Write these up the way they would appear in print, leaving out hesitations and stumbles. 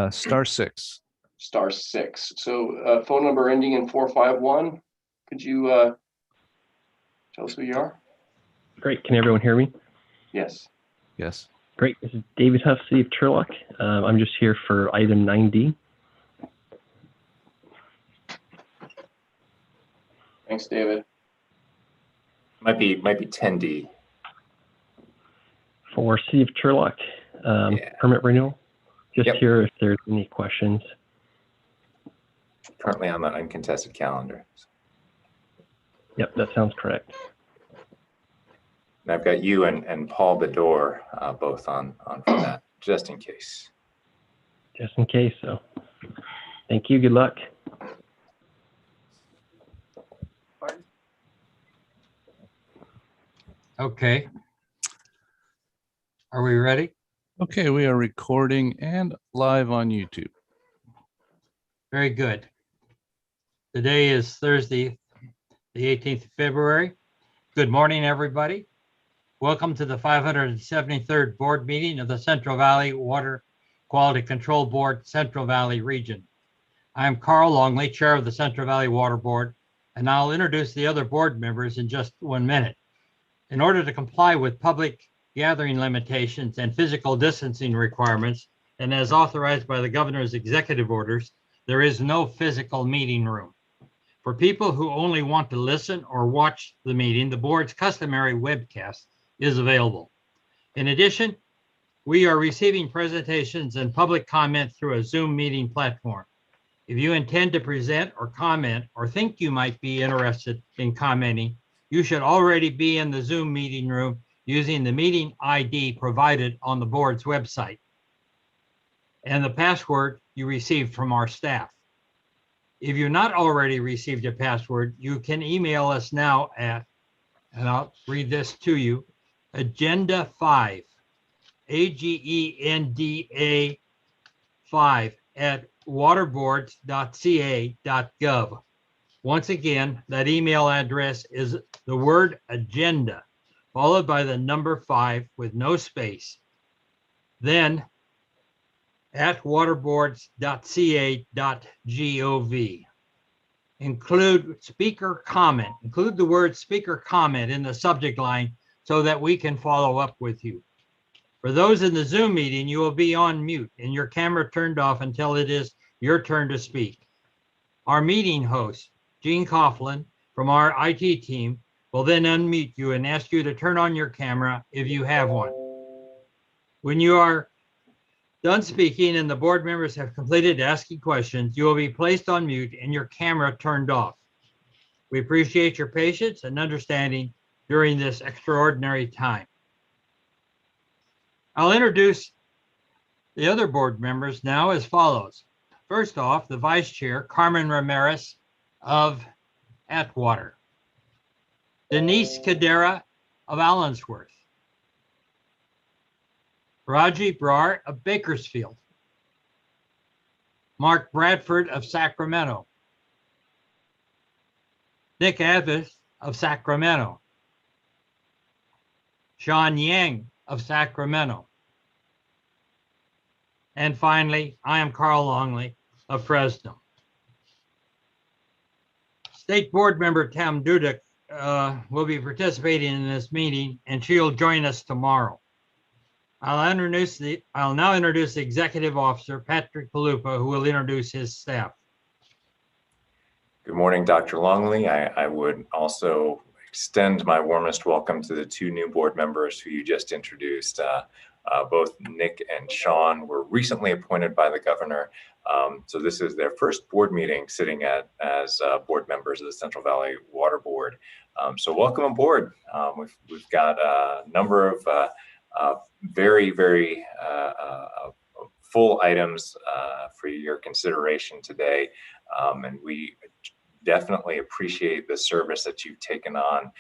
Star 6. Star 6. So phone number ending in 451. Could you tell us who you are? Great. Can everyone hear me? Yes. Yes. Great. This is David Huff, City of Turlock. I'm just here for item 9D. Thanks, David. Might be 10D. For City of Turlock, permit renewal. Just Yep. here if there's any questions. Currently on the uncontested calendar. Yep, that sounds correct. And I've got you and Paul Bedore both on for that, just in case. Just in case. So thank you. Good luck. Okay. Are we ready? Okay, we are recording and live on YouTube. Very good. Today is Thursday, the 18th of February. Good morning, everybody. Welcome to the 573rd board meeting of the Central Valley Water Quality Control Board, Central Valley Region. I am Carl Longley, Chair of the Central Valley Water Board, and I'll introduce the other board members in just 1 minute. In order to comply with public gathering limitations and physical distancing requirements, and as authorized by the governor's executive orders, there is no physical meeting room. For people who only want to listen or watch the meeting, the board's customary webcast is available. In addition, we are receiving presentations and public comment through a Zoom meeting platform. If you intend to present or comment or think you might be interested in commenting, you should already be in the Zoom meeting room using the meeting ID provided on the board's website and the password you received from our staff. If you've not already received a password, you can email us now at, and I'll read this to you, agenda5, AGENDA 5 at waterboards.ca.gov. Once again, that email address is the word agenda, followed by the number 5 with no space. Then at waterboards.ca.gov. Include speaker comment, include the word speaker comment in the subject line so that we can follow up with you. For those in the Zoom meeting, you will be on mute and your camera turned off until it is your turn to speak. Our meeting host, Gene Coughlin from our IT team, will then unmute you and ask you to turn on your camera if you have one. When you are done speaking and the board members have completed asking questions, you will be placed on mute and your camera turned off. We appreciate your patience and understanding during this extraordinary time. I'll introduce the other board members now as follows. First off, the Vice Chair, Carmen Ramirez of Atwater. Denise Cadera of Allensworth. Raji Brar of Bakersfield. Mark Bradford of Sacramento. Nick Avis of Sacramento. Sean Yang of Sacramento. And finally, I am Carl Longley of Fresno. State Board Member Tam Dudek will be participating in this meeting, and she'll join us tomorrow. I'll now introduce the Executive Officer, Patrick Palupa, who will introduce his staff. Good morning, Dr. Longley. I would also extend my warmest welcome to the 2 new board members who you just introduced. Both Nick and Sean were recently appointed by the governor. So this is their first board meeting sitting as board members of the Central Valley Water Board. So welcome aboard. We've got a number of very, very full items for your consideration today. And we definitely appreciate the service that you've taken on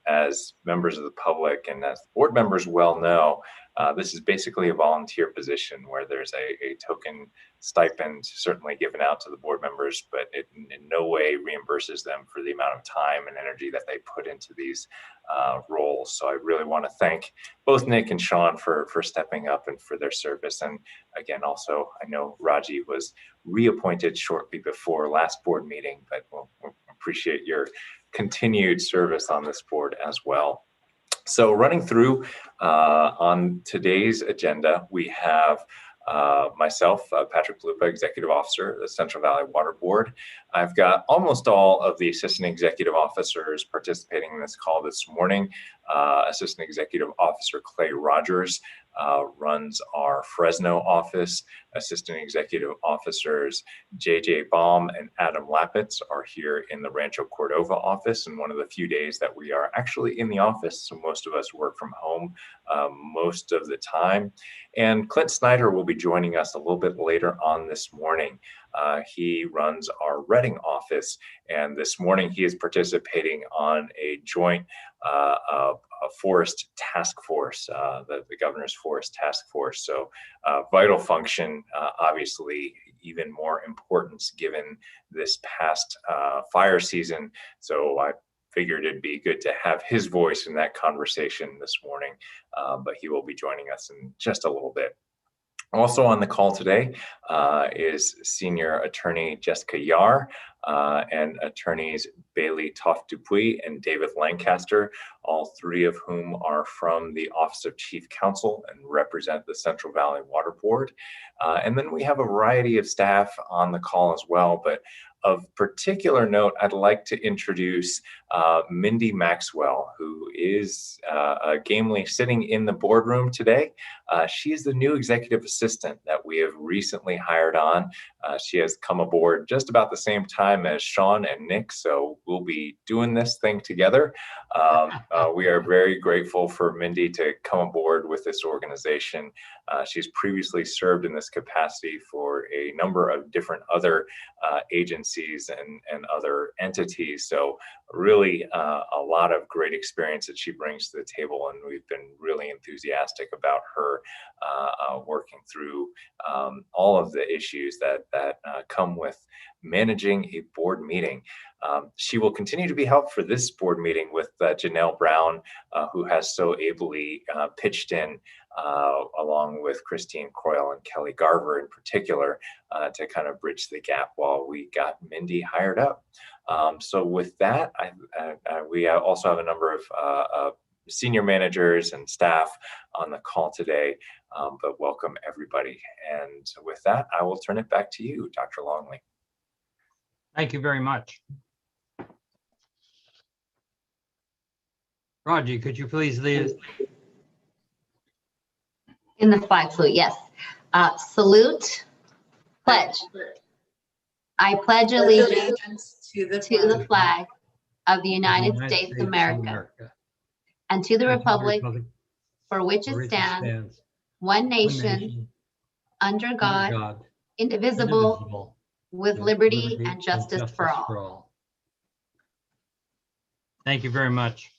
As members of the public and as board members well know, this is basically a volunteer position where there's a token stipend certainly given out to the board members, but it in no way reimburses them for the amount of time and energy that they put into these roles. So I really want to thank both Nick and Sean for stepping up and for their service. And again, also, I know Raji was reappointed shortly before last board meeting, but we'll appreciate your continued service on this board as well. So running through on today's agenda, we have myself, Patrick Lupa, Executive Officer of the Central Valley Water Board. I've got almost all of the Assistant Executive Officers participating in this call this morning. Assistant Executive Officer Clay Rogers runs our Fresno office. Assistant Executive Officers JJ Baum and Adam Lapitz are here in the Rancho Cordova office, and one of the few days that we are actually in the office, so most of us work from home most of the time. And Clint Snyder will be joining us a little bit later on this morning. He runs our Reading office, and this morning he is participating on a joint forest task force, the governor's forest task force. So vital function, obviously even more importance given this past fire season. So I figured it'd be good to have his voice in that conversation this morning, but he will be joining us in just a little bit. Also on the call today is Senior Attorney Jessica Yar and attorneys Bailey Toft-Dupuis and David Lancaster, all three of whom are from the Office of Chief Counsel and represent the Central Valley Water Board. And then we have a variety of staff on the call as well, but of particular note, I'd like to introduce Mindy Maxwell, who is gamely sitting in the boardroom today. She is the new executive assistant that we have recently hired on. She has come aboard just about the same time as Sean and Nick, so we'll be doing this thing together. We are very grateful for Mindy to come aboard with this organization. She's previously served in this capacity for a number of different other agencies and other entities. So really a lot of great experience that she brings to the table, and we've been really enthusiastic about her working through all of the issues that come with managing a board meeting. She will continue to be helped for this board meeting with Janelle Brown, who has so ably pitched in along with Christine Croyle and Kelly Garver in particular to kind of bridge the gap while we got Mindy hired up. So with that, we also have a number of senior managers and staff on the call today, but welcome everybody. And with that, I will turn it back to you, Dr. Longley. Thank you very much. Raji, could you please lead? In the flag salute, yes. Salute, pledge. I pledge allegiance to the flag of the United States of America and to the republic for which it stands, one nation, under God, indivisible, with liberty and justice for all. Thank you very much.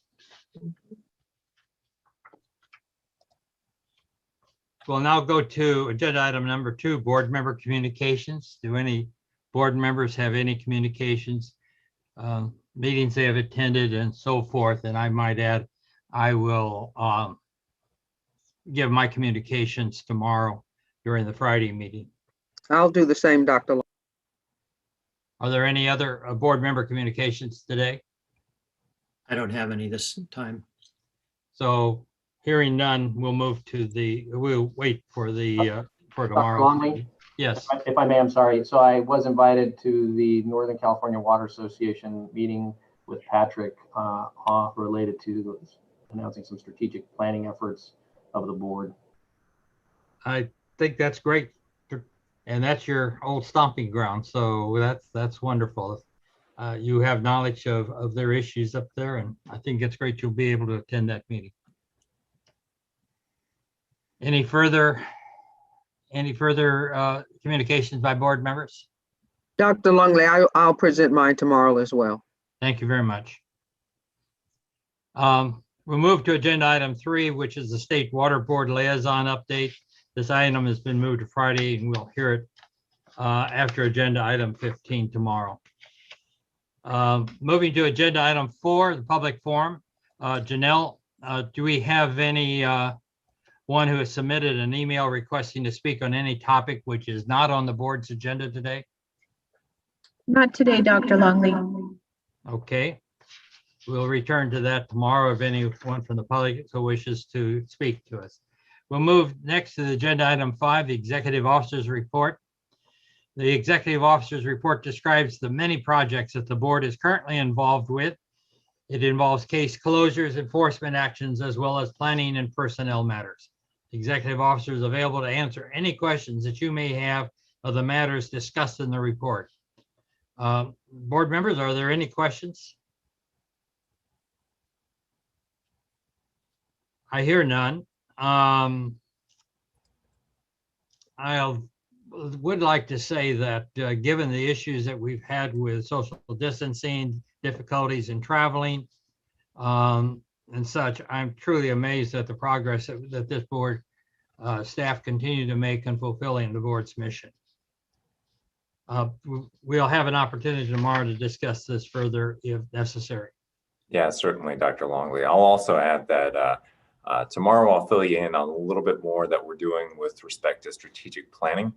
We'll now go to agenda item number 2, board member communications. Do any board members have any communications, meetings they have attended and so forth? And I might add, I will give my communications tomorrow during the Friday meeting. I'll do the same, Dr. Long. Are there any other board member communications today? I don't have any this time. So hearing none, we'll wait for for tomorrow. Longley? Yes. If I may, I'm sorry. So I was invited to the Northern California Water Association meeting with Patrick related to announcing some strategic planning efforts of the board. I think that's great. And that's your old stomping ground. So that's wonderful. You have knowledge of their issues up there, and I think it's great you'll be able to attend that meeting. Any further communications by board members? Dr. Longley, I'll present mine tomorrow as well. Thank you very much. We'll move to agenda item 3, which is the State Water Board liaison update. This item has been moved to Friday, and we'll hear it after agenda item 15 tomorrow. Moving to agenda item 4, the public forum. Janelle, do we have any one who has submitted an email requesting to speak on any topic which is not on the board's agenda today? Not today, Dr. Longley. Okay. We'll return to that tomorrow if anyone from the public who wishes to speak to us. We'll move next to the agenda item 5, the Executive Officer's Report. The Executive Officer's Report describes the many projects that the board is currently involved with. It involves case closures, enforcement actions, as well as planning and personnel matters. The Executive Officer is available to answer any questions that you may have of the matters discussed in the report. Board members, are there any questions? I hear none. I would like to say that given the issues that we've had with social distancing, difficulties in traveling, and such, I'm truly amazed at the progress that this board staff continue to make in fulfilling the board's mission. We'll have an opportunity tomorrow to discuss this further if necessary. Yeah, certainly, Dr. Longley. I'll also add that tomorrow I'll fill you in on a little bit more that we're doing with respect to strategic planning,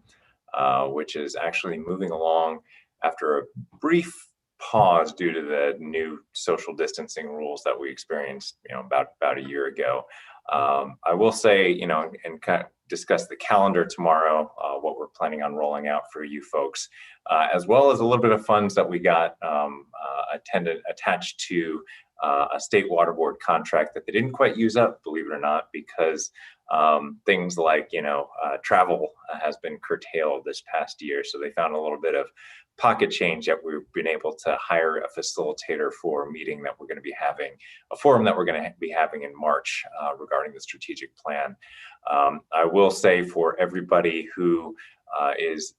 which is actually moving along after a brief pause due to the new social distancing rules that we experienced, about a year ago. I will say, and kind of discuss the calendar tomorrow, what we're planning on rolling out for you folks, as well as a little bit of funds that we got attached to a state water board contract that they didn't quite use up, believe it or not, because things like, travel has been curtailed this past year. So they found a little bit of pocket change that we've been able to hire a facilitator for a meeting that we're going to be having, a forum that we're going to be having in March regarding the strategic plan. I will say for everybody who is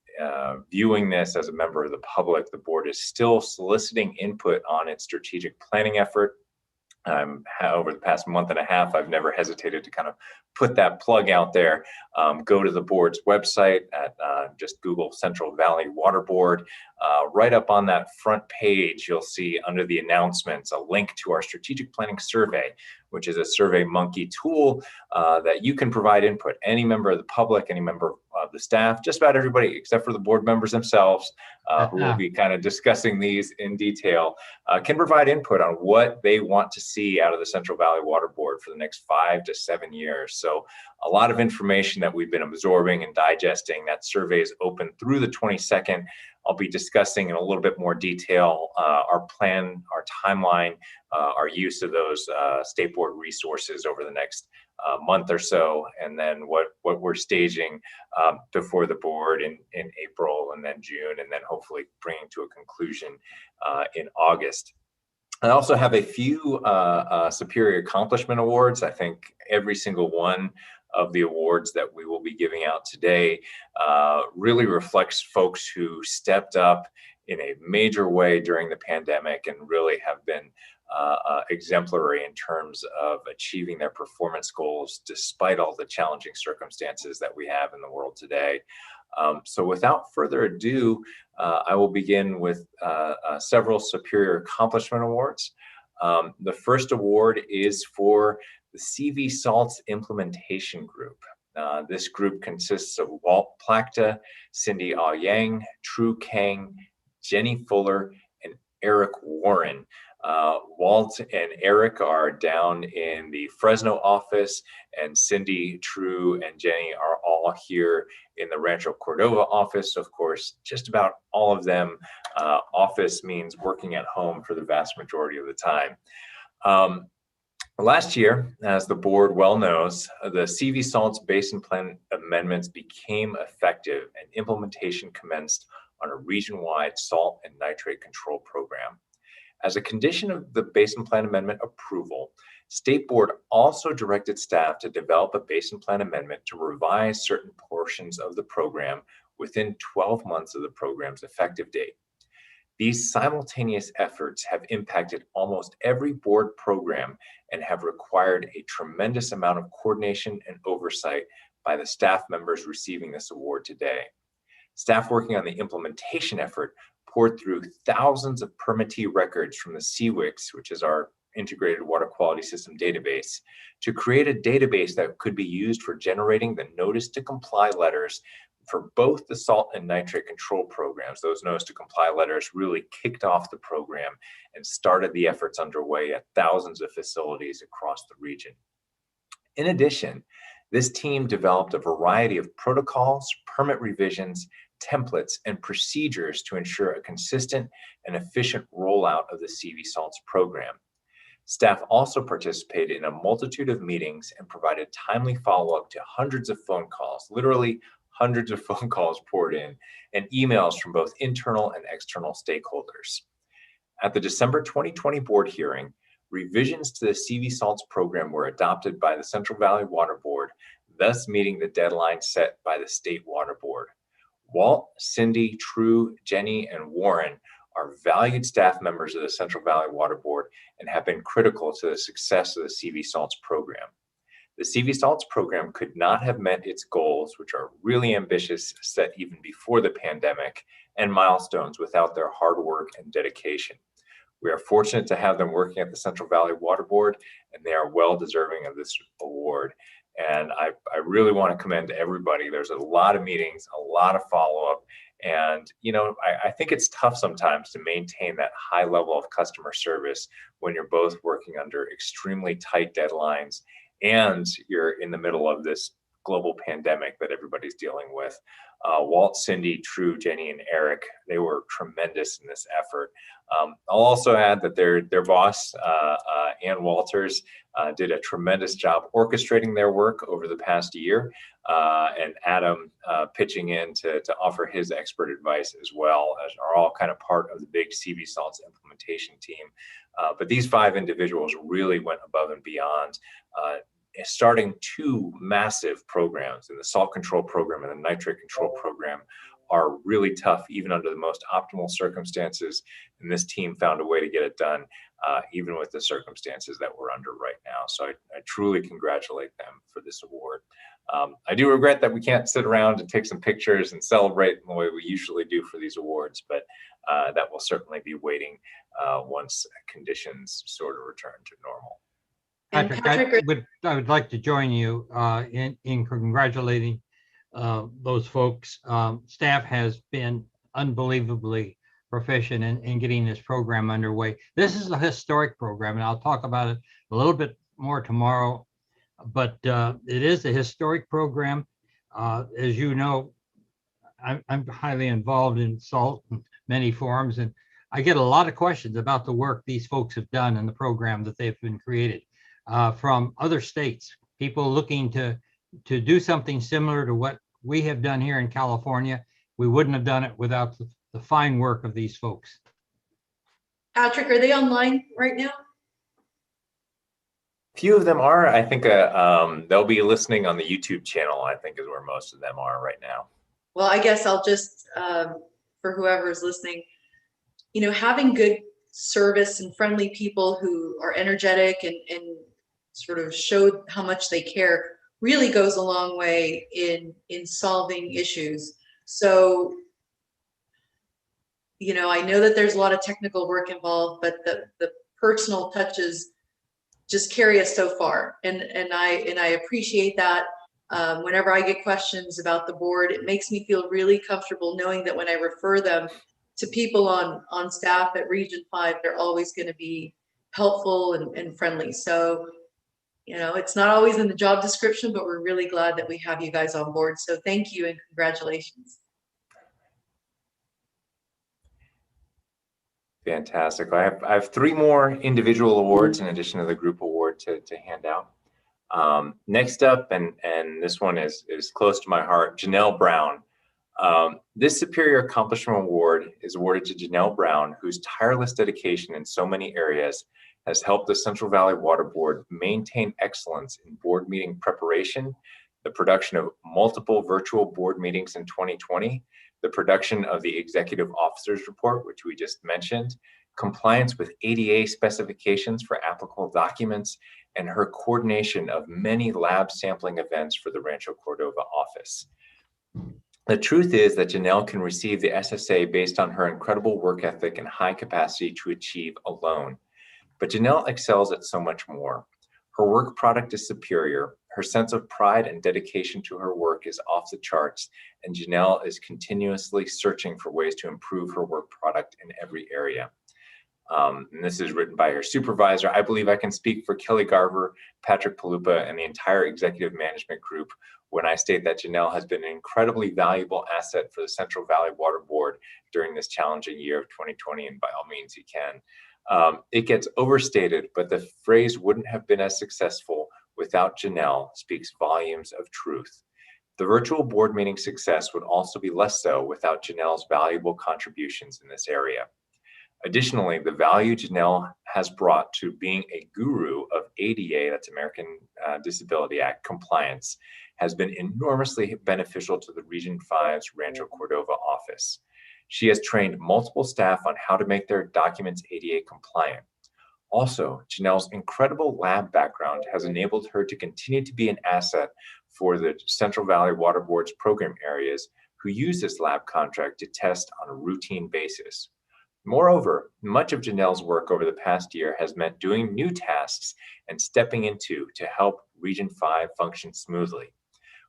viewing this as a member of the public, the board is still soliciting input on its strategic planning effort. Over the past month and a half, I've never hesitated to kind of put that plug out there. Go to the board's website at just Google Central Valley Water Board. Right up on that front page, you'll see under the announcements a link to our strategic planning survey, which is a Survey Monkey tool that you can provide input. Any member of the public, any member of the staff, just about everybody except for the board members themselves, who will be kind of discussing these in detail, can provide input on what they want to see out of the Central Valley Water Board for the next 5 to 7 years. So a lot of information that we've been absorbing and digesting. That survey is open through the 22nd. I'll be discussing in a little bit more detail our plan, our timeline, our use of those state board resources over the next month or so, and then what we're staging before the board in April and then June, and then hopefully bringing to a conclusion in August. I also have a few Superior Accomplishment Awards. I think every single one of the awards that we will be giving out today really reflects folks who stepped up in a major way during the pandemic and really have been exemplary in terms of achieving their performance goals despite all the challenging circumstances that we have in the world today. So without further ado, I will begin with several Superior Accomplishment Awards. The first award is for the CV Salts Implementation Group. This group consists of Walt Plachta, Cindy Ah Yang, True Kang, Jenny Fuller, and Eric Warren. Walt and Eric are down in the Fresno office, and Cindy, True, and Jenny are all here in the Rancho Cordova office. Of course, just about all of them, office means working at home for the vast majority of the time. Last year, as the board well knows, the CV Salts Basin Plan amendments became effective and implementation commenced on a region-wide salt and nitrate control program. As a condition of the Basin Plan Amendment approval, State Board also directed staff to develop a Basin Plan Amendment to revise certain portions of the program within 12 months of the program's effective date. These simultaneous efforts have impacted almost every board program and have required a tremendous amount of coordination and oversight by the staff members receiving this award today. Staff working on the implementation effort poured through thousands of permittee records from the CWICS, which is our Integrated Water Quality System database, to create a database that could be used for generating the notice to comply letters for both the salt and nitrate control programs. Those notice to comply letters really kicked off the program and started the efforts underway at thousands of facilities across the region. In addition, this team developed a variety of protocols, permit revisions, templates, and procedures to ensure a consistent and efficient rollout of the CV Salts program. Staff also participated in a multitude of meetings and provided timely follow-up to hundreds of phone calls, literally hundreds of phone calls poured in, and emails from both internal and external stakeholders. At the December 2020 board hearing, revisions to the CV Salts program were adopted by the Central Valley Water Board, thus meeting the deadline set by the State Water Board. Walt, Cindy, True, Jenny, and Warren are valued staff members of the Central Valley Water Board and have been critical to the success of the CV Salts program. The CV Salts program could not have met its goals, which are really ambitious, set even before the pandemic, and milestones without their hard work and dedication. We are fortunate to have them working at the Central Valley Water Board, and they are well deserving of this award. And I really want to commend everybody. There's a lot of meetings, a lot of follow-up, and I think it's tough sometimes to maintain that high level of customer service when you're both working under extremely tight deadlines and you're in the middle of this global pandemic that everybody's dealing with. Walt, Cindy, True, Jenny, and Eric, they were tremendous in this effort. I'll also add that their boss, Ann Walters, did a tremendous job orchestrating their work over the past year, and Adam pitching in to offer his expert advice as well, as are all kind of part of the big CV Salts implementation team. But these 5 individuals really went above and beyond, starting 2 massive programs. In the salt control program and the nitrate control program are really tough, even under the most optimal circumstances. And this team found a way to get it done, even with the circumstances that we're under right now. So I truly congratulate them for this award. I do regret that we can't sit around and take some pictures and celebrate in the way we usually do for these awards, but that will certainly be waiting once conditions sort of return to normal. Patrick, I would like to join you in congratulating those folks. Staff has been unbelievably proficient in getting this program underway. This is a historic program, and I'll talk about it a little bit more tomorrow, but it is a historic program. As you know, I'm highly involved in salt in many forms, and I get a lot of questions about the work these folks have done in the program that they've been created. From other states, people looking to do something similar to what we have done here in California. We wouldn't have done it without the fine work of these folks. Patrick, are they online right now? Few of them are. I think they'll be listening on the YouTube channel, I think is where most of them are right now. Well, I guess I'll just, for whoever's listening, having good service and friendly people who are energetic and sort of show how much they care really goes a long way in solving issues. So, I know that there's a lot of technical work involved, but the personal touches just carry us so far. And I appreciate that. Whenever I get questions about the board, it makes me feel really comfortable knowing that when I refer them to people on staff at Region 5, they're always going to be helpful and friendly. So, it's not always in the job description, but we're really glad that we have you guys on board. So thank you and congratulations. Fantastic. I have 3 more individual awards in addition to the group award to hand out. Next up, and this one is close to my heart, Janelle Brown. This Superior Accomplishment Award is awarded to Janelle Brown, whose tireless dedication in so many areas has helped the Central Valley Water Board maintain excellence in board meeting preparation, the production of multiple virtual board meetings in 2020, the production of the Executive Officers Report, which we just mentioned, compliance with ADA specifications for applicable documents, and her coordination of many lab sampling events for the Rancho Cordova office. The truth is that Janelle can receive the SSA based on her incredible work ethic and high capacity to achieve alone. But Janelle excels at so much more. Her work product is superior, her sense of pride and dedication to her work is off the charts, and Janelle is continuously searching for ways to improve her work product in every area. And this is written by her supervisor. I believe I can speak for Kelly Garver, Patrick Palupa, and the entire executive management group when I state that Janelle has been an incredibly valuable asset for the Central Valley Water Board during this challenging year of 2020, and by all means you can. It gets overstated, but the phrase "wouldn't have been as successful without Janelle" speaks volumes of truth. The virtual board meeting success would also be less so without Janelle's valuable contributions in this area. Additionally, the value Janelle has brought to being a guru of ADA, that's American Disability Act compliance, has been enormously beneficial to the Region 5's Rancho Cordova office. She has trained multiple staff on how to make their documents ADA compliant. Also, Janelle's incredible lab background has enabled her to continue to be an asset for the Central Valley Water Board's program areas who use this lab contract to test on a routine basis. Moreover, much of Janelle's work over the past year has meant doing new tasks and stepping into to help Region 5 function smoothly.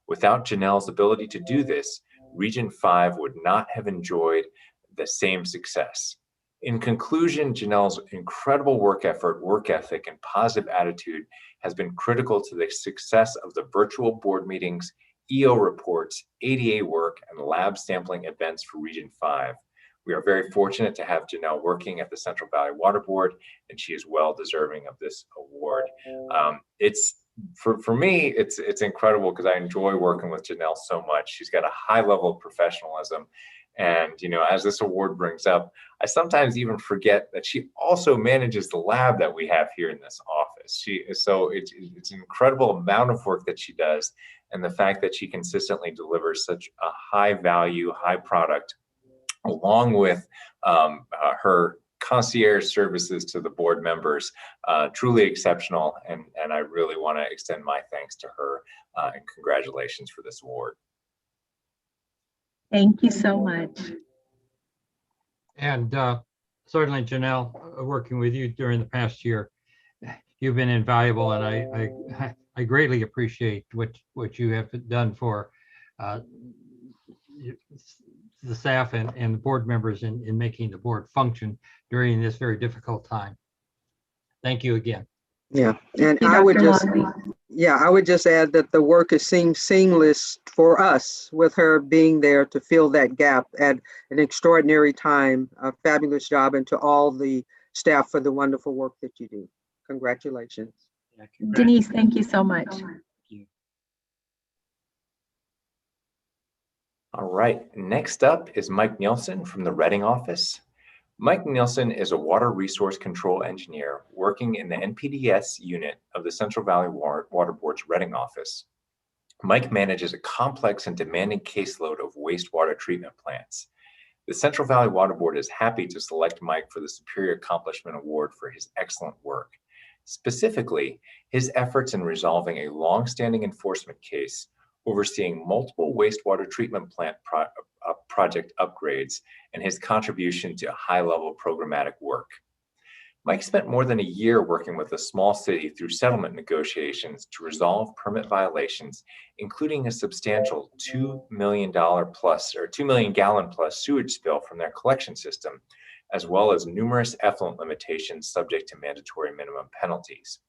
Without Janelle's ability to do this, Region 5 would not have enjoyed the same success. In conclusion, Janelle's incredible work effort, work ethic, and positive attitude has been critical to the success of the virtual board meetings, EO reports, ADA work, and lab sampling events for Region 5. We are very fortunate to have Janelle working at the Central Valley Water Board, and she is well deserving of this award. For me, it's incredible because I enjoy working with Janelle so much. She's got a high level of professionalism. And, you know, as this award brings up, I sometimes even forget that she also manages the lab that we have here in this office. It's an incredible amount of work that she does. And the fact that she consistently delivers such a high value, high product, along with her concierge services to the board members, truly exceptional. And I really want to extend my thanks to her and congratulations for this award. Thank you so much. And certainly, Janelle, working with you during the past year, you've been invaluable, and I greatly appreciate what you have done for the staff and the board members in making the board function during this very difficult time. Thank you again. Yeah, and Thank you, I would Dr. just, Longley. yeah, I would just add that the work is seamless for us with her being there to fill that gap at an extraordinary time. A fabulous job, and to all the staff for the wonderful work that you do. Congratulations. Yeah, Denise, thank you so much. All right, next up is Mike Nielsen from the Reading office. Mike Nielsen is a water resource control engineer working in the NPDES unit of the Central Valley Water Board's Reading office. Mike manages a complex and demanding caseload of wastewater treatment plants. The Central Valley Water Board is happy to select Mike for the Superior Accomplishment Award for his excellent work. Specifically, his efforts in resolving a long-standing enforcement case, overseeing multiple wastewater treatment plant project upgrades, and his contribution to high-level programmatic work. Mike spent more than a year working with a small city through settlement negotiations to resolve permit violations, including a substantial $2 million plus or 2 million gallon plus sewage spill from their collection system, as well as numerous effluent limitations subject to mandatory minimum penalties.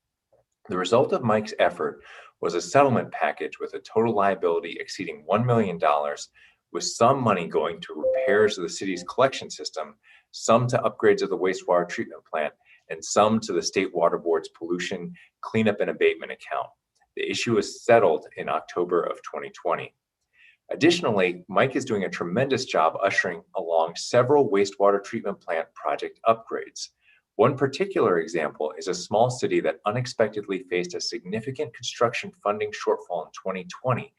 The result of Mike's effort was a settlement package with a total liability exceeding $1 million, with some money going to repairs of the city's collection system, some to upgrades of the wastewater treatment plant, and some to the State Water Board's pollution cleanup and abatement account. The issue was settled in October of 2020. Additionally, Mike is doing a tremendous job ushering along several wastewater treatment plant project upgrades. One particular example is a small city that unexpectedly faced a significant construction funding shortfall in 2020.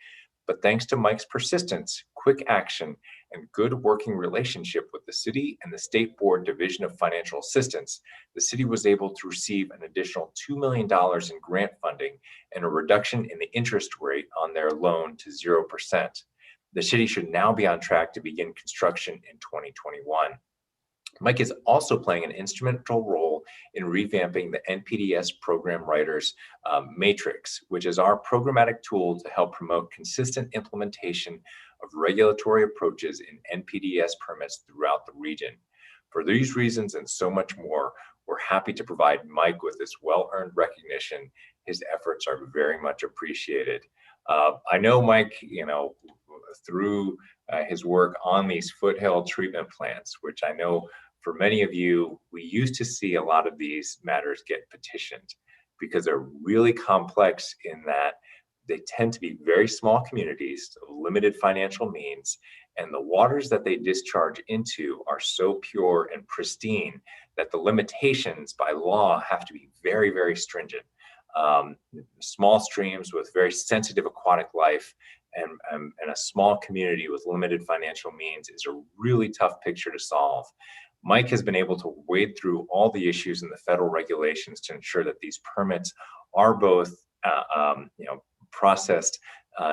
But thanks to Mike's persistence, quick action, and good working relationship with the city and the State Board Division of Financial Assistance, the city was able to receive an additional $2 million in grant funding and a reduction in the interest rate on their loan to 0%. The city should now be on track to begin construction in 2021. Mike is also playing an instrumental role in revamping the NPDES Program Writers Matrix, which is our programmatic tool to help promote consistent implementation of regulatory approaches in NPDES permits throughout the region. For these reasons and so much more, we're happy to provide Mike with this well-earned recognition. His efforts are very much appreciated. I know Mike, through his work on these foothill treatment plants, which I know for many of you, we used to see a lot of these matters get petitioned because they're really complex in that they tend to be very small communities of limited financial means, and the waters that they discharge into are so pure and pristine that the limitations by law have to be very, very stringent. Small streams with very sensitive aquatic life and a small community with limited financial means is a really tough picture to solve. Mike has been able to wade through all the issues in the federal regulations to ensure that these permits are both processed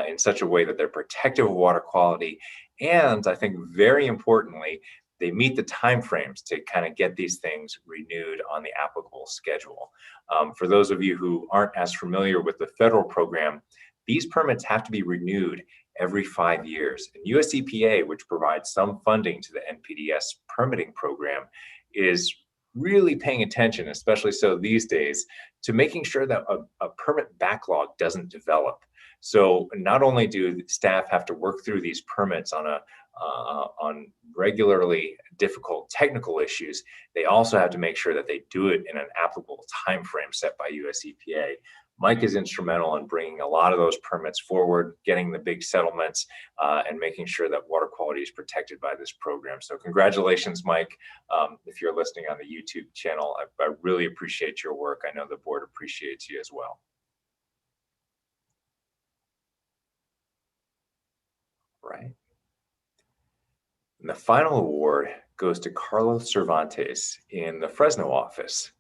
in such a way that they're protective of water quality, and I think very importantly, they meet the timeframes to kind of get these things renewed on the applicable schedule. For those of you who aren't as familiar with the federal program, these permits have to be renewed every 5 years. And US EPA, which provides some funding to the NPDES permitting program, is really paying attention, especially so these days, to making sure that a permit backlog doesn't develop. So not only do staff have to work through these permits on regularly difficult technical issues, they also have to make sure that they do it in an applicable time frame set by US EPA. Mike is instrumental in bringing a lot of those permits forward, getting the big settlements, and making sure that water quality is protected by this program. So congratulations, Mike. If you're listening on the YouTube channel, I really appreciate your work. I know the board appreciates you as well. Right. And the final award goes to Carlos Cervantes in the Fresno office.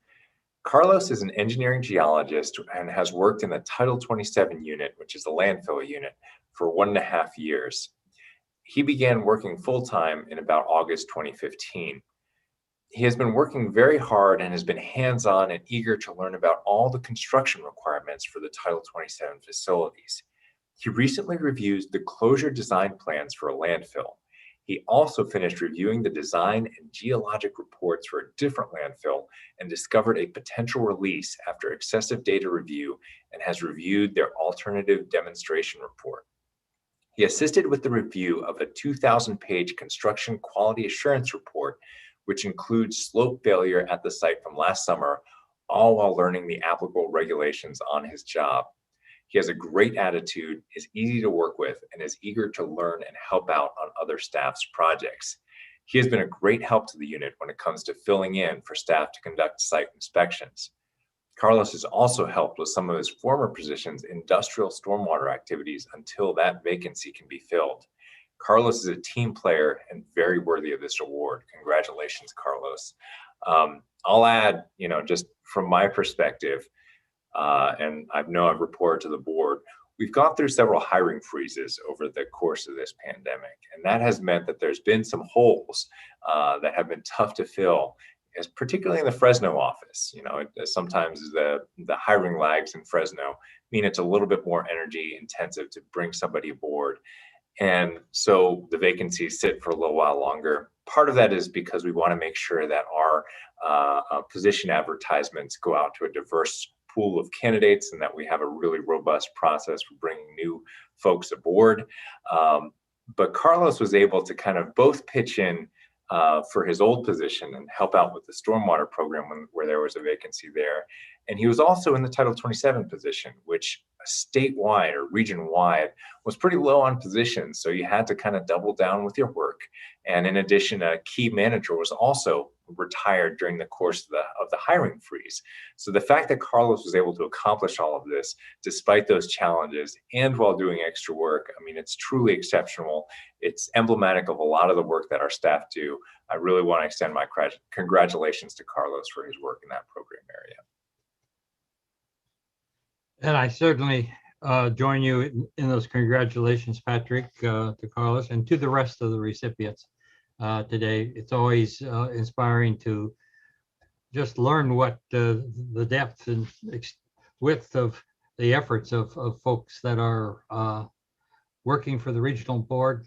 Carlos is an engineering geologist and has worked in the Title 27 unit, which is the landfill unit, for 1.5 years. He began working full-time in about August 2015. He has been working very hard and has been hands-on and eager to learn about all the construction requirements for the Title 27 facilities. He recently reviewed the closure design plans for a landfill. He also finished reviewing the design and geologic reports for a different landfill and discovered a potential release after excessive data review and has reviewed their alternative demonstration report. He assisted with the review of a 2,000-page construction quality assurance report, which includes slope failure at the site from last summer, all while learning the applicable regulations on his job. He has a great attitude, is easy to work with, and is eager to learn and help out on other staff's projects. He has been a great help to the unit when it comes to filling in for staff to conduct site inspections. Carlos has also helped with some of his former positions in industrial stormwater activities until that vacancy can be filled. Carlos is a team player and very worthy of this award. Congratulations, Carlos. I'll add, just from my perspective, and I know I've reported to the board, we've gone through several hiring freezes over the course of this pandemic, and that has meant that there's been some holes that have been tough to fill, particularly in the Fresno office. Sometimes the hiring lags in Fresno mean it's a little bit more energy intensive to bring somebody aboard. And so the vacancies sit for a little while longer. Part of that is because we want to make sure that our position advertisements go out to a diverse pool of candidates and that we have a really robust process for bringing new folks aboard. But Carlos was able to kind of both pitch in for his old position and help out with the stormwater program where there was a vacancy there. And he was also in the Title 27 position, which statewide or region-wide was pretty low on positions. So you had to kind of double down with your work. And in addition, a key manager was also retired during the course of the hiring freeze. So the fact that Carlos was able to accomplish all of this despite those challenges and while doing extra work, I mean, it's truly exceptional. It's emblematic of a lot of the work that our staff do. I really want to extend my congratulations to Carlos for his work in that program area. And I certainly join you in those congratulations, Patrick, to Carlos, and to the rest of the recipients today. It's always inspiring to just learn what the depth and width of the efforts of folks that are working for the regional board.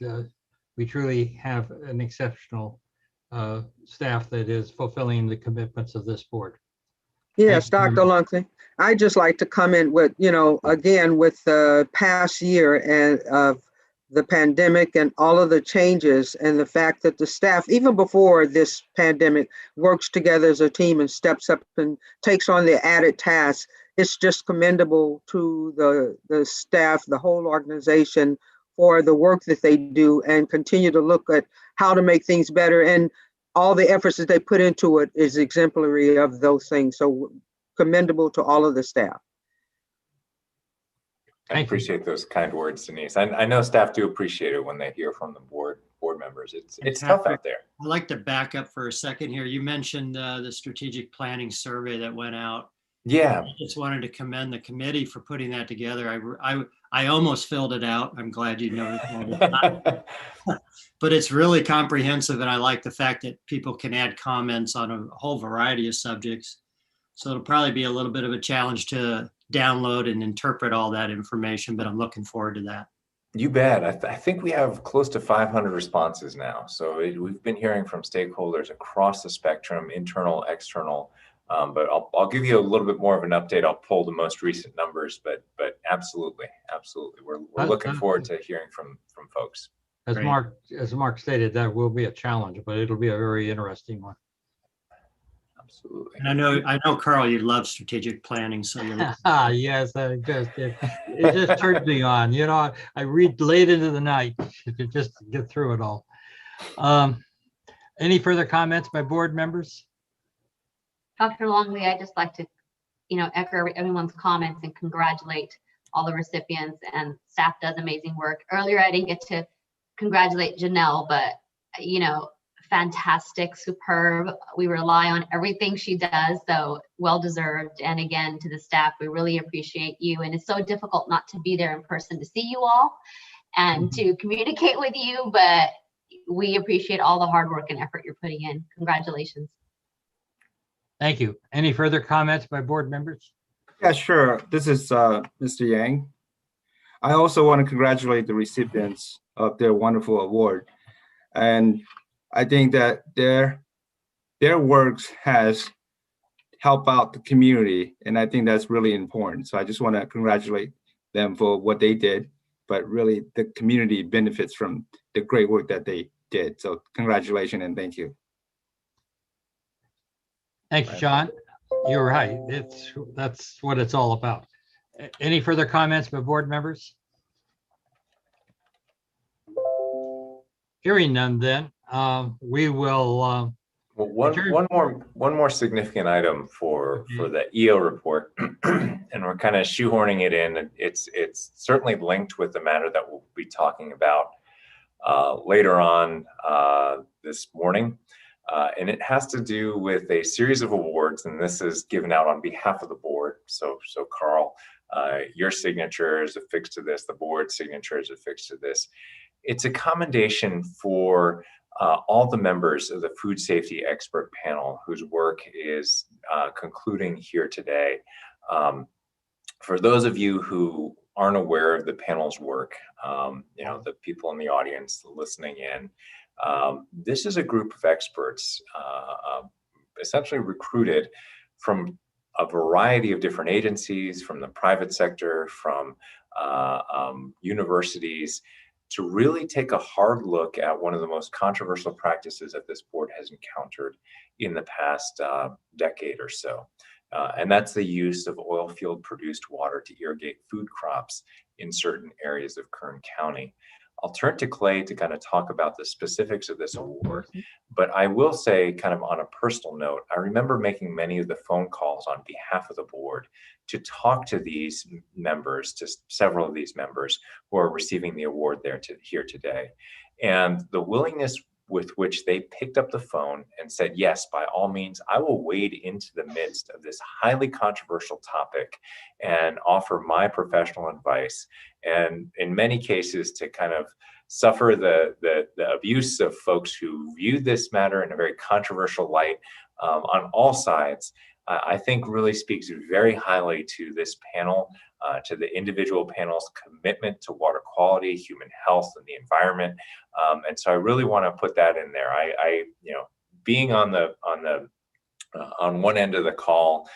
We truly have an exceptional staff that is fulfilling the commitments of this board. Yes, Dr. Lunkley. I'd just like to comment with, again, with the past year and of the pandemic and all of the changes and the fact that the staff, even before this pandemic, works together as a team and steps up and takes on the added tasks. It's just commendable to the staff, the whole organization, for the work that they do and continue to look at how to make things better. And all the efforts that they put into it is exemplary of those things. So commendable to all of the staff. I appreciate those kind words, Denise. I know staff do appreciate it when they hear from the board members. It's tough out there. I'd like to back up for a second here. You mentioned the strategic planning survey that went out. Yeah. I just wanted to commend the committee for putting that together. I almost filled it out. I'm glad you noticed that. But it's really comprehensive, and I like the fact that people can add comments on a whole variety of subjects. So it'll probably be a little bit of a challenge to download and interpret all that information, but I'm looking forward to that. You bet. I think we have close to 500 responses now. So we've been hearing from stakeholders across the spectrum, internal, external. But I'll give you a little bit more of an update. I'll pull the most recent numbers, but absolutely, we're looking forward to hearing from folks. As Mark stated, that will be a challenge, but it'll be a very interesting one. Absolutely. And I know, Carl, you love strategic planning, so you're yes, it just turned me on. I read late into the night to just get through it all. Any further comments by board members? Dr. Longley, I'd just like to, echo everyone's comments and congratulate all the recipients, and staff does amazing work. Earlier, I didn't get to congratulate Janelle, but, fantastic, superb. We rely on everything she does, so well-deserved. And again, to the staff, we really appreciate you. And it's so difficult not to be there in person to see you all and to communicate with you, but we appreciate all the hard work and effort you're putting in. Congratulations. Thank you. Any further comments by board members? Yeah, sure. This is Mr. Yang. I also want to congratulate the recipients of their wonderful award. And I think that their works has helped out the community. And I think that's really important. So I just want to congratulate them for what they did, but really the community benefits from the great work that they did. So congratulations and thank you. Thank you, Sean. You're right. That's what it's all about. Any further comments by board members? Hearing none, then we will. Well, one more significant item for the EO report, and we're kind of shoehorning it in. It's certainly linked with the matter that we'll be talking about later on this morning. And it has to do with a series of awards, and this is given out on behalf of the board. So Carl, your signature is affixed to this, the board signature is affixed to this. It's a commendation for all the members of the food safety expert panel whose work is concluding here today. For those of you who aren't aware of the panel's work, the people in the audience listening in, this is a group of experts essentially recruited from a variety of different agencies, from the private sector, from universities, to really take a hard look at one of the most controversial practices that this board has encountered in the past decade or so. And that's the use of oil field produced water to irrigate food crops in certain areas of Kern County. I'll turn to Clay to kind of talk about the specifics of this award. But I will say, kind of on a personal note, I remember making many of the phone calls on behalf of the board to talk to these members, to several of these members who are receiving the award here today. And the willingness with which they picked up the phone and said, yes, by all means, I will wade into the midst of this highly controversial topic and offer my professional advice. And in many cases, to kind of suffer the abuse of folks who viewed this matter in a very controversial light on all sides, I think really speaks very highly to this panel, to the individual panel's commitment to water quality, human health, and the environment. And so I really want to put that in there. Being on one end of the call,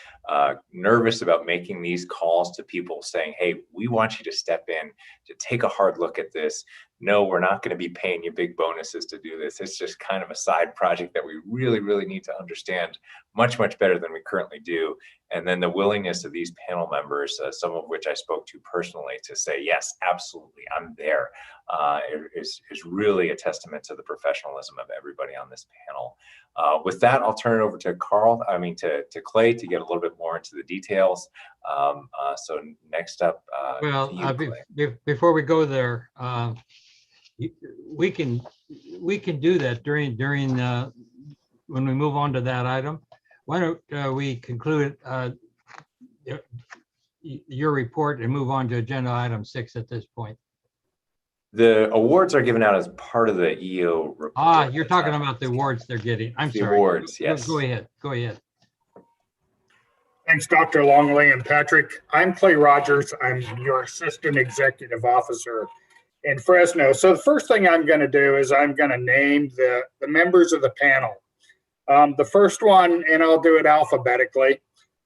nervous about making these calls to people saying, hey, we want you to step in to take a hard look at this. No, we're not going to be paying you big bonuses to do this. It's just kind of a side project that we really, really need to understand much, much better than we currently do. And then the willingness of these panel members, some of which I spoke to personally, to say, yes, absolutely, I'm there, is really a testament to the professionalism of everybody on this panel. With that, I'll turn it over to to Clay to get a little bit more into the details. So next up, Well, to you, Clay. before we go there, we can do that during when we move on to that item. Why don't we conclude your report and move on to agenda item 6 at this point? The awards are given out as part of the EO report. You're talking about the awards they're getting. I'm the sorry. Awards, yes. Go ahead. Thanks, Dr. Longley and Patrick. I'm Clay Rogers. I'm your Assistant Executive Officer in Fresno. So the first thing I'm going to do is I'm going to name the members of the panel. The first one, and I'll do it alphabetically.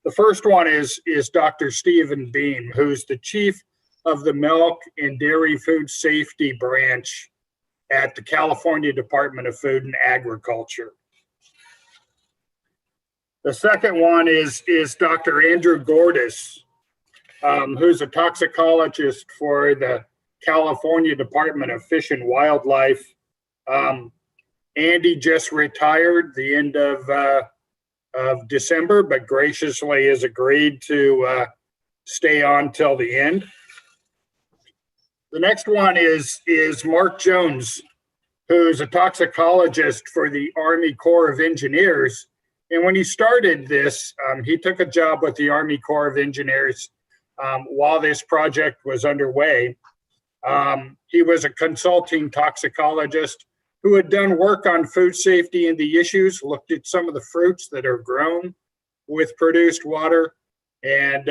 The first one is Dr. Stephen Beam, who's the Chief of the Milk and Dairy Food Safety Branch at the California Department of Food and Agriculture. The second one is Dr. Andrew Gordis, who's a toxicologist for the California Department of Fish and Wildlife. Andy just retired the end of December, but graciously has agreed to stay on till the end. The next one is Mark Jones, who's a toxicologist for the Army Corps of Engineers. And when he started this, he took a job with the Army Corps of Engineers while this project was underway. He was a consulting toxicologist who had done work on food safety and the issues, looked at some of the fruits that are grown with produced water. And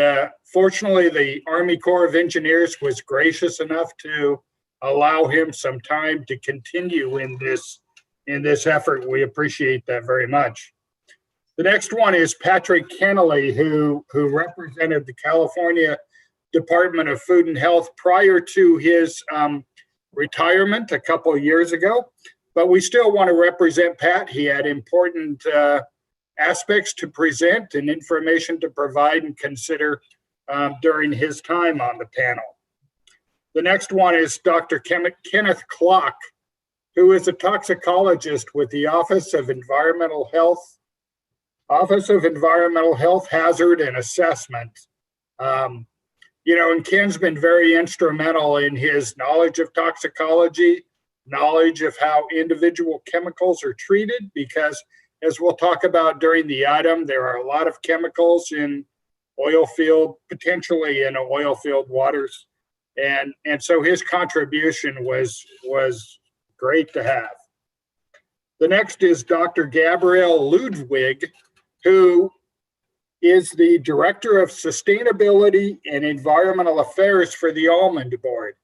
fortunately, the Army Corps of Engineers was gracious enough to allow him some time to continue in this effort. We appreciate that very much. The next one is Patrick Kennelly, who represented the California Department of Food and Health prior to his retirement a couple of years ago. But we still want to represent Pat. He had important aspects to present and information to provide and consider during his time on the panel. The next one is Dr. Kenneth Klock, who is a toxicologist with the Office of Environmental Health Hazard and Assessment. And Ken's been very instrumental in his knowledge of toxicology, knowledge of how individual chemicals are treated, because as we'll talk about during the item, there are a lot of chemicals in potentially in oil field waters. And so his contribution was great to have. The next is Dr. Gabrielle Ludwig, who is the Director of Sustainability and Environmental Affairs for the Almond Board.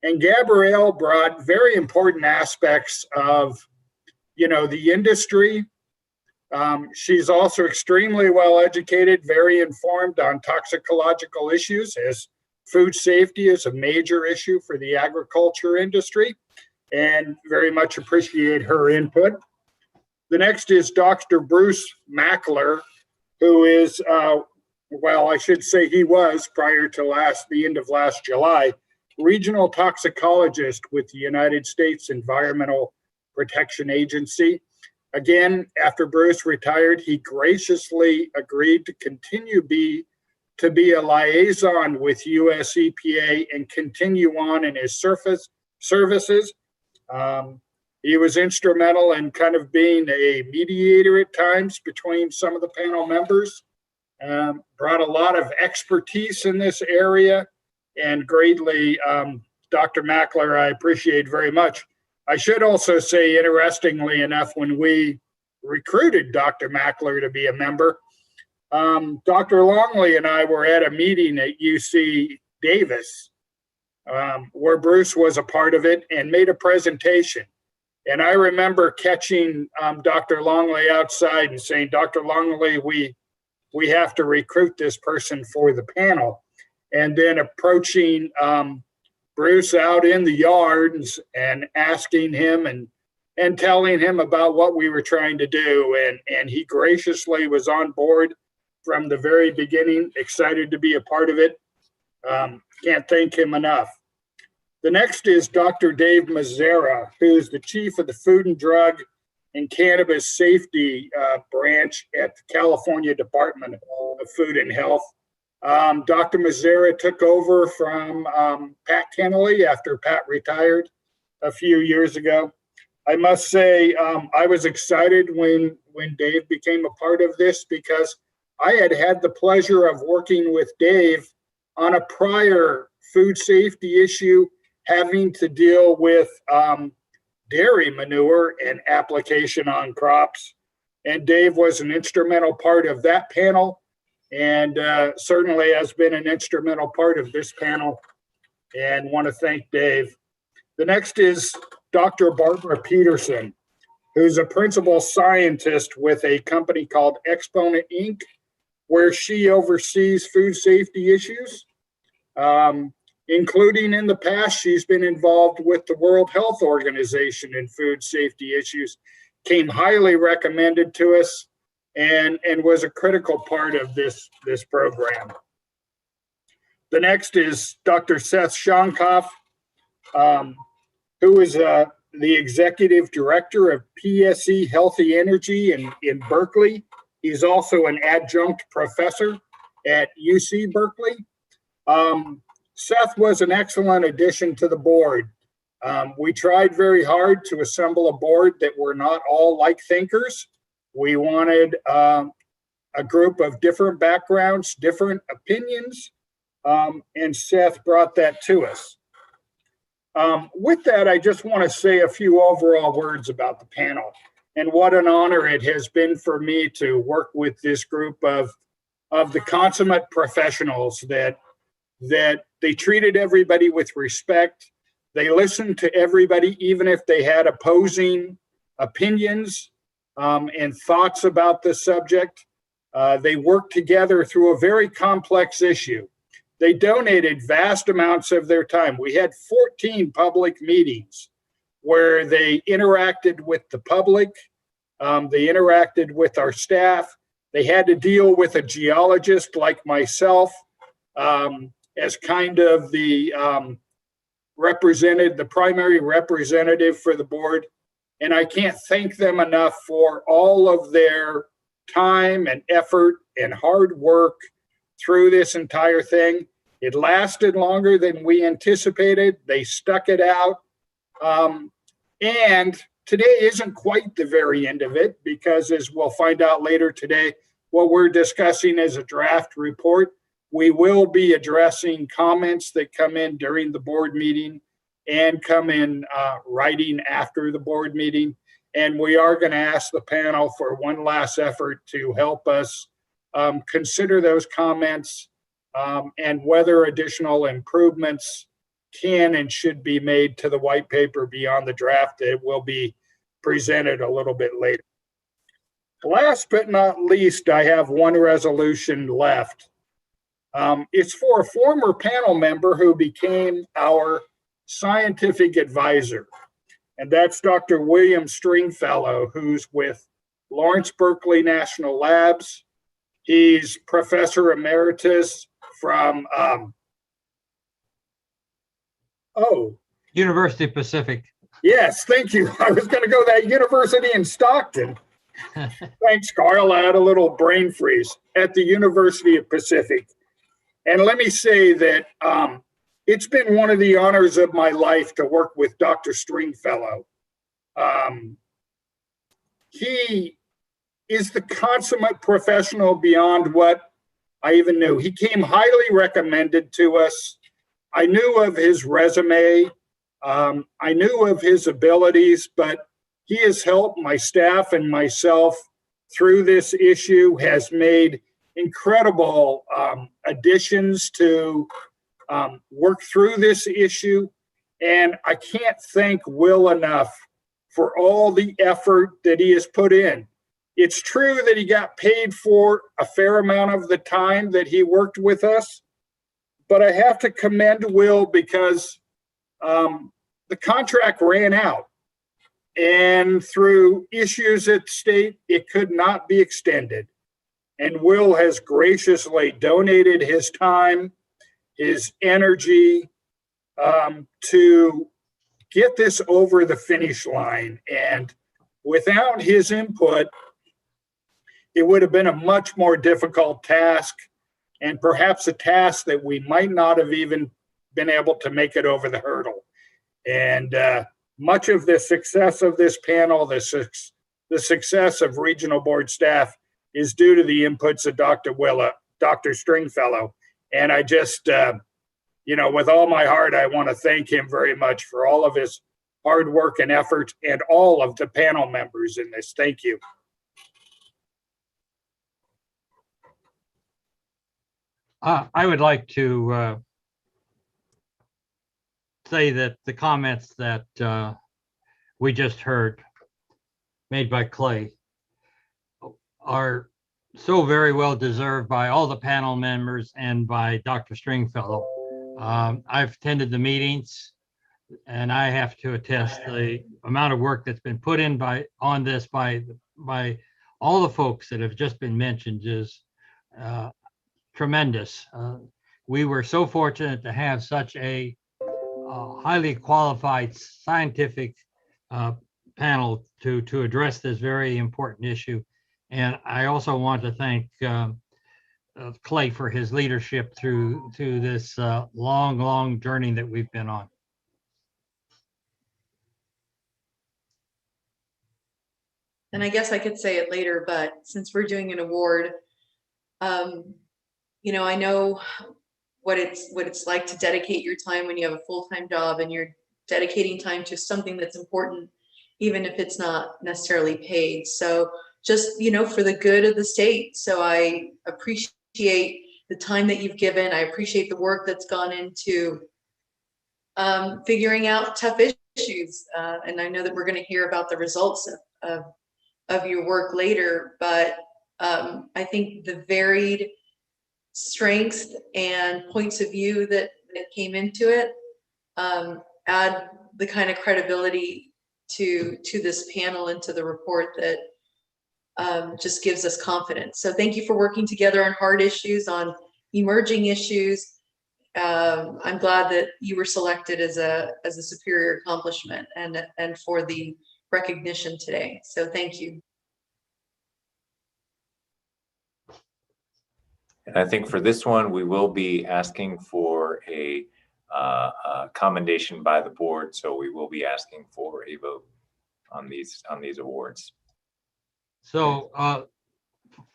And Gabrielle brought very important aspects of, the industry. She's also extremely well educated, very informed on toxicological issues, as food safety is a major issue for the agriculture industry, and very much appreciate her input. The next is Dr. Bruce Mackler, who is, I should say he was prior to the end of last July, regional toxicologist with the United States Environmental Protection Agency. Again, after Bruce retired, he graciously agreed to continue to be a liaison with US EPA and continue on in his services. He was instrumental in kind of being a mediator at times between some of the panel members, brought a lot of expertise in this area, and greatly, Dr. Mackler, I appreciate very much. I should also say, interestingly enough, when we recruited Dr. Mackler to be a member, Dr. Longley and I were at a meeting at UC Davis, where Bruce was a part of it and made a presentation. And I remember catching Dr. Longley outside and saying, Dr. Longley, we have to recruit this person for the panel. And then approaching Bruce out in the yard and asking him and telling him about what we were trying to do. And he graciously was on board from the very beginning, excited to be a part of it. Can't thank him enough. The next is Dr. Dave Mazzara, who's the chief of the Food and Drug and Cannabis Safety branch at the California Department of Food and Health. Dr. Mazzara took over from Pat Kennelly after Pat retired a few years ago. I must say, I was excited when Dave became a part of this, because I had the pleasure of working with Dave on a prior food safety issue having to deal with dairy manure and application on crops. And Dave was an instrumental part of that panel, and certainly has been an instrumental part of this panel, and want to thank Dave. The next is Dr. Barbara Peterson, who's a principal scientist with a company called Exponent Inc., where she oversees food safety issues. Including in the past, she's been involved with the World Health Organization in food safety issues, came highly recommended to us, and was a critical part of this program. The next is Dr. Seth Shankov, who is the executive director of PSE Healthy Energy in Berkeley. He's also an adjunct professor at UC Berkeley. Seth was an excellent addition to the board. We tried very hard to assemble a board that were not all like thinkers. We wanted a group of different backgrounds, different opinions, and Seth brought that to us. With that, I just want to say a few overall words about the panel, and what an honor it has been for me to work with this group of the consummate professionals that they treated everybody with respect. They listened to everybody, even if they had opposing opinions and thoughts about the subject. They worked together through a very complex issue. They donated vast amounts of their time. We had 14 public meetings where they interacted with the public. They interacted with our staff. They had to deal with a geologist like myself, as kind of the primary representative for the board. And I can't thank them enough for all of their time and effort and hard work through this entire thing. It lasted longer than we anticipated. They stuck it out. And today isn't quite the very end of it, because as we'll find out later today, what we're discussing is a draft report. We will be addressing comments that come in during the board meeting and come in writing after the board meeting. And we are going to ask the panel for one last effort to help us consider those comments and whether additional improvements can and should be made to the white paper beyond the draft that will be presented a little bit later. Last but not least, I have one resolution left. It's for a former panel member who became our scientific advisor, and that's Dr. William Stringfellow, who's with Lawrence Berkeley National Labs. He's professor emeritus from Oh, University Pacific. yes, thank you. I was going to go that university in Stockton. Thanks, Carl. I had a little brain freeze at the University of Pacific. And let me say that it's been one of the honors of my life to work with Dr. Stringfellow. He is the consummate professional beyond what I even knew. He came highly recommended to us. I knew of his resume. I knew of his abilities, but he has helped my staff and myself through this issue, has made incredible additions to work through this issue. And I can't thank Will enough for all the effort that he has put in. It's true that he got paid for a fair amount of the time that he worked with us, but I have to commend Will because the contract ran out. And through issues at state, it could not be extended. And Will has graciously donated his time, his energy to get this over the finish line. And without his input, it would have been a much more difficult task, and perhaps a task that we might not have even been able to make it over the hurdle. And much of the success of this panel, the success of regional board staff, is due to the inputs of Dr. Stringfellow. And I just, with all my heart, I want to thank him very much for all of his hard work and effort, and all of the panel members in this. Thank you. I would like to say that the comments that we just heard made by Clay are so very well deserved by all the panel members and by Dr. Stringfellow. I've attended the meetings, and I have to attest the amount of work that's been put in on this by all the folks that have just been mentioned is tremendous. We were so fortunate to have such a highly qualified scientific panel to address this very important issue. And I also want to thank Clay for his leadership through this long journey that we've been on. And I guess I could say it later, but since we're doing an award, I know what it's like to dedicate your time when you have a full-time job and you're dedicating time to something that's important, even if it's not necessarily paid. So just, for the good of the state. So I appreciate the time that you've given. I appreciate the work that's gone into figuring out tough issues. And I know that we're going to hear about the results of your work later, but I think the varied strengths and points of view that came into it add the kind of credibility to this panel and to the report that just gives us confidence. So thank you for working together on hard issues, on emerging issues. I'm glad that you were selected as a superior accomplishment and for the recognition today. So thank you. And I think for this one, we will be asking for a commendation by the board. So we will be asking for a vote on these awards. So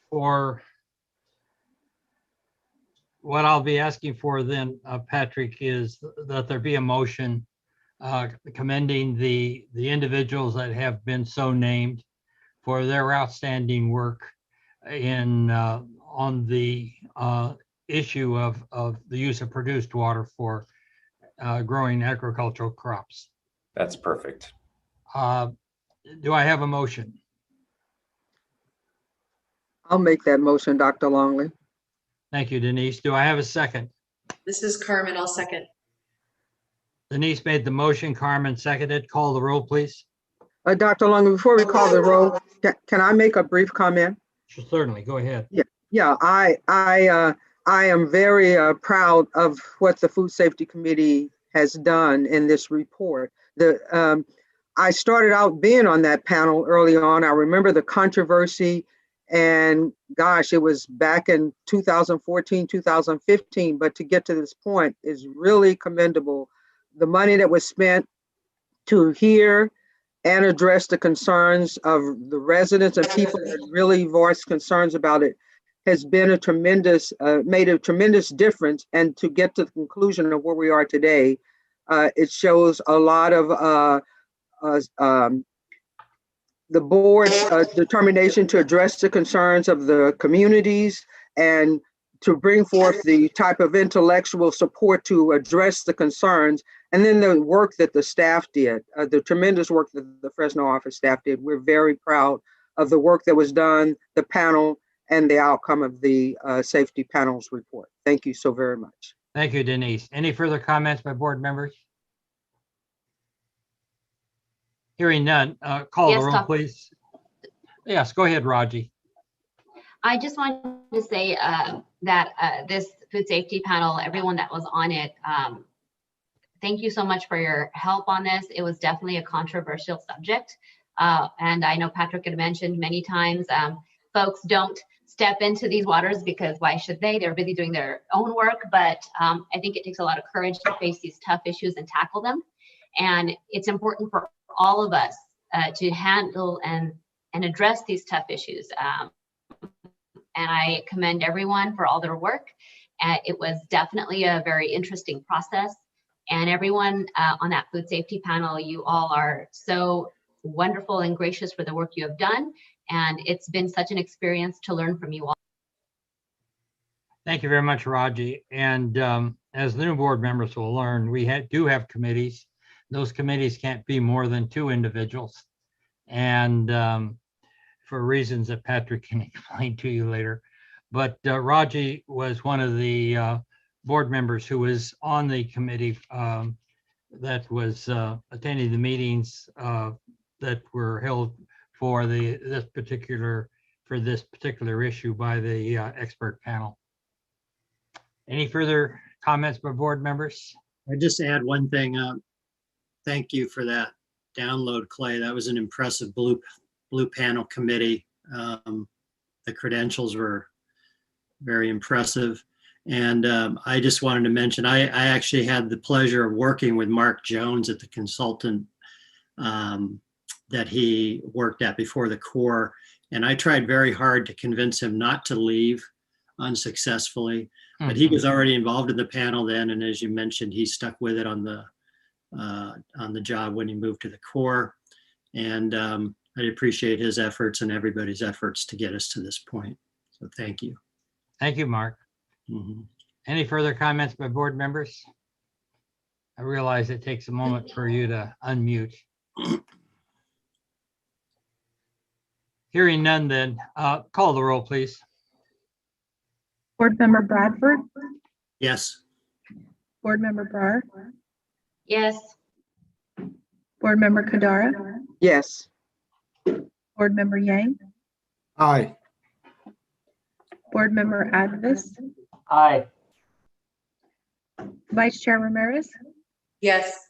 for what I'll be asking for then, Patrick, is that there be a motion commending the individuals that have been so named for their outstanding work on the issue of the use of produced water for growing agricultural crops. That's perfect. Do I have a motion? I'll make that motion, Dr. Longley. Thank you, Denise. Do I have a second? This is Carmen. I'll second. Denise made the motion. Carmen seconded. Call the roll, please. Dr. Longley, before we call the roll, can I make a brief comment? Certainly. Go ahead. Yeah. I am very proud of what the Food Safety Committee has done in this report. I started out being on that panel early on. I remember the controversy, and gosh, it was back in 2014, 2015, but to get to this point is really commendable. The money that was spent to hear and address the concerns of the residents and people that really voiced concerns about it has been a tremendous, made a tremendous difference. And to get to the conclusion of where we are today, it shows a lot of the board's determination to address the concerns of the communities and to bring forth the type of intellectual support to address the concerns, and then the work that the staff did, the tremendous work that the Fresno office staff did. We're very proud of the work that was done, the panel, and the outcome of the safety panel's report. Thank you so very much. Thank you, Denise. Any further comments by board members? Hearing none, call the Yes, roll, Dr. please. Yes, go ahead, Raji. I just wanted to say that this food safety panel, everyone that was on it, thank you so much for your help on this. It was definitely a controversial subject. And I know Patrick had mentioned many times, folks don't step into these waters because why should they? They're busy doing their own work. But I think it takes a lot of courage to face these tough issues and tackle them. And it's important for all of us to handle and address these tough issues. And I commend everyone for all their work. It was definitely a very interesting process. And everyone on that food safety panel, you all are so wonderful and gracious for the work you have done. And it's been such an experience to learn from you all. Thank you very much, Raji. And as the new board members will learn, we do have committees. Those committees can't be more than 2 individuals. And for reasons that Patrick can explain to you later. But Raji was one of the board members who was on the committee that was attending the meetings that were held for this particular issue by the expert panel. Any further comments by board members? I just add one thing. Thank you for that download, Clay. That was an impressive blue panel committee. The credentials were very impressive. And I just wanted to mention, I actually had the pleasure of working with Mark Jones at the consultant that he worked at before the Corps. And I tried very hard to convince him not to leave unsuccessfully, but he was already involved in the panel then. And as you mentioned, he stuck with it on the job when he moved to the Corps. And I appreciate his efforts and everybody's efforts to get us to this point. So thank you. Thank you, Mark. Any further comments by board members? I realize it takes a moment for you to unmute. Hearing none, then call the roll, please. Board Member Bradford, Yes. Board Member Barr, Yes. Board Member Kadara, Yes. Board Member Yang, Aye. Board Member Advis, Aye. Vice Chair Ramirez, Yes.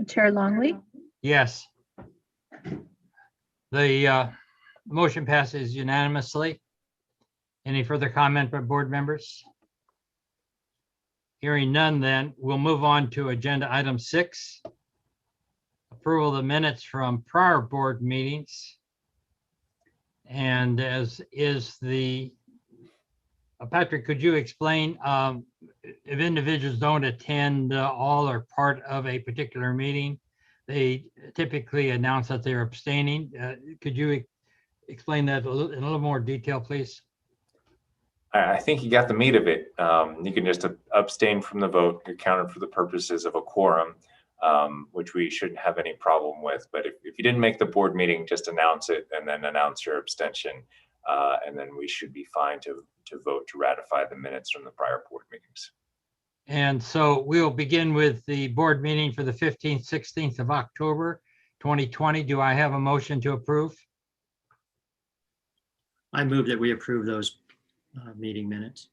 Chair Longley. Yes. The motion passes unanimously. Any further comment by board members? Hearing none, then we'll move on to agenda item 6. Approval of the minutes from prior board meetings. And as is the, Patrick, could you explain if individuals don't attend all or part of a particular meeting, they typically announce that they're abstaining. Could you explain that in a little more detail, please? I think you got the meat of it. You can just abstain from the vote. You're counted for the purposes of a quorum, which we shouldn't have any problem with. But if you didn't make the board meeting, just announce it and then announce your abstention. And then we should be fine to vote to ratify the minutes from the prior board meetings. And so we'll begin with the board meeting for the 15th, 16th of October, 2020. Do I have a motion to approve? I move that we approve those meeting minutes.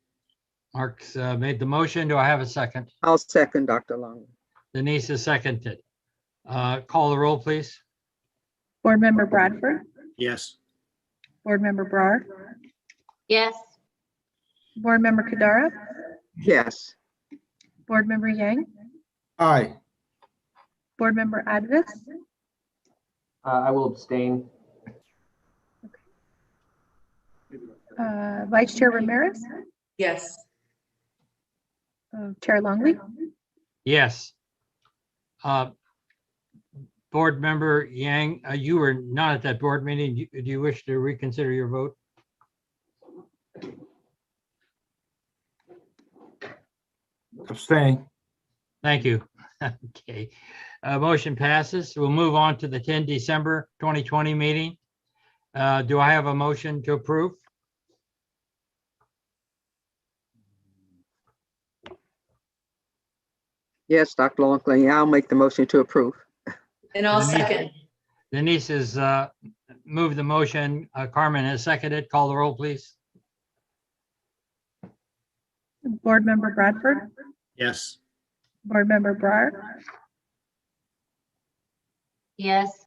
Mark's made the motion. Do I have a second? I'll second Dr. Longley. Denise is seconded. Call the roll, please. Board Member Bradford, Yes. Board Member Brar, Yes. Board Member Kadara, Yes. Board Member Yang, Aye. Board Member Advis, I will abstain. Vice Chair Ramirez, Yes. Chair Longley. Yes. Board Member Yang, you were not at that board meeting. Do you wish to reconsider your vote? Abstain. Thank you. Okay. Motion passes. We'll move on to the 10 December 2020 meeting. Do I have a motion to approve? Yes, Dr. Longley, I'll make the motion to approve. And I'll Denise- second. Denise has moved the motion. Carmen has seconded. Call the roll, please. Board Member Bradford, Yes. Board Member Brar, Yes.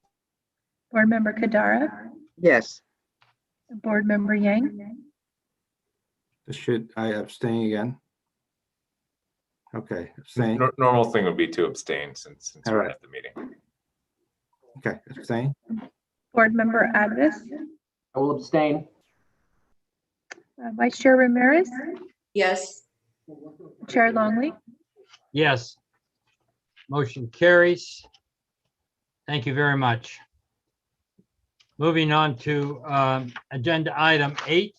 Board Member Kadara, Yes. Board Member Yang, Should I abstain again? Okay, abstain. Normal thing would be to abstain since All we're right. at the meeting. Okay, abstain. Board Member Advis, I will abstain. Vice Chair Ramirez, Yes. Chair Longley. Yes. Motion carries. Thank you very much. Moving on to agenda item 8.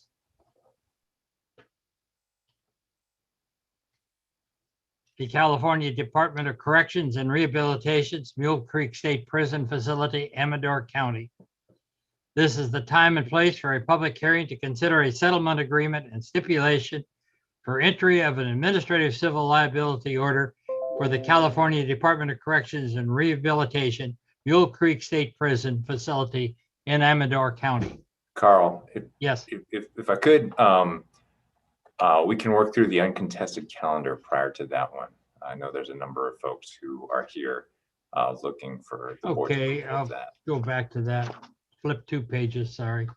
The California Department of Corrections and Rehabilitation's Mule Creek State Prison Facility, Amador County. This is the time and place for a public hearing to consider a settlement agreement and stipulation for entry of an administrative civil liability order for the California Department of Corrections and Rehabilitation Mule Creek State Prison Facility in Amador County. Carl, Yes. if I could, we can work through the uncontested calendar prior to that one. I know there's a number of folks who are here looking for the board to Okay, approve I'll that. go back to that. Flip 2 pages, sorry.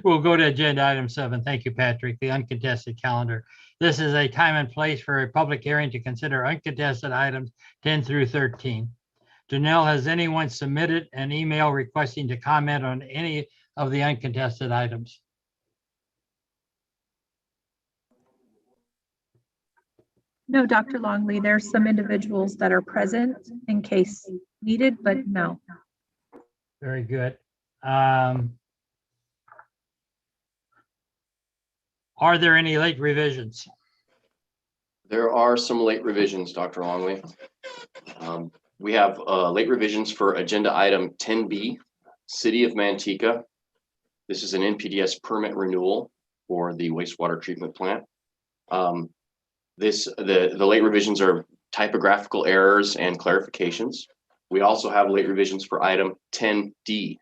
We'll go to agenda item 7. Thank you, Patrick. The uncontested calendar. This is a time and place for a public hearing to consider uncontested items 10 through 13. Janelle, has anyone submitted an email requesting to comment on any of the uncontested items? No, Dr. Longley, there's some individuals that are present in case needed, but no. Very good. Are there any late revisions? There are some late revisions, Dr. Longley. We have late revisions for agenda item 10B, City of Manteca. This is an NPDES permit renewal for the wastewater treatment plant. The late revisions are typographical errors and clarifications. We also have late revisions for item 10D.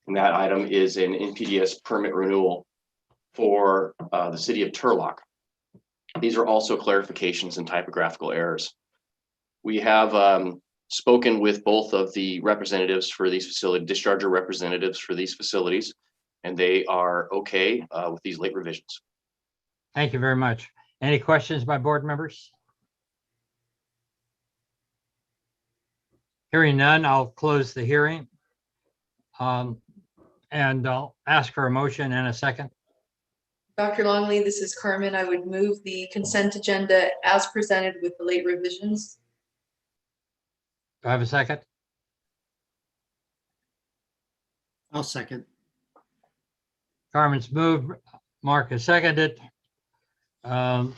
And that item is an NPDES permit renewal for the city of Turlock. These are also clarifications and typographical errors. We have spoken with both of the representatives for these facilities, discharger representatives for these facilities, and they are okay with these late revisions. Thank you very much. Any questions by board members? Hearing none, I'll close the hearing. And I'll ask for a motion and a second. Dr. Longley, this is Carmen. I would move the consent agenda as presented with the late revisions. Do I have a second? I'll second. Carmen's moved, Mark has seconded. The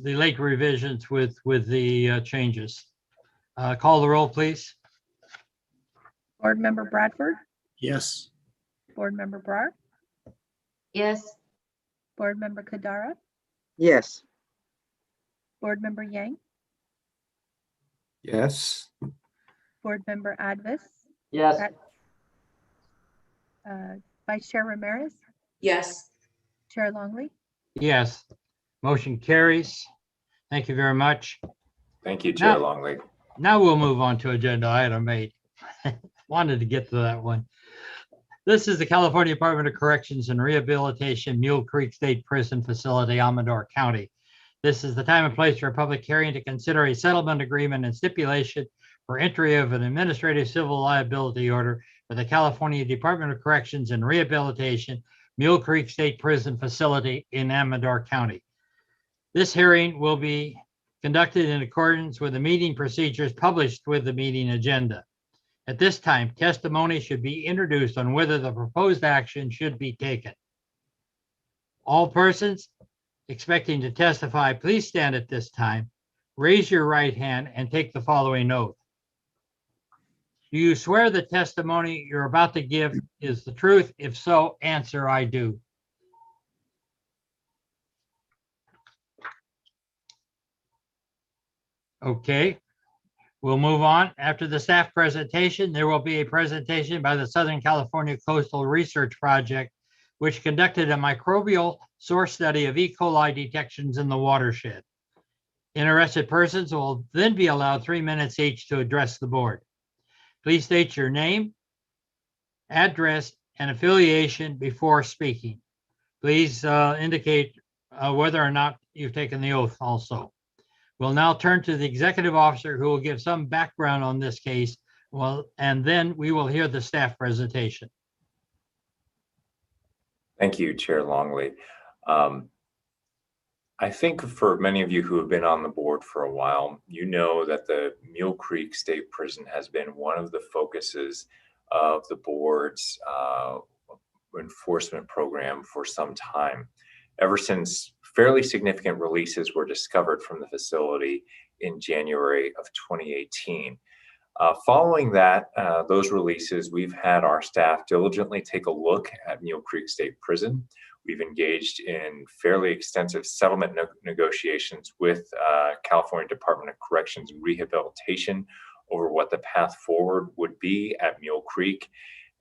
late revisions with the changes. Call the roll, please. Board Member Bradford, Yes. Board Member Brar, Yes. Board Member Kadara, Yes. Board Member Yang, Yes. Board Member Advis, Yes. Vice Chair Ramirez, Yes. Chair Longley. Yes. Motion carries. Thank you very much. Thank you, Chair Now- Longley. Now we'll move on to agenda item 8. Wanted to get to that one. This is the California Department of Corrections and Rehabilitation, Mule Creek State Prison Facility, Amador County. This is the time and place for a public hearing to consider a settlement agreement and stipulation for entry of an administrative civil liability order for the California Department of Corrections and Rehabilitation, Mule Creek State Prison Facility in Amador County. This hearing will be conducted in accordance with the meeting procedures published with the meeting agenda. At this time, testimony should be introduced on whether the proposed action should be taken. All persons expecting to testify, please stand at this time, raise your right hand, and take the following oath. Do you swear the testimony you're about to give is the truth? If so, answer, I do. Okay. We'll move on. After the staff presentation, there will be a presentation by the Southern California Coastal Research Project, which conducted a microbial source study of E. coli detections in the watershed. Interested persons will then be allowed 3 minutes each to address the board. Please state your name, address, and affiliation before speaking. Please indicate whether or not you've taken the oath also. We'll now turn to the executive officer who will give some background on this case. And then we will hear the staff presentation. Thank you, Chair Longley. I think for many of you who have been on the board for a while, you know that the Mule Creek State Prison has been one of the focuses of the board's enforcement program for some time, ever since fairly significant releases were discovered from the facility in January of 2018. Following that, those releases, we've had our staff diligently take a look at Mule Creek State Prison. We've engaged in fairly extensive settlement negotiations with California Department of Corrections and Rehabilitation over what the path forward would be at Mule Creek.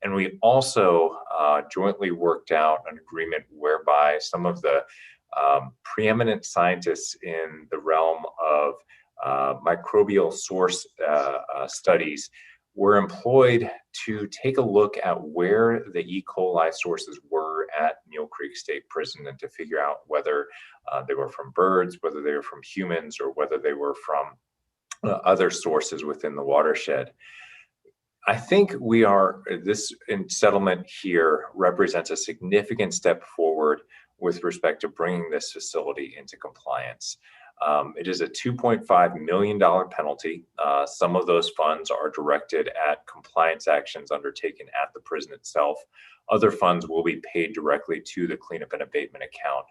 And we also jointly worked out an agreement whereby some of the preeminent scientists in the realm of microbial source studies were employed to take a look at where the E. coli sources were at Mule Creek State Prison and to figure out whether they were from birds, whether they were from humans, or whether they were from other sources within the watershed. I think this settlement here represents a significant step forward with respect to bringing this facility into compliance. It is a $2.5 million penalty. Some of those funds are directed at compliance actions undertaken at the prison itself. Other funds will be paid directly to the cleanup and abatement account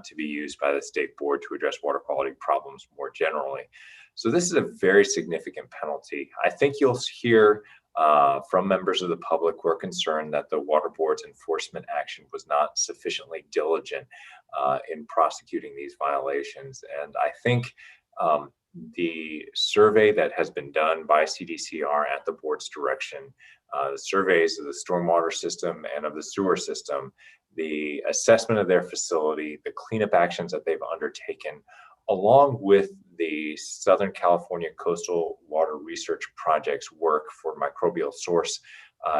to be used by the state board to address water quality problems more generally. So this is a very significant penalty. I think you'll hear from members of the public who are concerned that the water board's enforcement action was not sufficiently diligent in prosecuting these violations. And I think the survey that has been done by CDCR at the board's direction, the surveys of the stormwater system and of the sewer system, the assessment of their facility, the cleanup actions that they've undertaken, along with the Southern California Coastal Water Research Project's work for microbial source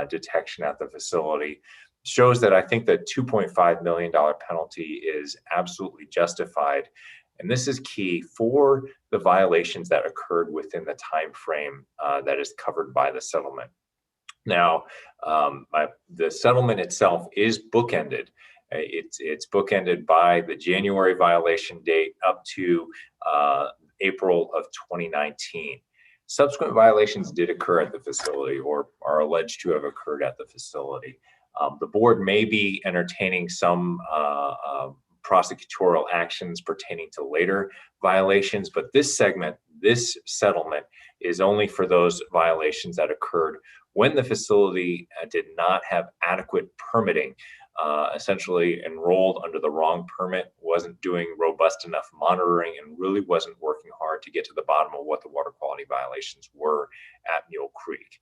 detection at the facility, shows that I think the $2.5 million penalty is absolutely justified. And this is key for the violations that occurred within the time frame that is covered by the settlement. Now, the settlement itself is bookended. It's bookended by the January violation date up to April of 2019. Subsequent violations did occur at the facility or are alleged to have occurred at the facility. The board may be entertaining some prosecutorial actions pertaining to later violations, but this settlement is only for those violations that occurred when the facility did not have adequate permitting, essentially enrolled under the wrong permit, wasn't doing robust enough monitoring, and really wasn't working hard to get to the bottom of what the water quality violations were at Mule Creek.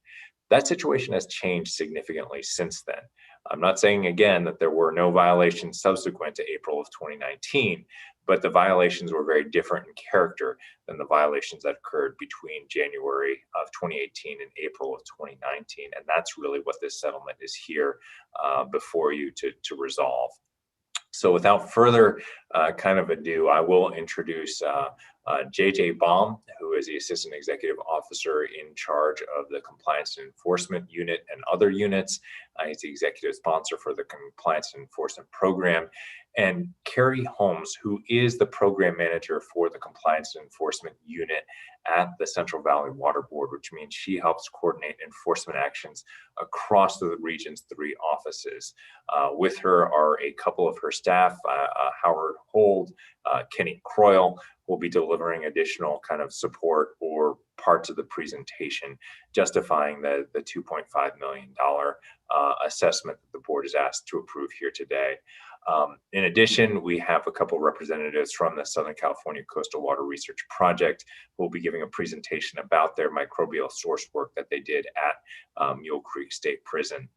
That situation has changed significantly since then. I'm not saying again that there were no violations subsequent to April of 2019, but the violations were very different in character than the violations that occurred between January of 2018 and April of 2019. And that's really what this settlement is here before you to resolve. So without further kind of ado, I will introduce JJ Baum, who is the Assistant Executive Officer in charge of the Compliance and Enforcement Unit and other units. He's the executive sponsor for the Compliance and Enforcement Program. And Carrie Holmes, who is the Program Manager for the Compliance and Enforcement Unit at the Central Valley Water Board, which means she helps coordinate enforcement actions across the region's 3 offices. With her are a couple of her staff, Howard Hold, Kenny Croyle, will be delivering additional kind of support or parts of the presentation justifying the $2.5 million assessment that the board is asked to approve here today. In addition, we have a couple representatives from the Southern California Coastal Water Research Project who will be giving a presentation about their microbial source work that they did at Mule Creek State Prison.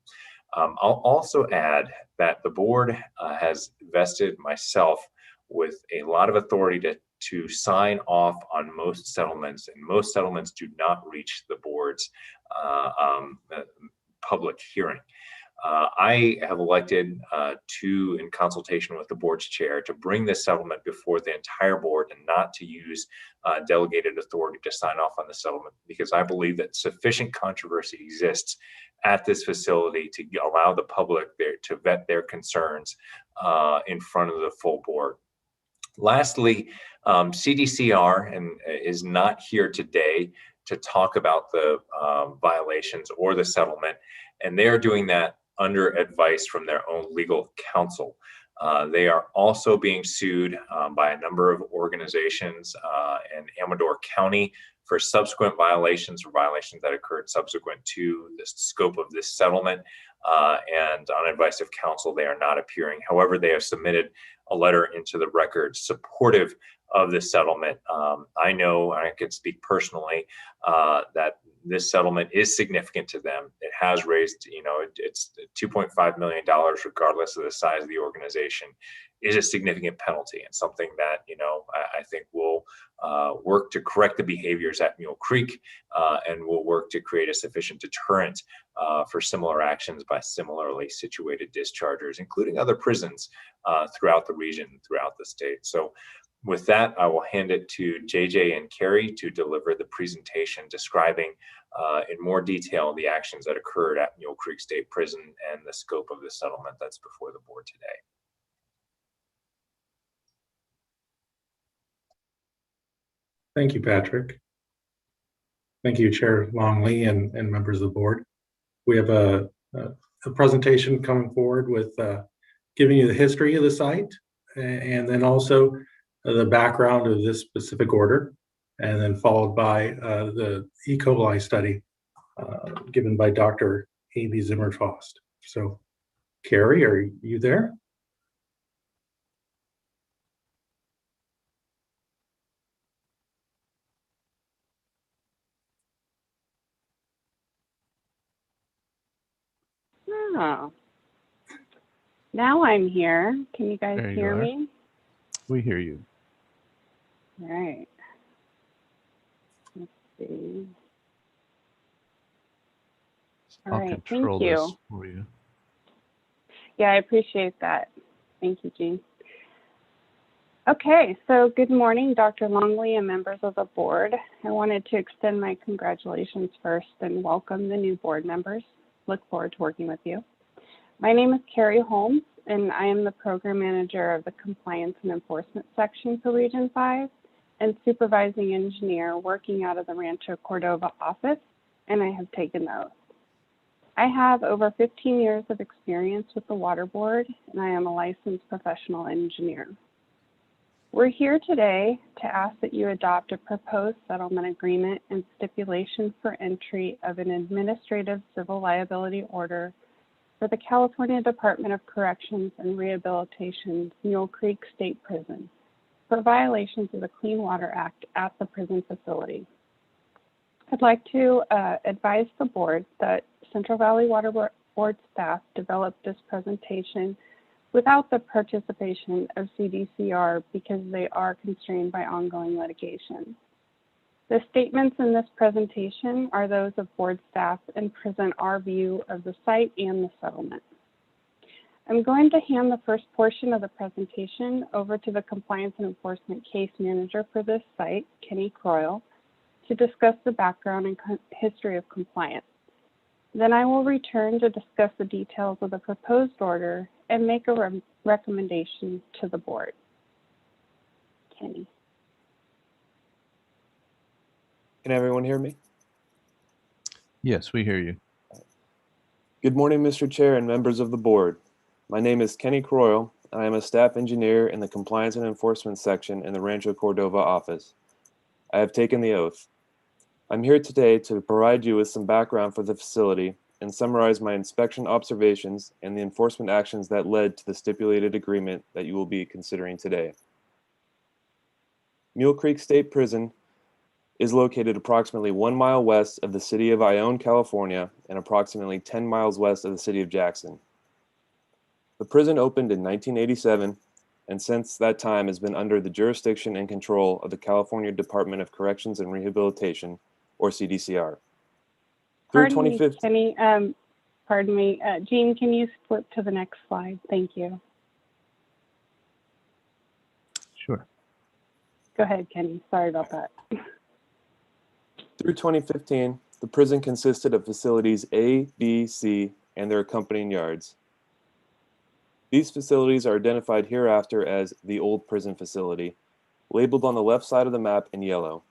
I'll also add that the board has vested myself with a lot of authority to sign off on most settlements, and most settlements do not reach the board's public hearing. I have elected in consultation with the board's chair, to bring this settlement before the entire board and not to use delegated authority to sign off on the settlement, because I believe that sufficient controversy exists at this facility to allow the public there to vet their concerns in front of the full board. Lastly, CDCR is not here today to talk about the violations or the settlement, and they are doing that under advice from their own legal counsel. They are also being sued by a number of organizations in Amador County for subsequent violations or violations that occurred subsequent to the scope of this settlement. And on advice of counsel, they are not appearing. However, they have submitted a letter into the record supportive of this settlement. I know, I can speak personally, that this settlement is significant to them. It has raised, it's $2.5 million, regardless of the size of the organization, is a significant penalty, and something that, I think will work to correct the behaviors at Mule Creek and will work to create a sufficient deterrent for similar actions by similarly situated dischargers, including other prisons throughout the region, throughout the state. So with that, I will hand it to JJ and Carrie to deliver the presentation describing in more detail the actions that occurred at Mule Creek State Prison and the scope of the settlement that's before the board today. Thank you, Patrick. Thank you, Chair Longley and members of the board. We have a presentation coming forward with giving you the history of the site, and then also the background of this specific order, and then followed by the E. coli study given by Dr. Amy Zimmerfaust. So, Carrie, are you there? Oh, now I'm here. Can you guys There you hear are. me? We hear you. All right. Let's see. All I'll right, control thank this you. for you. Yeah, I appreciate that. Thank you, Jean. Okay, so good morning, Dr. Longley and members of the board. I wanted to extend my congratulations first and welcome the new board members. Look forward to working with you. My name is Carrie Holmes, and I am the program manager of the Compliance and Enforcement section for Region 5 and supervising engineer working out of the Rancho Cordova office, and I have taken the oath. I have over 15 years of experience with the Water Board, and I am a licensed professional engineer. We're here today to ask that you adopt a proposed settlement agreement and stipulation for entry of an administrative civil liability order for the California Department of Corrections and Rehabilitation's Mule Creek State Prison for violations of the Clean Water Act at the prison facility. I'd like to advise the board that Central Valley Water board staff developed this presentation without the participation of CDCR because they are constrained by ongoing litigation. The statements in this presentation are those of board staff and present our view of the site and the settlement. I'm going to hand the first portion of the presentation over to the Compliance and Enforcement Case Manager for this site, Kenny Croyle, to discuss the background and history of compliance. Then I will return to discuss the details of the proposed order and make a recommendation to the board. Kenny. Can everyone hear me? Yes, we hear you. Good morning, Mr. Chair and members of the board. My name is Kenny Croyle, and I am a staff engineer in the Compliance and Enforcement section in the Rancho Cordova office. I have taken the oath. I'm here today to provide you with some background for the facility and summarize my inspection observations and the enforcement actions that led to the stipulated agreement that you will be considering today. Mule Creek State Prison is located approximately 1 mile west of the city of Ione, California, and approximately 10 miles west of the city of Jackson. The prison opened in 1987, and since that time has been under the jurisdiction and control of the California Department of Corrections and Rehabilitation, or CDCR. Pardon me, Kenny. Pardon me. Jean, can you flip to the next slide? Thank you. Sure. Go ahead, Kenny. Sorry about that. Through 2015, the prison consisted of facilities A, B, C, and their accompanying yards. These facilities are identified hereafter as the Old Prison Facility, labeled on the left side of the map in yellow.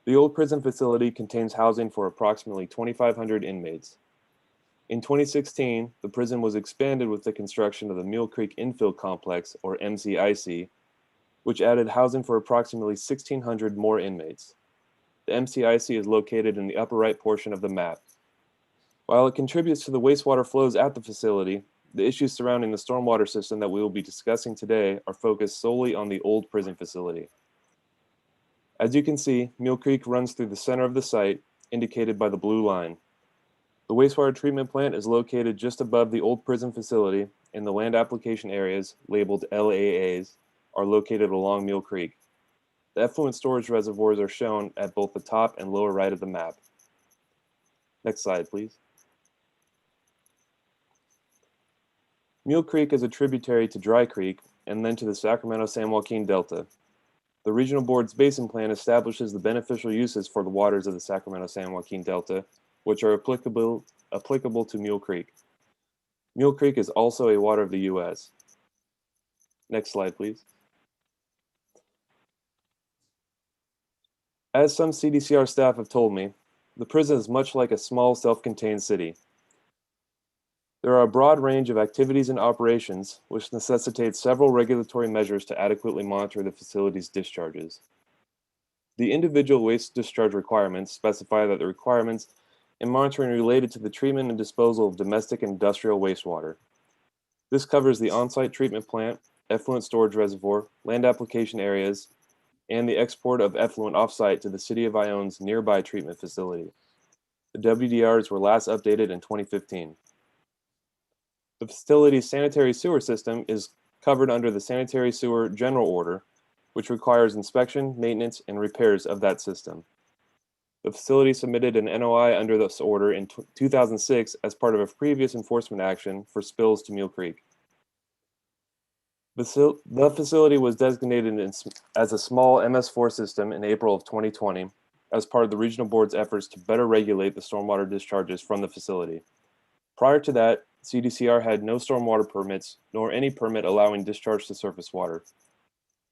The Old Prison Facility contains housing for approximately 2,500 inmates. In 2016, the prison was expanded with the construction of the Mule Creek Infill Complex, or MCIC, which added housing for approximately 1,600 more inmates. The MCIC is located in the upper right portion of the map. While it contributes to the wastewater flows at the facility, the issues surrounding the stormwater system that we will be discussing today are focused solely on the Old Prison Facility. As you can see, Mule Creek runs through the center of the site, indicated by the blue line. The wastewater treatment plant is located just above the Old Prison Facility, and the land application areas, labeled LAAs, are located along Mule Creek. The effluent storage reservoirs are shown at both the top and lower right of the map. Next slide, please. Mule Creek is a tributary to Dry Creek and then to the Sacramento-San Joaquin Delta. The Regional Board's Basin Plan establishes the beneficial uses for the waters of the Sacramento-San Joaquin Delta, which are applicable to Mule Creek. Mule Creek is also a water of the U.S. Next slide, please. As some CDCR staff have told me, the prison is much like a small self-contained city. There are a broad range of activities and operations which necessitate several regulatory measures to adequately monitor the facility's discharges. The individual waste discharge requirements specify that the requirements and monitoring related to the treatment and disposal of domestic and industrial wastewater. This covers the on-site treatment plant, effluent storage reservoir, land application areas, and the export of effluent off-site to the City of Ione's nearby treatment facility. The WDRs were last updated in 2015. The facility's sanitary sewer system is covered under the Sanitary Sewer General Order, which requires inspection, maintenance, and repairs of that system. The facility submitted an NOI under this order in 2006 as part of a previous enforcement action for spills to Mule Creek. The facility was designated as a small MS4 system in April of 2020 as part of the Regional Board's efforts to better regulate the stormwater discharges from the facility. Prior to that, CDCR had no stormwater permits, nor any permit allowing discharge to surface water.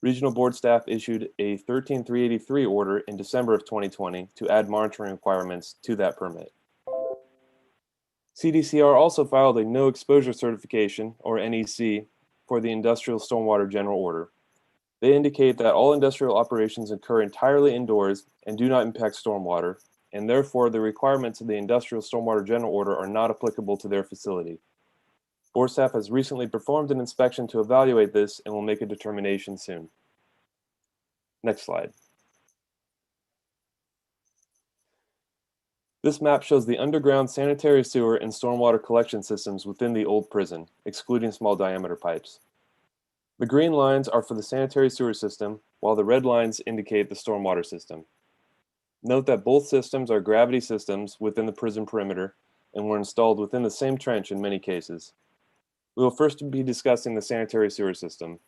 Regional Board staff issued a 13383 order in December of 2020 to add monitoring requirements to that permit. CDCR also filed a No Exposure Certification, or NEC, for the Industrial Stormwater General Order. They indicate that all industrial operations occur entirely indoors and do not impact stormwater, and therefore the requirements of the Industrial Stormwater General Order are not applicable to their facility. Board staff has recently performed an inspection to evaluate this and will make a determination soon. Next slide. This map shows the underground sanitary sewer and stormwater collection systems within the old prison, excluding small diameter pipes. The green lines are for the sanitary sewer system, while the red lines indicate the stormwater system. Note that both systems are gravity systems within the prison perimeter and were installed within the same trench in many cases. We will first be discussing the sanitary sewer system.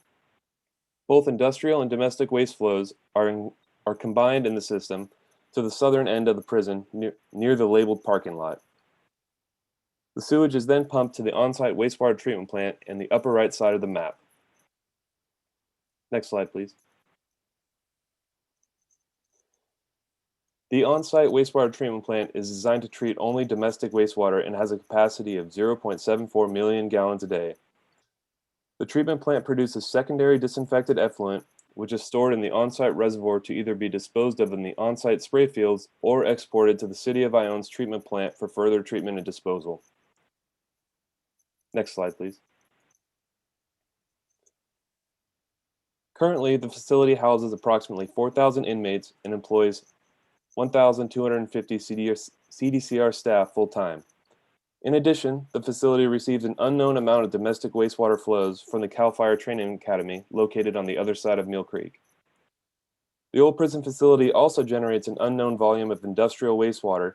Both industrial and domestic waste flows are combined in the system to the southern end of the prison near the labeled parking lot. The sewage is then pumped to the on-site wastewater treatment plant in the upper right side of the map. Next slide, please. The on-site wastewater treatment plant is designed to treat only domestic wastewater and has a capacity of 0.74 million gallons a day. The treatment plant produces secondary disinfected effluent, which is stored in the on-site reservoir to either be disposed of in the on-site spray fields or exported to the City of Ione's treatment plant for further treatment and disposal. Next slide, please. Currently, the facility houses approximately 4,000 inmates and employs 1,250 CDCR staff full-time. In addition, the facility receives an unknown amount of domestic wastewater flows from the CAL FIRE Training Academy located on the other side of Mill Creek. The old prison facility also generates an unknown volume of industrial wastewater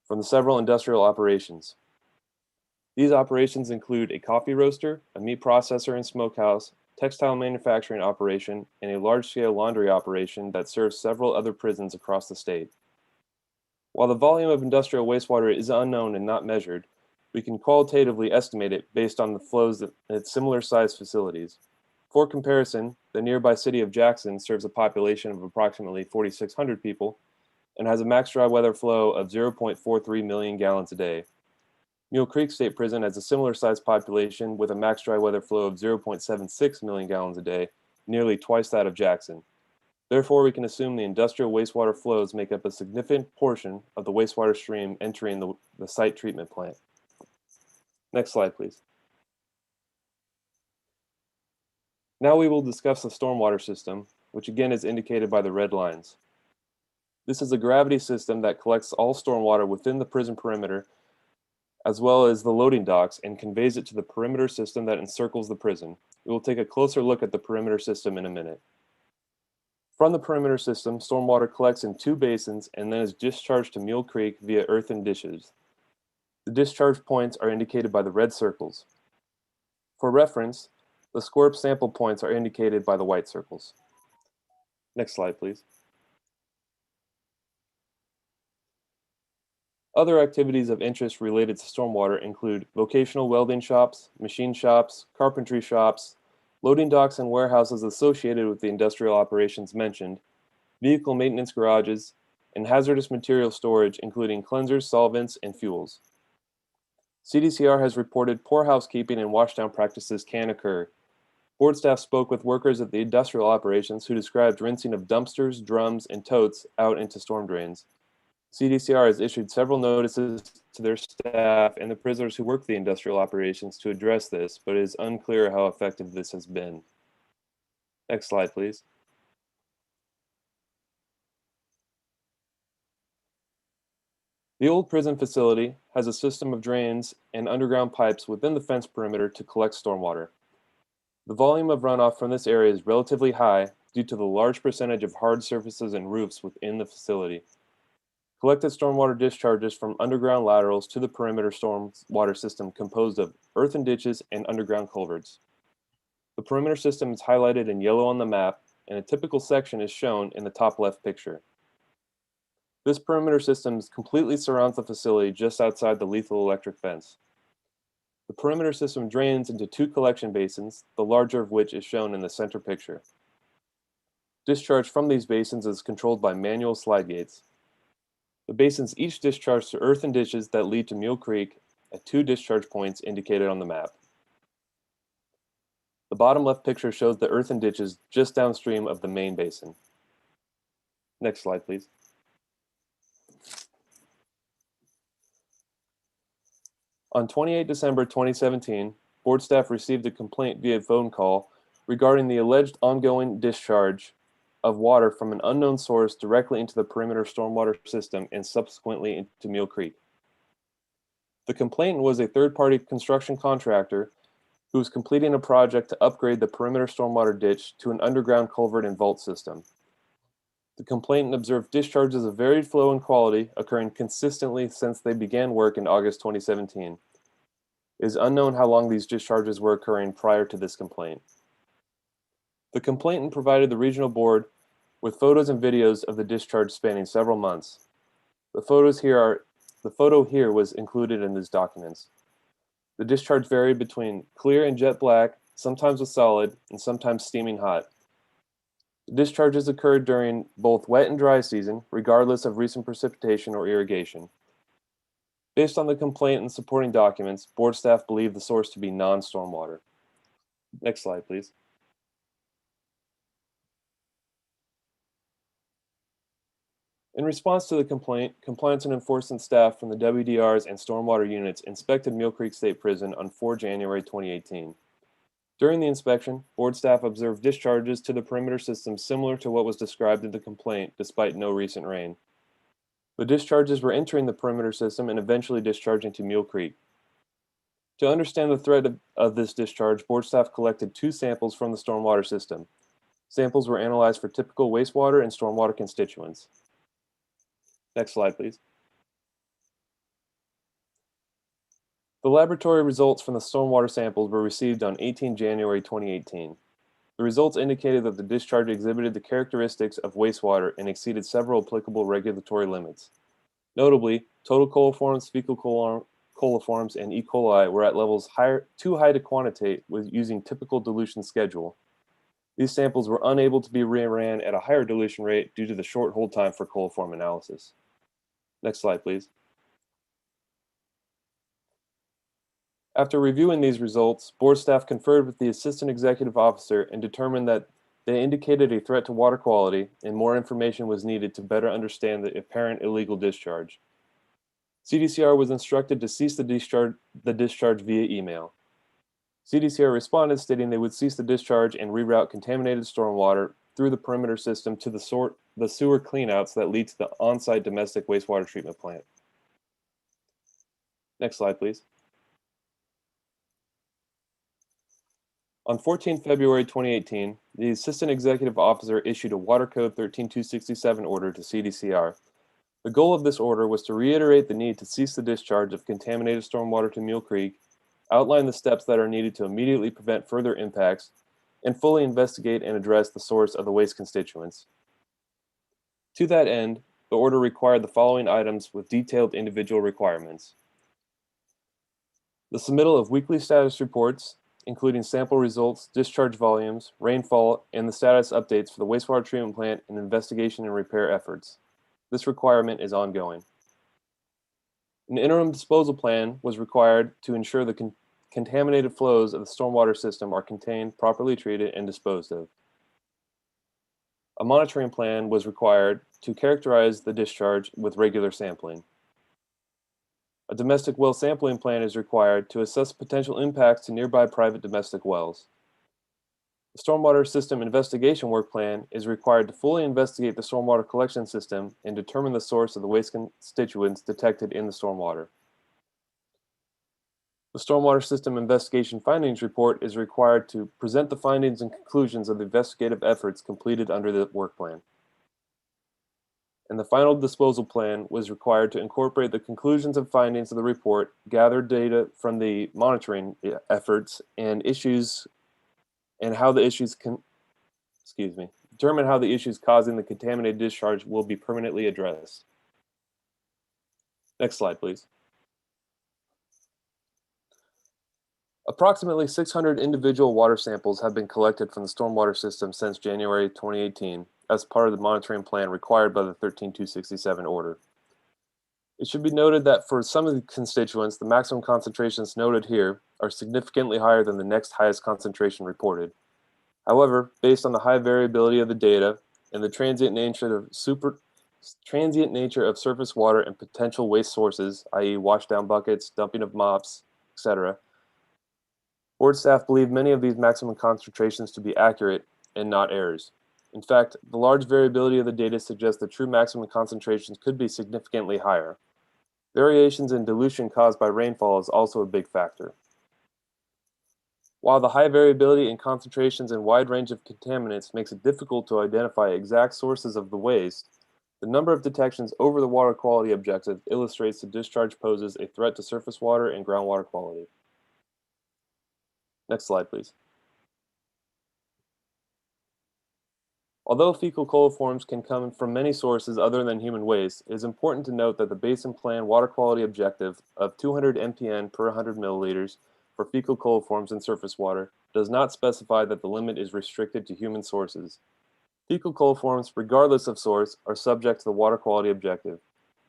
from the several industrial operations. These operations include a coffee roaster, a meat processor and smokehouse, textile manufacturing operation, and a large-scale laundry operation that serves several other prisons across the state. While the volume of industrial wastewater is unknown and not measured, we can qualitatively estimate it based on the flows at similar-sized facilities. For comparison, the nearby city of Jackson serves a population of approximately 4,600 people and has a max dry weather flow of 0.43 million gallons a day. Mule Creek State Prison has a similar-sized population with a max dry weather flow of 0.76 million gallons a day, nearly twice that of Jackson. Therefore, we can assume the industrial wastewater flows make up a significant portion of the wastewater stream entering the site treatment plant. Next slide, please. Now we will discuss the stormwater system, which again is indicated by the red lines. This is a gravity system that collects all stormwater within the prison perimeter, as well as the loading docks, and conveys it to the perimeter system that encircles the prison. We will take a closer look at the perimeter system in a minute. From the perimeter system, stormwater collects in two basins and then is discharged to Mule Creek via earthen dishes. The discharge points are indicated by the red circles. For reference, the square sample points are indicated by the white circles. Next slide, please. Other activities of interest related to stormwater include vocational welding shops, machine shops, carpentry shops, loading docks and warehouses associated with the industrial operations mentioned, vehicle maintenance garages, and hazardous material storage, including cleansers, solvents, and fuels. CDCR has reported poor housekeeping and washdown practices can occur. Board staff spoke with workers at the industrial operations who described rinsing of dumpsters, drums, and totes out into storm drains. CDCR has issued several notices to their staff and the prisoners who work the industrial operations to address this, but it is unclear how effective this has been. Next slide, please. The old prison facility has a system of drains and underground pipes within the fence perimeter to collect stormwater. The volume of runoff from this area is relatively high due to the large percentage of hard surfaces and roofs within the facility. Collected stormwater discharges from underground laterals to the perimeter stormwater system composed of earthen ditches and underground culverts. The perimeter system is highlighted in yellow on the map, and a typical section is shown in the top left picture. This perimeter system completely surrounds the facility just outside the lethal electric fence. The perimeter system drains into two collection basins, the larger of which is shown in the center picture. Discharge from these basins is controlled by manual slide gates. The basins each discharge to earthen ditches that lead to Mule Creek at two discharge points indicated on the map. The bottom left picture shows the earthen ditches just downstream of the main basin. Next slide, please. On 28 December 2017, board staff received a complaint via phone call regarding the alleged ongoing discharge of water from an unknown source directly into the perimeter stormwater system and subsequently into Mule Creek. The complainant was a third-party construction contractor who was completing a project to upgrade the perimeter stormwater ditch to an underground culvert and vault system. The complainant observed discharges of varied flow and quality occurring consistently since they began work in August 2017. It is unknown how long these discharges were occurring prior to this complaint. The complainant provided the regional board with photos and videos of the discharge spanning several months. The photo here was included in these documents. The discharge varied between clear and jet black, sometimes with solid, and sometimes steaming hot. The discharges occurred during both wet and dry season, regardless of recent precipitation or irrigation. Based on the complaint and supporting documents, board staff believe the source to be non-stormwater. Next slide, please. In response to the complaint, compliance and enforcement staff from the WDRs and stormwater units inspected Mule Creek State Prison on 4 January 2018. During the inspection, board staff observed discharges to the perimeter system similar to what was described in the complaint, despite no recent rain. The discharges were entering the perimeter system and eventually discharging to Mule Creek. To understand the threat of this discharge, board staff collected 2 samples from the stormwater system. Samples were analyzed for typical wastewater and stormwater constituents. Next slide, please. The laboratory results from the stormwater samples were received on 18 January 2018. The results indicated that the discharge exhibited the characteristics of wastewater and exceeded several applicable regulatory limits. Notably, total coliforms, fecal coliforms, and E. coli were at levels too high to quantitate with using typical dilution schedule. These samples were unable to be reran at a higher dilution rate due to the short hold time for coliform analysis. Next slide, please. After reviewing these results, board staff conferred with the assistant executive officer and determined that they indicated a threat to water quality and more information was needed to better understand the apparent illegal discharge. CDCR was instructed to cease the discharge via email. CDCR responded stating they would cease the discharge and reroute contaminated stormwater through the perimeter system to the sewer cleanouts that lead to the on-site domestic wastewater treatment plant. Next slide, please. On 14 February 2018, the Assistant Executive Officer issued a Water Code 13267 order to CDCR. The goal of this order was to reiterate the need to cease the discharge of contaminated stormwater to Mule Creek, outline the steps that are needed to immediately prevent further impacts, and fully investigate and address the source of the waste constituents. To that end, the order required the following items with detailed individual requirements: the submittal of weekly status reports, including sample results, discharge volumes, rainfall, and the status updates for the wastewater treatment plant and investigation and repair efforts. This requirement is ongoing. An interim disposal plan was required to ensure the contaminated flows of the stormwater system are contained, properly treated, and disposed of. A monitoring plan was required to characterize the discharge with regular sampling. A domestic well sampling plan is required to assess potential impacts to nearby private domestic wells. The stormwater system investigation work plan is required to fully investigate the stormwater collection system and determine the source of the waste constituents detected in the stormwater. The stormwater system investigation findings report is required to present the findings and conclusions of the investigative efforts completed under the work plan. And the final disposal plan was required to incorporate the conclusions and findings of the report, gather data from the monitoring efforts and issues, and how the issues determine how the issues causing the contaminated discharge will be permanently addressed. Next slide, please. Approximately 600 individual water samples have been collected from the stormwater system since January 2018 as part of the monitoring plan required by the 13267 order. It should be noted that for some of the constituents, the maximum concentrations noted here are significantly higher than the next highest concentration reported. However, based on the high variability of the data and the transient nature of surface water and potential waste sources, i.e. washdown buckets, dumping of mops, etc., board staff believe many of these maximum concentrations to be accurate and not errors. In fact, the large variability of the data suggests that true maximum concentrations could be significantly higher. Variations in dilution caused by rainfall is also a big factor. While the high variability in concentrations and wide range of contaminants makes it difficult to identify exact sources of the waste, the number of detections over the water quality objective illustrates the discharge poses a threat to surface water and groundwater quality. Next slide, please. Although fecal coliforms can come from many sources other than human waste, it is important to note that the Basin Plan water quality objective of 200 mpn per 100 milliliters for fecal coliforms in surface water does not specify that the limit is restricted to human sources. Fecal coliforms, regardless of source, are subject to the water quality objective.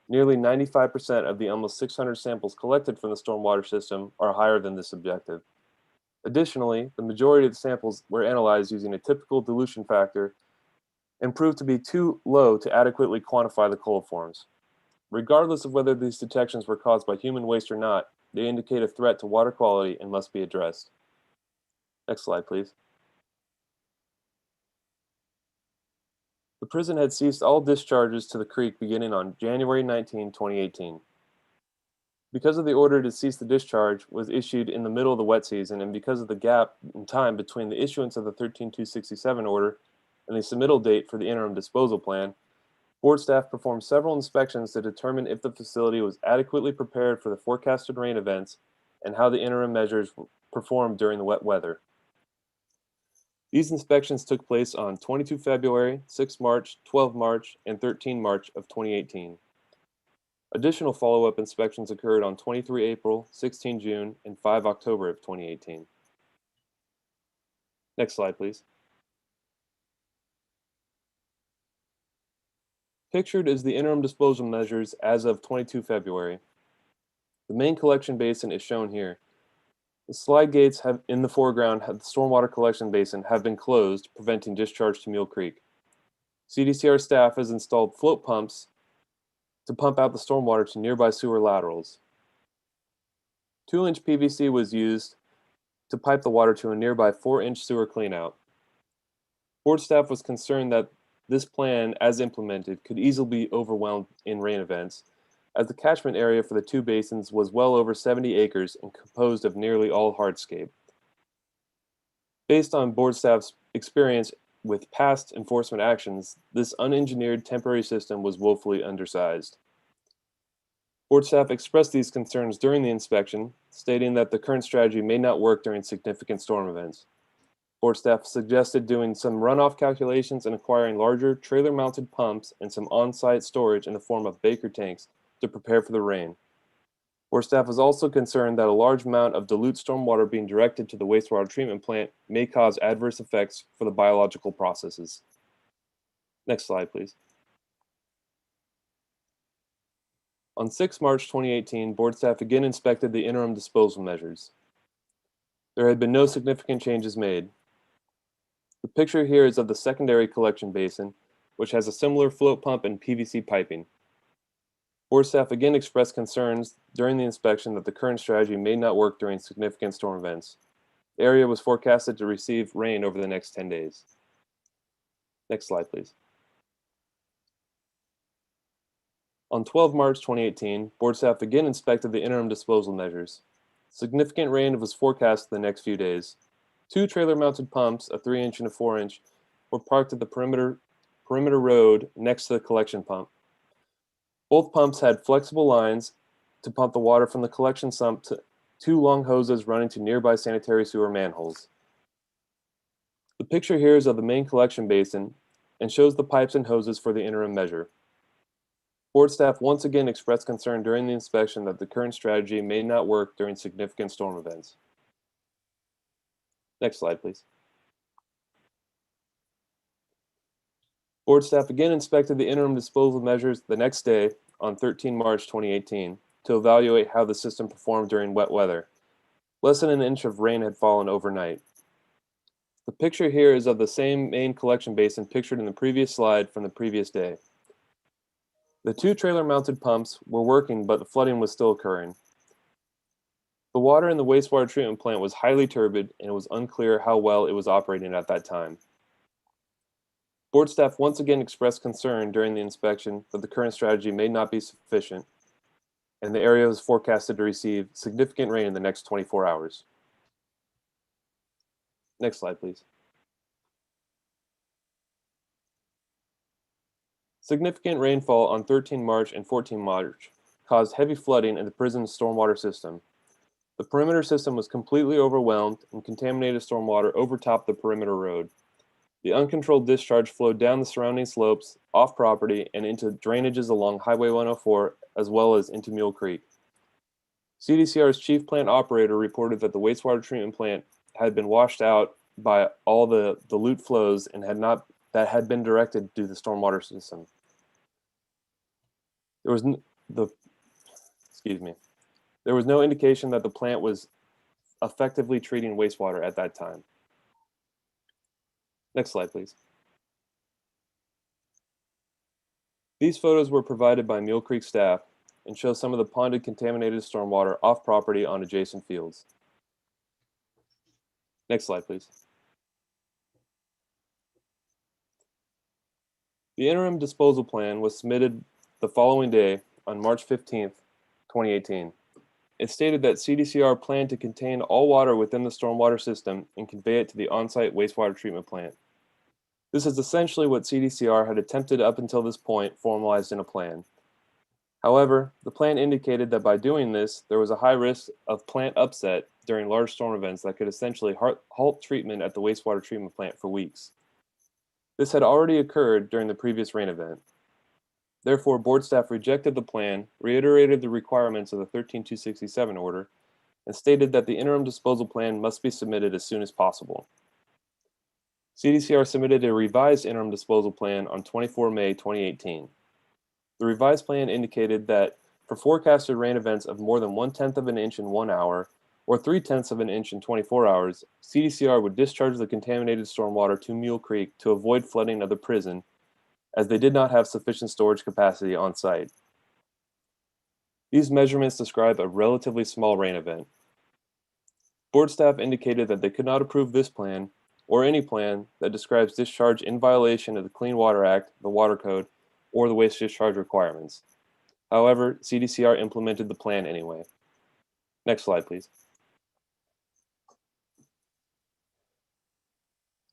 Nearly 95% of the almost 600 samples collected from the stormwater system are higher than this objective. Additionally, the majority of the samples were analyzed using a typical dilution factor and proved to be too low to adequately quantify the coliforms. Regardless of whether these detections were caused by human waste or not, they indicate a threat to water quality and must be addressed. Next slide, please. The prison had ceased all discharges to the creek beginning on January 19, 2018. Because of the order to cease the discharge was issued in the middle of the wet season, and because of the gap in time between the issuance of the 13267 order and the submittal date for the interim disposal plan, board staff performed several inspections to determine if the facility was adequately prepared for the forecasted rain events and how the interim measures performed during the wet weather. These inspections took place on 22 February, 6 March, 12 March, and 13 March of 2018. Additional follow-up inspections occurred on 23 April, 16 June, and 5 October of 2018. Next slide, please. Pictured is the interim disposal measures as of 22 February. The main collection basin is shown here. The slide gates have in the foreground the stormwater collection basin have been closed, preventing discharge to Mule Creek. CDCR staff has installed float pumps to pump out the stormwater to nearby sewer laterals. 2-inch PVC was used to pipe the water to a nearby 4-inch sewer cleanout. Board staff was concerned that this plan, as implemented, could easily be overwhelmed in rain events, as the catchment area for the two basins was well over 70 acres and composed of nearly all hardscape. Based on board staff's experience with past enforcement actions, this unengineered temporary system was woefully undersized. Board staff expressed these concerns during the inspection, stating that the current strategy may not work during significant storm events. Board staff suggested doing some runoff calculations and acquiring larger trailer-mounted pumps and some on-site storage in the form of Baker tanks to prepare for the rain. Board staff was also concerned that a large amount of dilute stormwater being directed to the wastewater treatment plant may cause adverse effects for the biological processes. Next slide, please. On 6 March 2018, board staff again inspected the interim disposal measures. There had been no significant changes made. The picture here is of the secondary collection basin, which has a similar float pump and PVC piping. Board staff again expressed concerns during the inspection that the current strategy may not work during significant storm events. The area was forecasted to receive rain over the next 10 days. Next slide, please. On 12 March 2018, board staff again inspected the interim disposal measures. Significant rain was forecast the next few days. 2 trailer-mounted pumps, a 3-inch and a 4-inch, were parked at the perimeter road next to the collection pump. Both pumps had flexible lines to pump the water from the collection sump to 2 long hoses running to nearby sanitary sewer manholes. The picture here is of the main collection basin and shows the pipes and hoses for the interim measure. Board staff once again expressed concern during the inspection that the current strategy may not work during significant storm events. Next slide, please. Board staff again inspected the interim disposal measures the next day on 13 March 2018 to evaluate how the system performed during wet weather. Less than an inch of rain had fallen overnight. The picture here is of the same main collection basin pictured in the previous slide from the previous day. The 2 trailer-mounted pumps were working, but the flooding was still occurring. The water in the wastewater treatment plant was highly turbid, and it was unclear how well it was operating at that time. Board staff once again expressed concern during the inspection that the current strategy may not be sufficient, and the area is forecasted to receive significant rain in the next 24 hours. Next slide, please. Significant rainfall on 13 March and 14 March caused heavy flooding in the prison's stormwater system. The perimeter system was completely overwhelmed and contaminated stormwater overtopped the perimeter road. The uncontrolled discharge flowed down the surrounding slopes, off property, and into drainages along Highway 104, as well as into Mule Creek. CDCR's chief plant operator reported that the wastewater treatment plant had been washed out by all the dilute flows and that had been directed to the stormwater system. There was no indication that the plant was effectively treating wastewater at that time. Next slide, please. These photos were provided by Mule Creek staff and show some of the ponded contaminated stormwater off property on adjacent fields. Next slide, please. The interim disposal plan was submitted the following day on March 15th, 2018. It stated that CDCR planned to contain all water within the stormwater system and convey it to the on-site wastewater treatment plant. This is essentially what CDCR had attempted up until this point, formalized in a plan. However, the plan indicated that by doing this, there was a high risk of plant upset during large storm events that could essentially halt treatment at the wastewater treatment plant for weeks. This had already occurred during the previous rain event. Therefore, board staff rejected the plan, reiterated the requirements of the 13267 order, and stated that the interim disposal plan must be submitted as soon as possible. CDCR submitted a revised interim disposal plan on 24 May 2018. The revised plan indicated that for forecasted rain events of more than 1/10 of an inch in 1 hour or 3/10 of an inch in 24 hours, CDCR would discharge the contaminated stormwater to Mule Creek to avoid flooding of the prison, as they did not have sufficient storage capacity on site. These measurements describe a relatively small rain event. Board staff indicated that they could not approve this plan or any plan that describes discharge in violation of the Clean Water Act, the Water Code, or the waste discharge requirements. However, CDCR implemented the plan anyway. Next slide, please.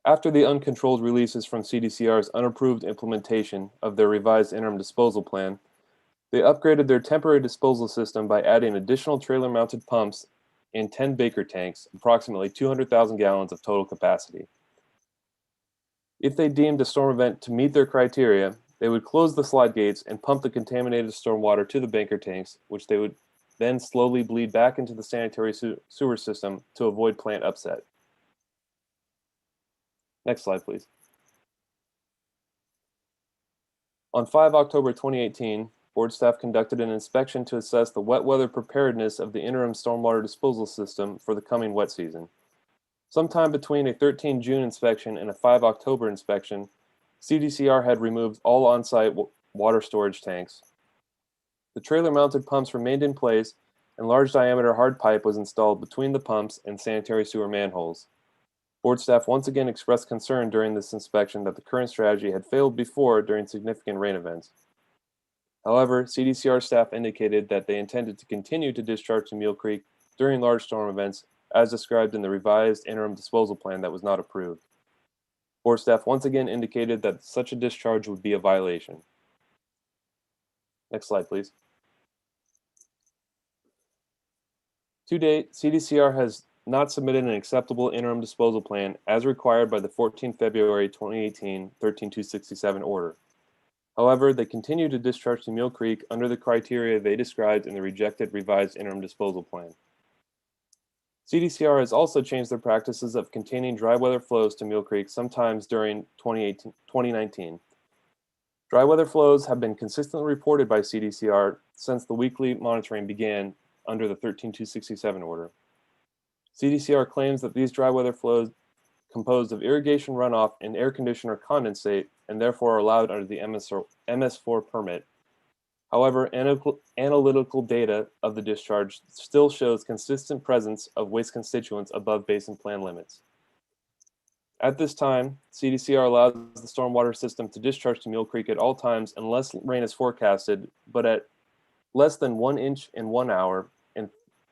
After the uncontrolled releases from CDCR's unapproved implementation of their revised interim disposal plan, they upgraded their temporary disposal system by adding additional trailer-mounted pumps and 10 Baker tanks, approximately 200,000 gallons of total capacity. If they deemed a storm event to meet their criteria, they would close the slide gates and pump the contaminated stormwater to the Baker tanks, which they would then slowly bleed back into the sanitary sewer system to avoid plant upset. Next slide, please. On 5 October 2018, board staff conducted an inspection to assess the wet weather preparedness of the interim stormwater disposal system for the coming wet season. Sometime between a 13 June inspection and a 5 October inspection, CDCR had removed all on-site water storage tanks. The trailer-mounted pumps remained in place, and large diameter hard pipe was installed between the pumps and sanitary sewer manholes. Board staff once again expressed concern during this inspection that the current strategy had failed before during significant rain events. However, CDCR staff indicated that they intended to continue to discharge to Mule Creek during large storm events, as described in the revised interim disposal plan that was not approved. Board staff once again indicated that such a discharge would be a violation. Next slide, please. To date, CDCR has not submitted an acceptable interim disposal plan as required by the 14 February 2018 13267 order. However, they continue to discharge to Mule Creek under the criteria they described in the rejected revised interim disposal plan. CDCR has also changed their practices of containing dry weather flows to Mule Creek sometimes during 2019. Dry weather flows have been consistently reported by CDCR since the weekly monitoring began under the 13267 order. CDCR claims that these dry weather flows composed of irrigation runoff and air conditioner condensate and therefore are allowed under the MS4 permit. However, analytical data of the discharge still shows consistent presence of waste constituents above basin plan limits. At this time, CDCR allows the stormwater system to discharge to Mule Creek at all times unless rain is forecasted, but at less than 1 inch in 1 hour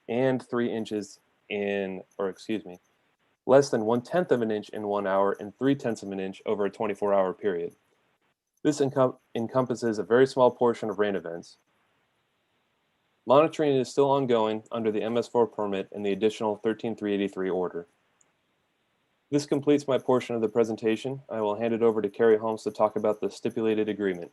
and 3 inches in, or excuse me, less than 1/10 of an inch in 1 hour and 3/10 of an inch over a 24-hour period. This encompasses a very small portion of rain events. Monitoring is still ongoing under the MS4 permit and the additional 13383 order. This completes my portion of the presentation. I will hand it over to Carrie Holmes to talk about the stipulated agreement.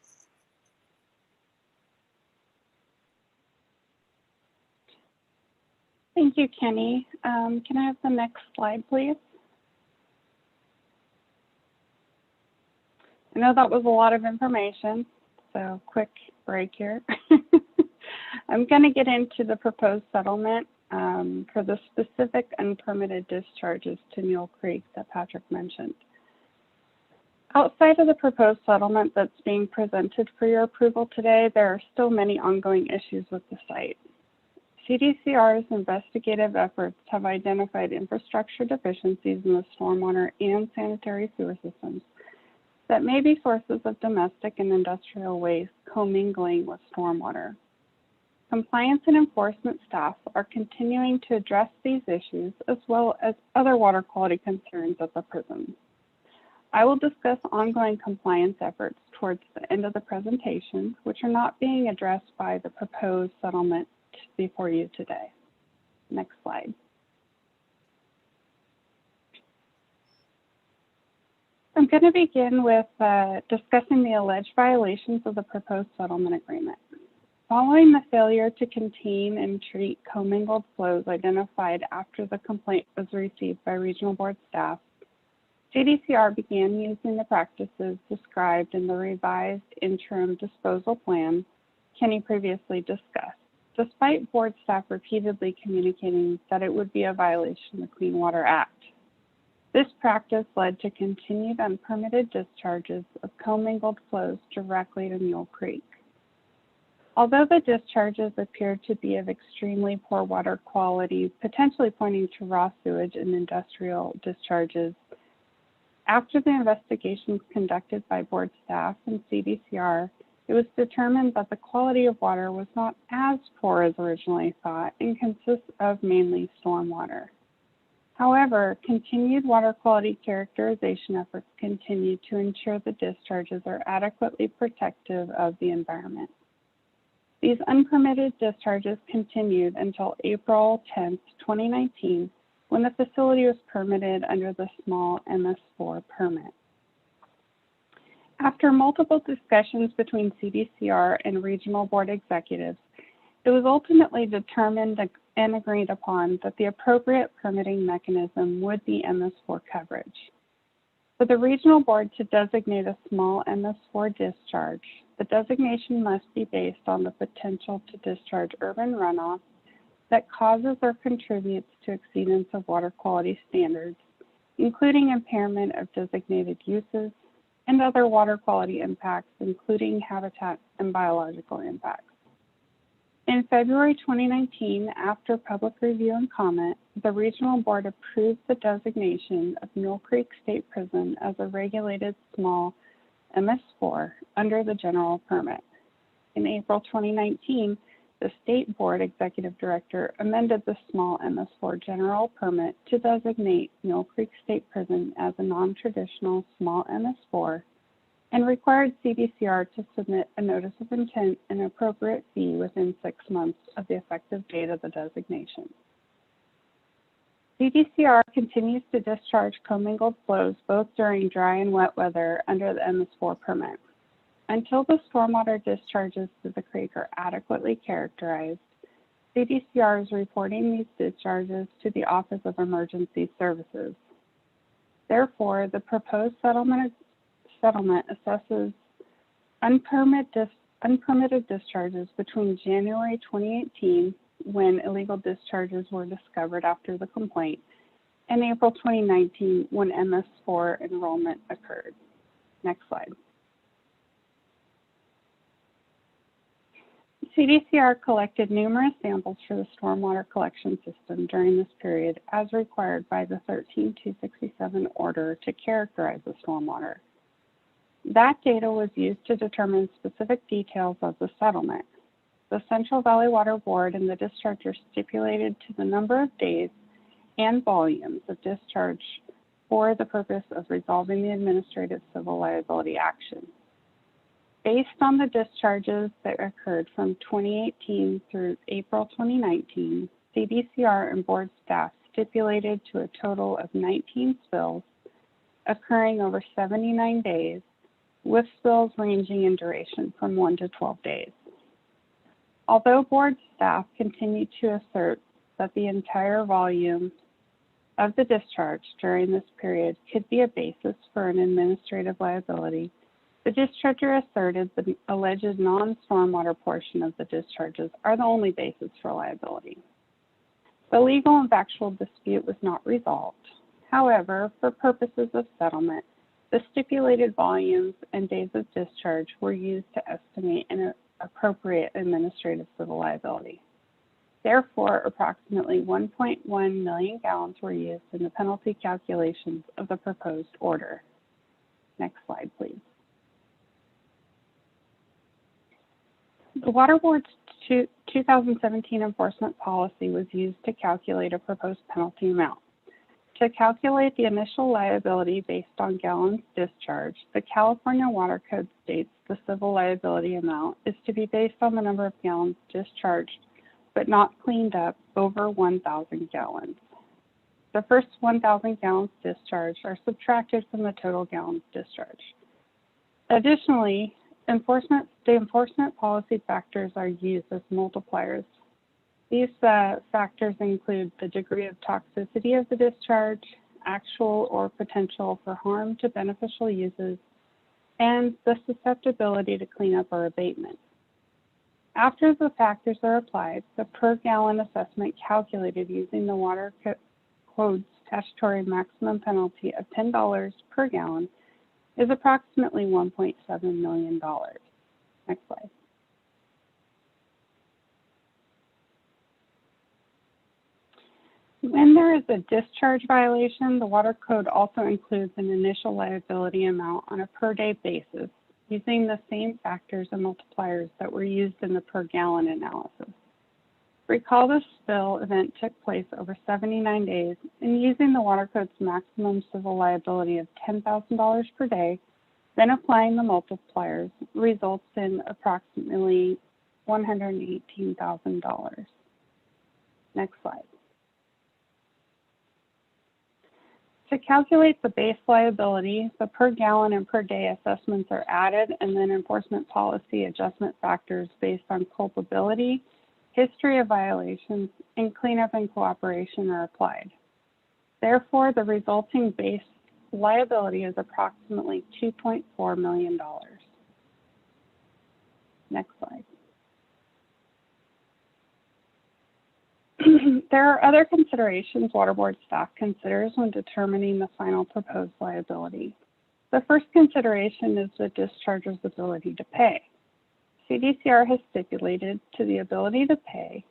Thank you, Kenny. Can I have the next slide, please? I know that was a lot of information, so quick break here. I'm going to get into the proposed settlement for the specific unpermitted discharges to Mule Creek that Patrick mentioned. Outside of the proposed settlement that's being presented for your approval today, there are still many ongoing issues with the site. CDCR's investigative efforts have identified infrastructure deficiencies in the stormwater and sanitary sewer systems that may be sources of domestic and industrial waste commingling with stormwater. Compliance and enforcement staff are continuing to address these issues as well as other water quality concerns at the prison. I will discuss ongoing compliance efforts towards the end of the presentation, which are not being addressed by the proposed settlement before you today. Next slide. I'm going to begin with discussing the alleged violations of the proposed settlement agreement. Following the failure to contain and treat commingled flows identified after the complaint was received by regional board staff, CDCR began using the practices described in the revised interim disposal plan Kenny previously discussed, despite board staff repeatedly communicating that it would be a violation of the Clean Water Act. This practice led to continued unpermitted discharges of commingled flows directly to Mule Creek. Although the discharges appeared to be of extremely poor water quality, potentially pointing to raw sewage and industrial discharges, after the investigations conducted by board staff and CDCR, it was determined that the quality of water was not as poor as originally thought and consists of mainly stormwater. However, continued water quality characterization efforts continue to ensure the discharges are adequately protective of the environment. These unpermitted discharges continued until April 10, 2019, when the facility was permitted under the small MS4 permit. After multiple discussions between CDCR and regional board executives, it was ultimately determined and agreed upon that the appropriate permitting mechanism would be MS4 coverage. For the regional board to designate a small MS4 discharge, the designation must be based on the potential to discharge urban runoff that causes or contributes to exceedance of water quality standards, including impairment of designated uses and other water quality impacts, including habitat and biological impacts. In February 2019, after public review and comment, the regional board approved the designation of Mule Creek State Prison as a regulated small MS4 under the general permit. In April 2019, the state board executive director amended the small MS4 general permit to designate Mule Creek State Prison as a non-traditional small MS4 and required CDCR to submit a notice of intent and appropriate fee within 6 months of the effective date of the designation. CDCR continues to discharge commingled flows both during dry and wet weather under the MS4 permit. Until the stormwater discharges to the creek are adequately characterized, CDCR is reporting these discharges to the Office of Emergency Services. Therefore, the proposed settlement assesses unpermitted discharges between January 2018, when illegal discharges were discovered after the complaint, and April 2019, when MS4 enrollment occurred. Next slide. CDCR collected numerous samples for the stormwater collection system during this period as required by the 13267 order to characterize the stormwater. That data was used to determine specific details of the settlement. The Central Valley Water Board and the discharger stipulated to the number of days and volumes of discharge for the purpose of resolving the administrative civil liability action. Based on the discharges that occurred from 2018 through April 2019, CDCR and board staff stipulated to a total of 19 spills occurring over 79 days, with spills ranging in duration from 1 to 12 days. Although board staff continued to assert that the entire volume of the discharge during this period could be a basis for an administrative liability, the discharger asserted the alleged non-stormwater portion of the discharges are the only basis for liability. The legal and factual dispute was not resolved. However, for purposes of settlement, the stipulated volumes and days of discharge were used to estimate an appropriate administrative civil liability. Therefore, approximately 1.1 million gallons were used in the penalty calculations of the proposed order. Next slide, please. The Water Board's 2017 enforcement policy was used to calculate a proposed penalty amount. To calculate the initial liability based on gallons discharged, the California Water Code states the civil liability amount is to be based on the number of gallons discharged but not cleaned up over 1,000 gallons. The first 1,000 gallons discharged are subtracted from the total gallons discharged. Additionally, the enforcement policy factors are used as multipliers. These factors include the degree of toxicity of the discharge, actual or potential for harm to beneficial uses, and the susceptibility to cleanup or abatement. After the factors are applied, the per gallon assessment calculated using the Water Code's statutory maximum penalty of $10 per gallon is approximately $1.7 million. Next slide. When there is a discharge violation, the Water Code also includes an initial liability amount on a per day basis using the same factors and multipliers that were used in the per gallon analysis. Recall the spill event took place over 79 days, and using the Water Code's maximum civil liability of $10,000 per day, then applying the multipliers results in approximately $118,000. Next slide. To calculate the base liability, the per gallon and per day assessments are added, and then enforcement policy adjustment factors based on culpability, history of violations, and cleanup and cooperation are applied. Therefore, the resulting base liability is approximately $2.4 million. Next slide. There are other considerations Water Board staff considers when determining the final proposed liability. The first consideration is the discharger's ability to pay. CDCR has stipulated to the ability to pay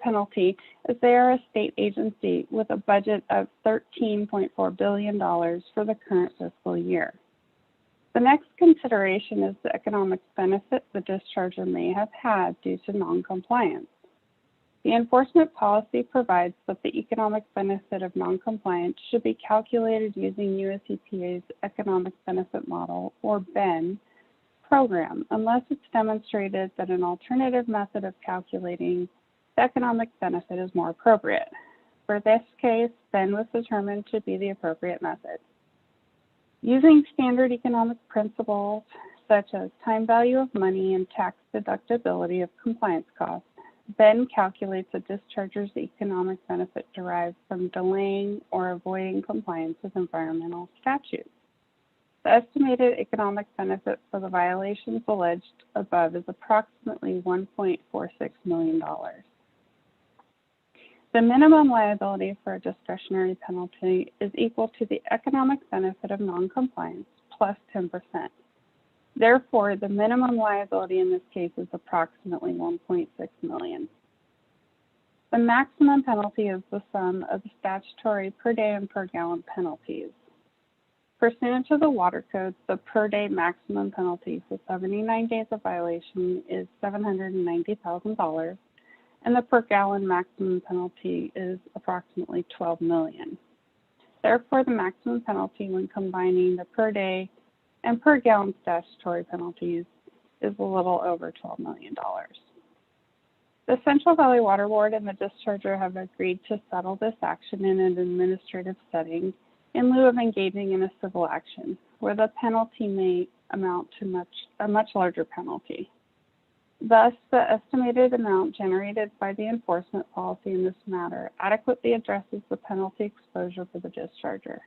penalty, as they are a state agency with a budget of $13.4 billion for the current fiscal year. The next consideration is the economic benefit the discharger may have had due to noncompliance. The enforcement policy provides that the economic benefit of noncompliance should be calculated using US EPA's Economic Benefit Model, or BEN, program, unless it's demonstrated that an alternative method of calculating the economic benefit is more appropriate. For this case, BEN was determined to be the appropriate method. Using standard economic principles such as time value of money and tax deductibility of compliance costs, BEN calculates a discharger's economic benefit derived from delaying or avoiding compliance with environmental statutes. The estimated economic benefit for the violations alleged above is approximately $1.46 million. The minimum liability for a discretionary penalty is equal to the economic benefit of noncompliance plus 10%. Therefore, the minimum liability in this case is approximately $1.6 million. The maximum penalty is the sum of the statutory per day and per gallon penalties. Pursuant to the water code, the per day maximum penalty for 79 days of violation is $790,000, and the per gallon maximum penalty is approximately $12 million. Therefore, the maximum penalty when combining the per day and per gallon statutory penalties is a little over $12 million. The Central Valley Water Board and the discharger have agreed to settle this action in an administrative setting in lieu of engaging in a civil action, where the penalty may amount to a much larger penalty. Thus, the estimated amount generated by the enforcement policy in this matter adequately addresses the penalty exposure for the discharger.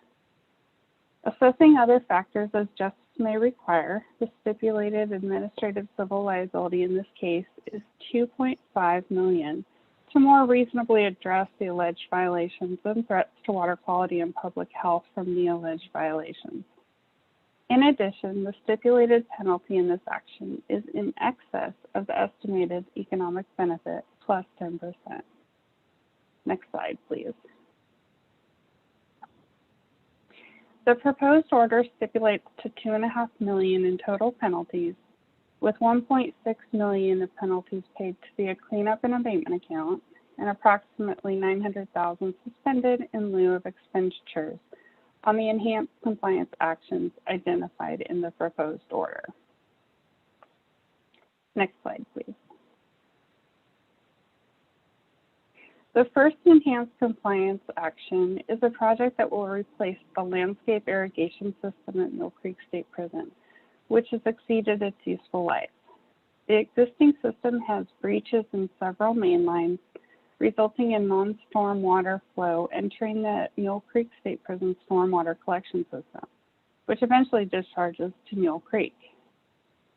Assessing other factors as justice may require, the stipulated administrative civil liability in this case is $2.5 million to more reasonably address the alleged violations and threats to water quality and public health from the alleged violations. In addition, the stipulated penalty in this action is in excess of the estimated economic benefit plus 10%. Next slide, please. The proposed order stipulates to $2.5 million in total penalties, with $1.6 million of penalties paid to the cleanup and abatement account, and approximately $900,000 suspended in lieu of expenditures on the enhanced compliance actions identified in the proposed order. Next slide, please. The first enhanced compliance action is a project that will replace the landscape irrigation system at Mill Creek State Prison, which has exceeded its useful life. The existing system has breaches in several main lines, resulting in non-storm water flow entering the Mule Creek State Prison stormwater collection system, which eventually discharges to Mule Creek.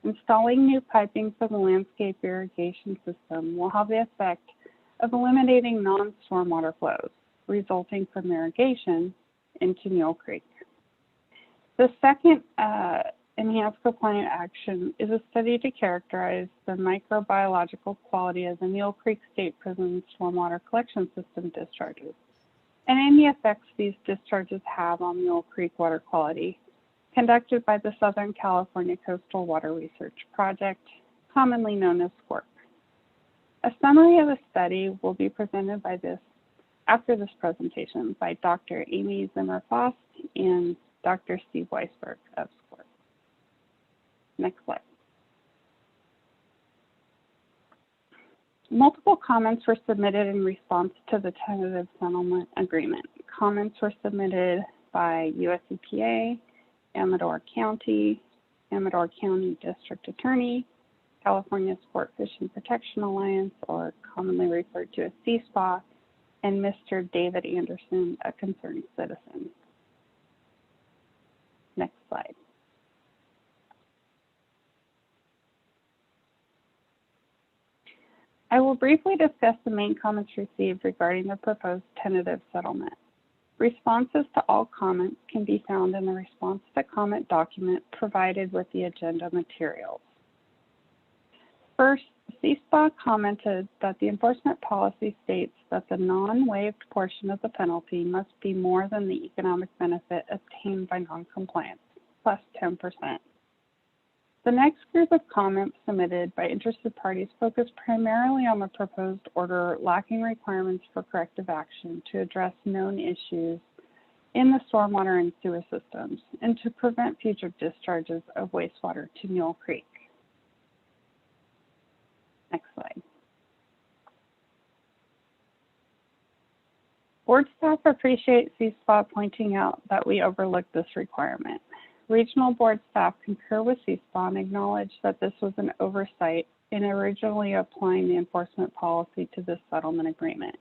Installing new piping for the landscape irrigation system will have the effect of eliminating non-stormwater flows resulting from irrigation into Mule Creek. The second enhanced compliant action is a study to characterize the microbiological quality of the Mule Creek State Prison stormwater collection system discharges and any effects these discharges have on Mule Creek water quality, conducted by the Southern California Coastal Water Research Project, commonly known as SCORP. A summary of the study will be presented after this presentation by Dr. Amy Zimmer-Foss and Dr. Steve Weisberg of SCORP. Next slide. Multiple comments were submitted in response to the tentative settlement agreement. Comments were submitted by US EPA, Amador County District Attorney, California Sport Fishing Protection Alliance, or commonly referred to as CSPA, and Mr. David Anderson, a concerned citizen. Next slide. I will briefly discuss the main comments received regarding the proposed tentative settlement. Responses to all comments can be found in the response to comment document provided with the agenda materials. First, CSPA commented that the enforcement policy states that the non-waived portion of the penalty must be more than the economic benefit obtained by noncompliance, plus 10%. The next group of comments submitted by interested parties focused primarily on the proposed order lacking requirements for corrective action to address known issues in the stormwater and sewer systems and to prevent future discharges of wastewater to Mule Creek. Next slide. Board staff appreciate CSPA pointing out that we overlooked this requirement. Regional board staff concur with CSPA and acknowledge that this was an oversight in originally applying the enforcement policy to this settlement agreement.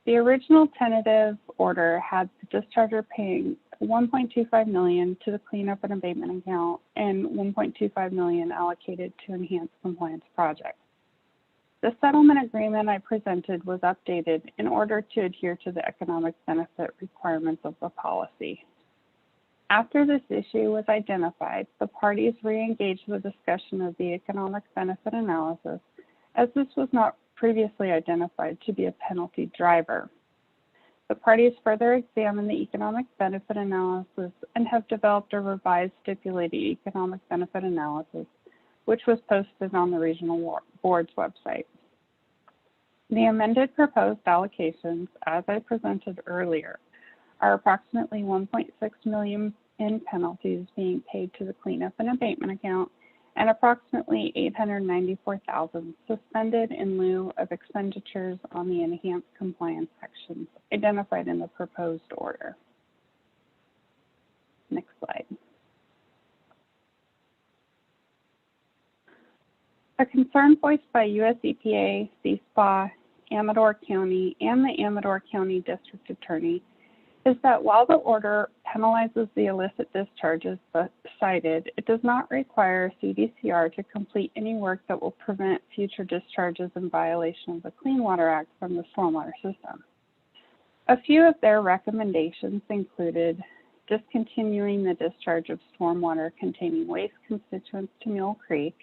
The original tentative order had the discharger paying $1.25 million to the cleanup and abatement account and $1.25 million allocated to enhanced compliance projects. The settlement agreement I presented was updated in order to adhere to the economic benefit requirements of the policy. After this issue was identified, the parties re-engaged the discussion of the economic benefit analysis, as this was not previously identified to be a penalty driver. The parties further examined the economic benefit analysis and have developed a revised stipulated economic benefit analysis, which was posted on the regional board's website. The amended proposed allocations, as I presented earlier, are approximately $1.6 million in penalties being paid to the cleanup and abatement account and approximately $894,000 suspended in lieu of expenditures on the enhanced compliance sections identified in the proposed order. Next slide. A concern voiced by US EPA, CSPA, Amador County, and the Amador County District Attorney is that while the order penalizes the illicit discharges cited, it does not require CDCR to complete any work that will prevent future discharges in violation of the Clean Water Act from the stormwater system. A few of their recommendations included discontinuing the discharge of stormwater containing waste constituents to Mule Creek,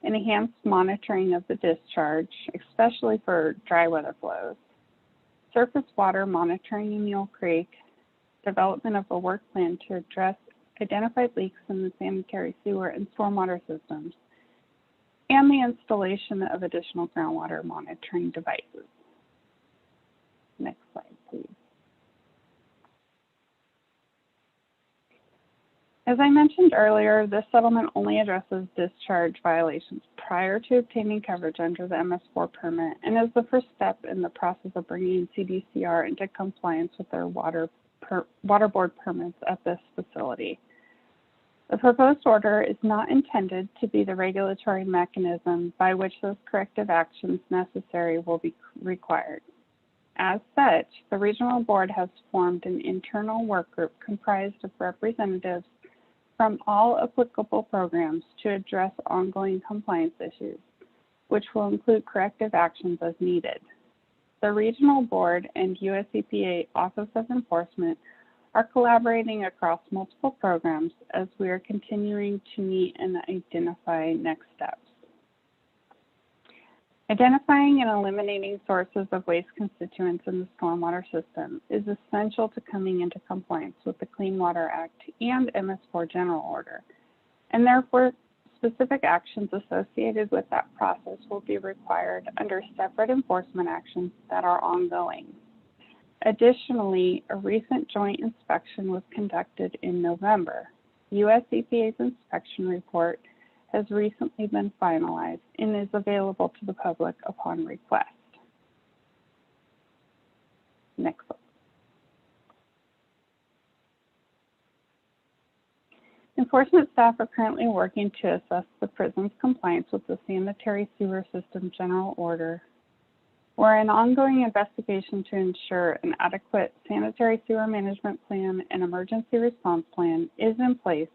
enhanced monitoring of the discharge, especially for dry weather flows, surface water monitoring in Mule Creek, development of a work plan to address identified leaks in the sanitary sewer and stormwater systems, and the installation of additional groundwater monitoring devices. Next slide, please. As I mentioned earlier, this settlement only addresses discharge violations prior to obtaining coverage under the MS4 permit and is the first step in the process of bringing CDCR into compliance with their water board permits at this facility. The proposed order is not intended to be the regulatory mechanism by which those corrective actions necessary will be required. As such, the regional board has formed an internal work group comprised of representatives from all applicable programs to address ongoing compliance issues, which will include corrective actions as needed. The regional board and US EPA Office of Enforcement are collaborating across multiple programs as we are continuing to meet and identify next steps. Identifying and eliminating sources of waste constituents in the stormwater system is essential to coming into compliance with the Clean Water Act and MS4 General Order, and therefore specific actions associated with that process will be required under separate enforcement actions that are ongoing. Additionally, a recent joint inspection was conducted in November. US EPA's inspection report has recently been finalized and is available to the public upon request. Next slide. Enforcement staff are currently working to assess the prison's compliance with the Sanitary Sewer System General Order, where an ongoing investigation to ensure an adequate sanitary sewer management plan and emergency response plan is in place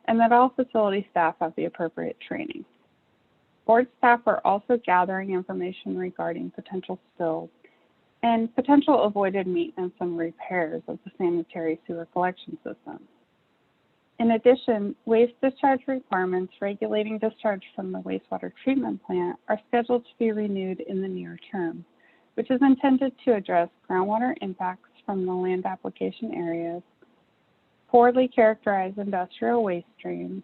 and that all facility staff have the appropriate training. Board staff are also gathering information regarding potential spills and potential avoided maintenance and repairs of the sanitary sewer collection system. In addition, waste discharge requirements regulating discharge from the wastewater treatment plant are scheduled to be renewed in the near term, which is intended to address groundwater impacts from the land application areas, poorly characterized industrial waste streams,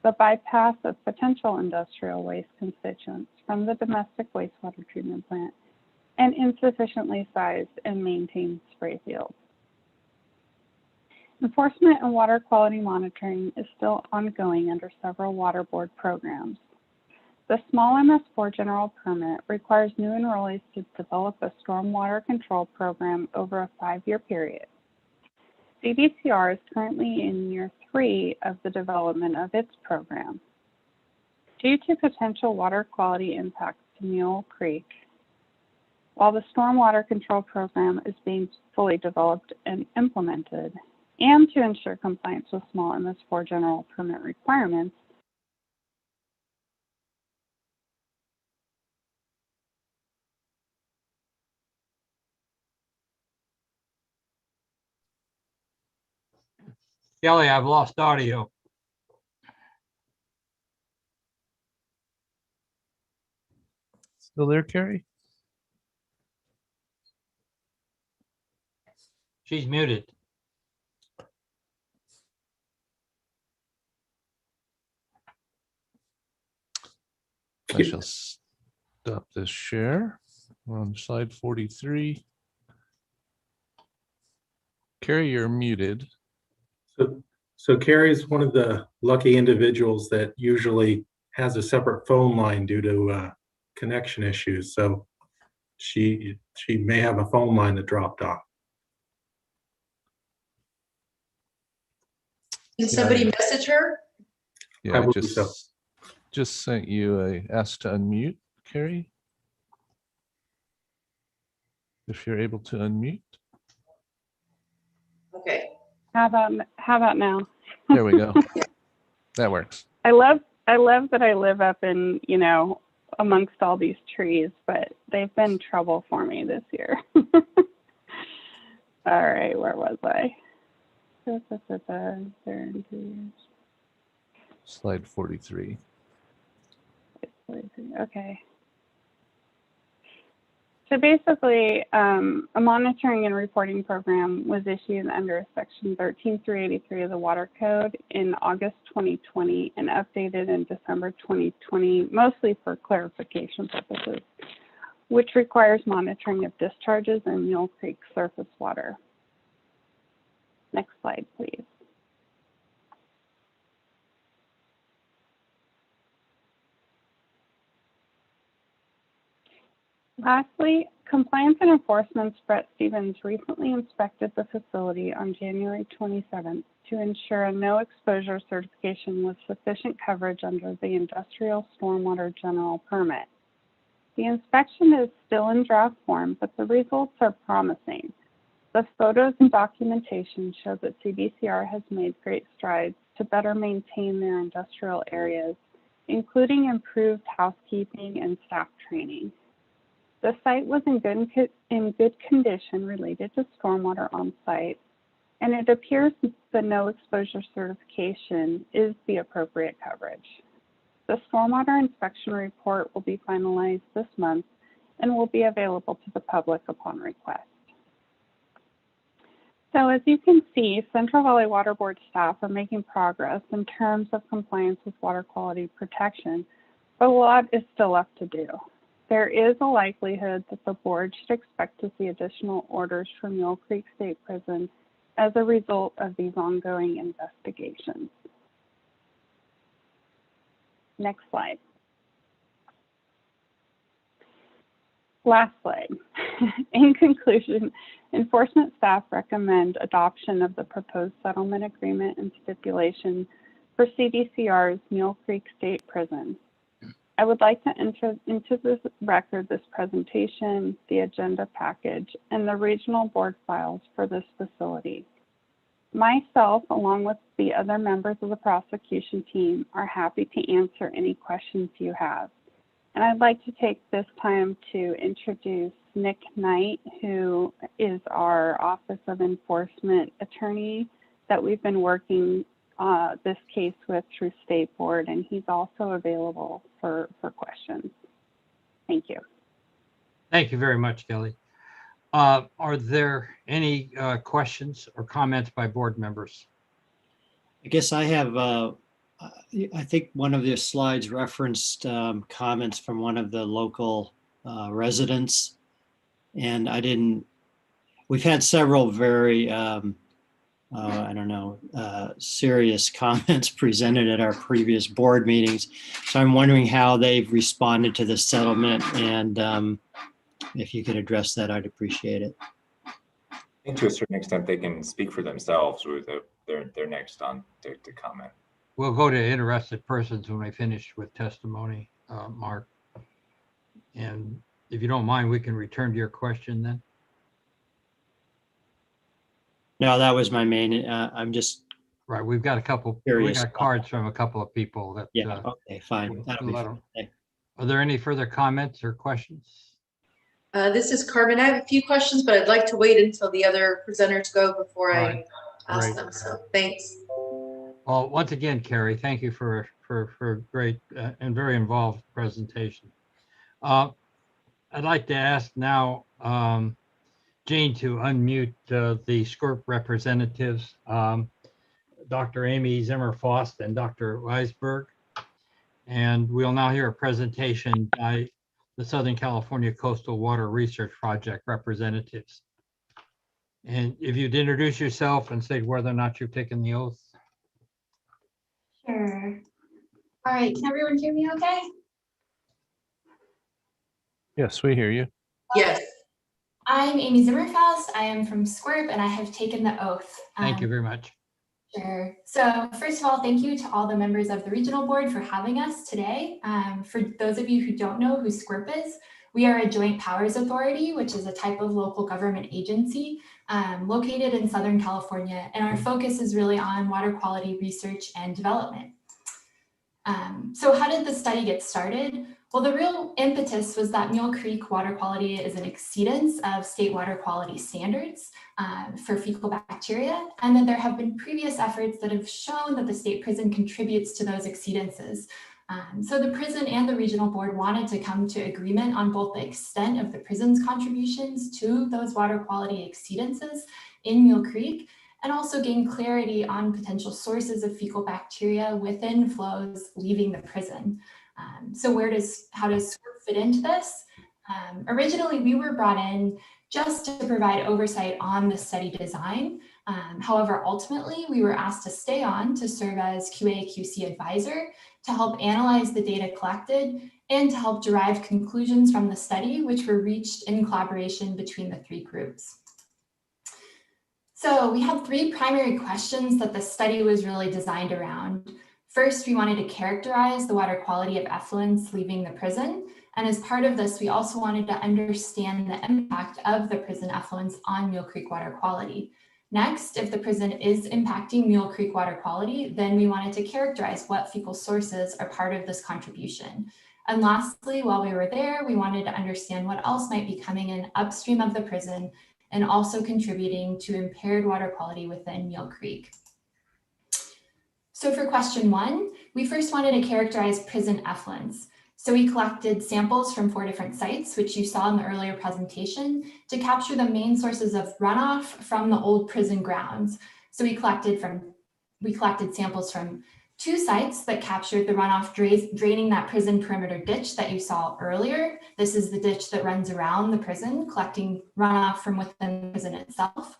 the bypass of potential industrial waste constituents from the domestic wastewater treatment plant, and insufficiently sized and maintained spray fields. Enforcement and water quality monitoring is still ongoing under several water board programs. The small MS4 general permit requires new enrollees to develop a stormwater control program over a 5-year period. CDCR is currently in year 3 of the development of its program. Due to potential water quality impacts to Mule Creek, while the stormwater control program is being fully developed and implemented, and to ensure compliance with small MS4 general permit requirements, Kelly, I've lost audio. Still there, Carrie? She's muted. I shall stop this share. We're on slide 43. Carrie, you're muted. So Carrie's one of the lucky individuals that usually has a separate phone line due to connection issues. So she may have a phone line that dropped off. Can somebody message her? Yeah, I Probably so. just sent you a ask to unmute, Carrie. If you're able to unmute. Okay. How about now? There we go. That works. I love that I live up in, amongst all these trees, but they've been trouble for me this year. All right, where was I? Slide 43. Okay. So basically, a monitoring and reporting program was issued under Section 13383 of the Water Code in August 2020 and updated in December 2020, mostly for clarification purposes, which requires monitoring of discharges in Mule Creek surface water. Next slide, please. Lastly, Compliance and Enforcement's Brett Stevens recently inspected the facility on January 27th to ensure a no exposure certification with sufficient coverage under the Industrial Stormwater General Permit. The inspection is still in draft form, but the results are promising. The photos and documentation show that CDCR has made great strides to better maintain their industrial areas, including improved housekeeping and staff training. The site was in good condition related to stormwater on site, and it appears the no exposure certification is the appropriate coverage. The stormwater inspection report will be finalized this month and will be available to the public upon request. So as you can see, Central Valley Water Board staff are making progress in terms of compliance with water quality protection, but a lot is still left to do. There is a likelihood that the board should expect to see additional orders from Mule Creek State Prison as a result of these ongoing investigations. Next slide. Last slide. In conclusion, enforcement staff recommend adoption of the proposed settlement agreement and stipulation for CDCR's Mule Creek State Prison. I would like to enter into this record this presentation, the agenda package, and the regional board files for this facility. Myself, along with the other members of the prosecution team, are happy to answer any questions you have. And I'd like to take this time to introduce Nick Knight, who is our Office of Enforcement attorney that we've been working this case with through State Board, and he's also available for questions. Thank you. Thank you very much, Kelly. Are there any questions or comments by board members? I guess I have, I think one of the slides referenced comments from one of the local residents, and we've had several very, I don't know, serious comments presented at our previous board meetings. So I'm wondering how they've responded to this settlement, and if you could address that, I'd appreciate it. I think to a certain extent, they can speak for themselves. They're next on to comment. We'll go to interested persons when we finish with testimony, Mark. And if you don't mind, we can return to your question then. No, that was my main, I'm just. Right, we've got a couple, we got cards from a couple of people that. Yeah, okay, fine. That'll be fine. Are there any further comments or questions? This is Carmen. I have a few questions, but I'd like to wait until the other presenters go before I ask them. So thanks. Well, once again, Carrie, thank you for great and very involved presentation. I'd like to ask now Jean to unmute the SCORP representatives, Dr. Amy Zimmer-Faust and Dr. Weisberg. And we'll now hear a presentation by the Southern California Coastal Water Research Project representatives. And if you'd introduce yourself and say whether or not you've taken the oath. Sure. All right, can everyone hear me okay? Yes, we hear you. Yes. I'm Amy Zimmerfaust. I am from SCORP and I have taken the oath. Thank you very much. Sure. So first of all, thank you to all the members of the regional board for having us today. For those of you who don't know who SCORP is, we are a joint powers authority, which is a type of local government agency located in Southern California. And our focus is really on water quality research and development. So how did the study get started? Well, the real impetus was that Mule Creek water quality is an exceedance of state water quality standards for fecal bacteria, and that there have been previous efforts that have shown that the state prison contributes to those exceedances. So the prison and the regional board wanted to come to agreement on both the extent of the prison's contributions to those water quality exceedances in Mule Creek, and also gain clarity on potential sources of fecal bacteria within flows leaving the prison. So how does SCORP fit into this? Originally, we were brought in just to provide oversight on the study design. However, ultimately, we were asked to stay on to serve as QA/QC advisor to help analyze the data collected and to help derive conclusions from the study, which were reached in collaboration between the three groups. So we had three primary questions that the study was really designed around. First, we wanted to characterize the water quality of effluents leaving the prison. And as part of this, we also wanted to understand the impact of the prison effluents on Mule Creek water quality. Next, if the prison is impacting Mule Creek water quality, then we wanted to characterize what fecal sources are part of this contribution. And lastly, while we were there, we wanted to understand what else might be coming in upstream of the prison and also contributing to impaired water quality within Mule Creek. So for question one, we first wanted to characterize prison effluents. So we collected samples from 4 different sites, which you saw in the earlier presentation, to capture the main sources of runoff from the old prison grounds. So we collected samples from 2 sites that captured the runoff draining that prison perimeter ditch that you saw earlier. This is the ditch that runs around the prison, collecting runoff from within the prison itself.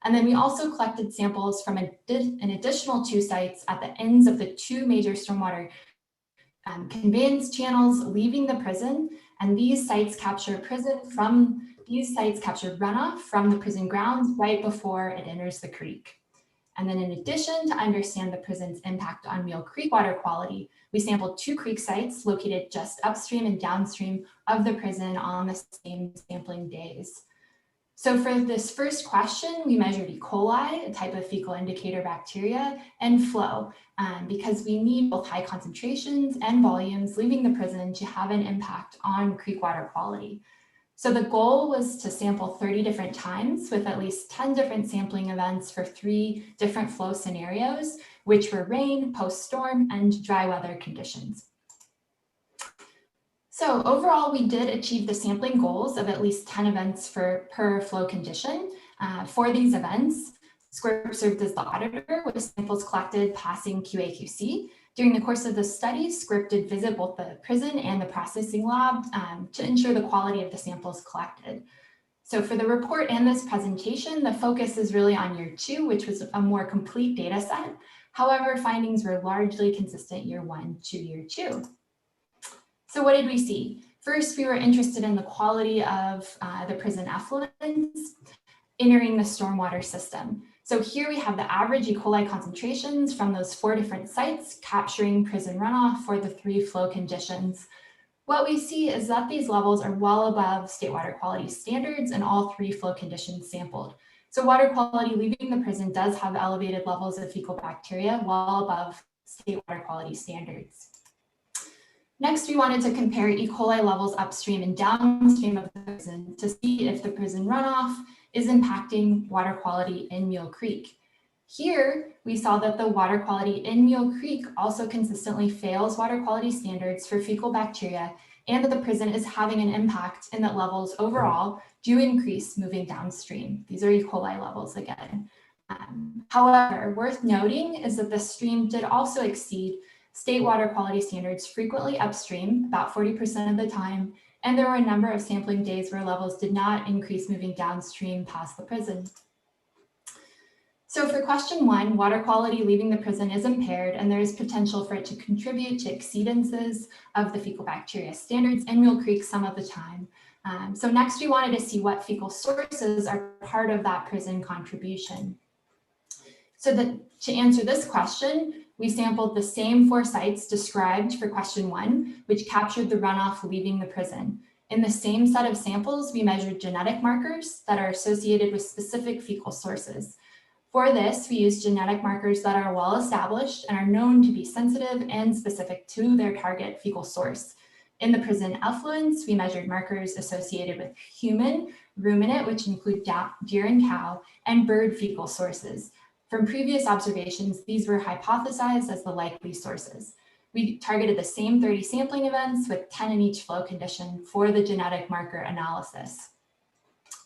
And then we also collected samples from an additional 2 sites at the ends of the 2 major stormwater conveyance channels leaving the prison. And these sites capture runoff from the prison grounds right before it enters the creek. And then in addition, to understand the prison's impact on Mule Creek water quality, we sampled 2 creek sites located just upstream and downstream of the prison on the same sampling days. So for this first question, we measured E. coli, a type of fecal indicator bacteria, and flow, because we need both high concentrations and volumes leaving the prison to have an impact on creek water quality. So the goal was to sample 30 different times with at least 10 different sampling events for 3 different flow scenarios, which were rain, post-storm, and dry weather conditions. So overall, we did achieve the sampling goals of at least 10 events per flow condition. For these events, SCORP served as the auditor with samples collected passing QA/QC. During the course of the study, SCORP did visit both the prison and the processing lab to ensure the quality of the samples collected. So for the report and this presentation, the focus is really on year 2, which was a more complete data set. However, findings were largely consistent year 1 to year 2. So what did we see? First, we were interested in the quality of the prison effluents entering the stormwater system. So here we have the average E. coli concentrations from those 4 different sites capturing prison runoff for the 3 flow conditions. What we see is that these levels are well above state water quality standards in all 3 flow conditions sampled. So water quality leaving the prison does have elevated levels of fecal bacteria well above state water quality standards. Next, we wanted to compare E. coli levels upstream and downstream of the prison to see if the prison runoff is impacting water quality in Mule Creek. Here, we saw that the water quality in Mule Creek also consistently fails water quality standards for fecal bacteria, and that the prison is having an impact in that levels overall do increase moving downstream. These are E. coli levels again. However, worth noting is that the stream did also exceed state water quality standards frequently upstream, about 40% of the time, and there were a number of sampling days where levels did not increase moving downstream past the prison. So for question 1, water quality leaving the prison is impaired, and there is potential for it to contribute to exceedances of the fecal bacteria standards in Mule Creek some of the time. So next we wanted to see what fecal sources are part of that prison contribution. So to answer this question, we sampled the same 4 sites described for question 1, which captured the runoff leaving the prison. In the same set of samples, we measured genetic markers that are associated with specific fecal sources. For this, we used genetic markers that are well established and are known to be sensitive and specific to their target fecal source. In the prison effluents, we measured markers associated with human, ruminant, which include deer and cow, and bird fecal sources. From previous observations, these were hypothesized as the likely sources. We targeted the same 30 sampling events with 10 in each flow condition for the genetic marker analysis.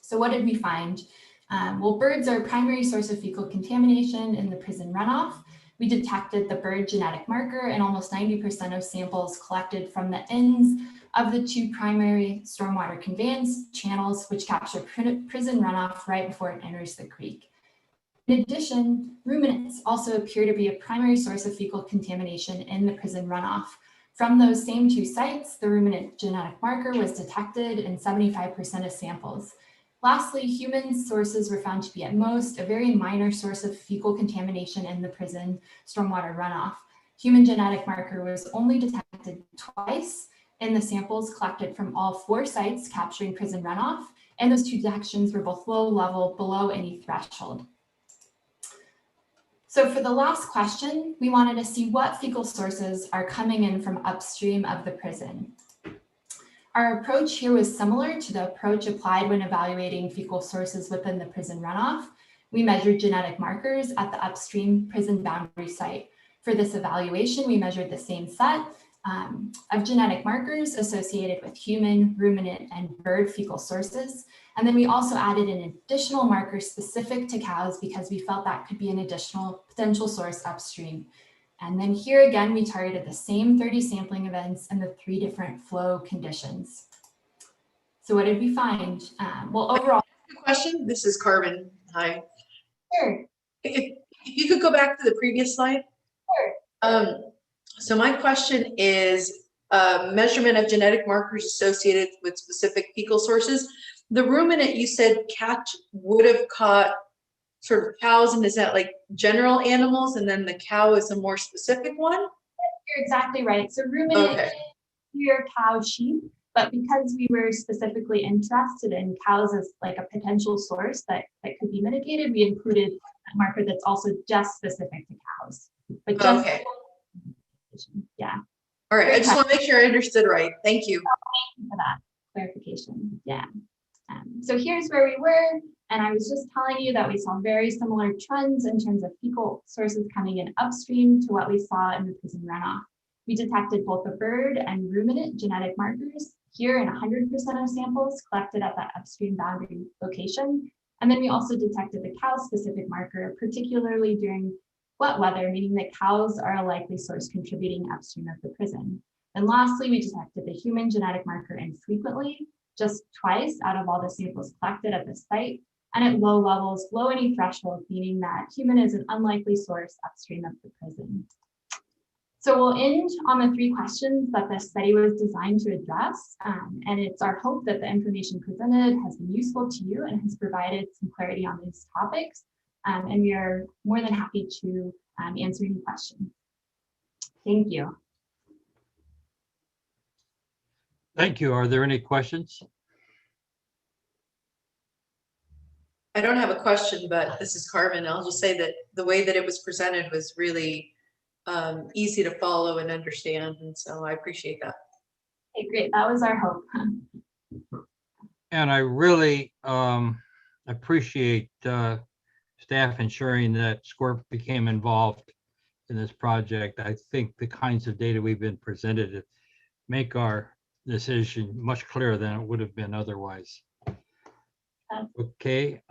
So what did we find? Well, birds are a primary source of fecal contamination in the prison runoff. We detected the bird genetic marker in almost 90% of samples collected from the ends of the 2 primary stormwater conveyance channels, which capture prison runoff right before it enters the creek. In addition, ruminants also appear to be a primary source of fecal contamination in the prison runoff. From those same 2 sites, the ruminant genetic marker was detected in 75% of samples. Lastly, human sources were found to be at most a very minor source of fecal contamination in the prison stormwater runoff. Human genetic marker was only detected twice in the samples collected from all 4 sites capturing prison runoff, and those 2 detections were both low level, below any threshold. So for the last question, we wanted to see what fecal sources are coming in from upstream of the prison. Our approach here was similar to the approach applied when evaluating fecal sources within the prison runoff. We measured genetic markers at the upstream prison boundary site. For this evaluation, we measured the same set of genetic markers associated with human, ruminant, and bird fecal sources. And then we also added an additional marker specific to cows because we felt that could be an additional potential source upstream. And then here again, we targeted the same 30 sampling events and the 3 different flow conditions. So what did we find? Well, overall. Question, this is Carmen. Hi. Sure. If you could go back to the previous slide. Sure. So my question is measurement of genetic markers associated with specific fecal sources. The ruminant, you said would have caught sort of cows, and is that like general animals, and then the cow is a more specific one? You're exactly right. So ruminant, deer, cow, sheep, but because we were specifically interested in cows as like a potential source that could be mitigated, we included a marker that's also just specific to cows. But just yeah. All right. I just want to make sure I understood right. Thank you. Thank you for that clarification. Yeah. So here's where we were. And I was just telling you that we saw very similar trends in terms of fecal sources coming in upstream to what we saw in the prison runoff. We detected both the bird and ruminant genetic markers here in 100% of samples collected at that upstream boundary location. And then we also detected the cow-specific marker, particularly during wet weather, meaning that cows are a likely source contributing upstream of the prison. And lastly, we detected the human genetic marker infrequently, just twice out of all the samples collected at the site, and at low levels, below any threshold, meaning that human is an unlikely source upstream of the prison. So we'll end on the 3 questions that this study was designed to address, and it's our hope that the information presented has been useful to you and has provided some clarity on these topics, and we are more than happy to answer any questions. Thank you. Thank you. Are there any questions? I don't have a question, but this is Carmen. I'll just say that the way that it was presented was really easy to follow and understand. And so I appreciate that. Okay, great. That was our hope. And I really appreciate staff ensuring that SCORP became involved in this project. I think the kinds of data we've been presented make our decision much clearer than it would have been otherwise. Okay.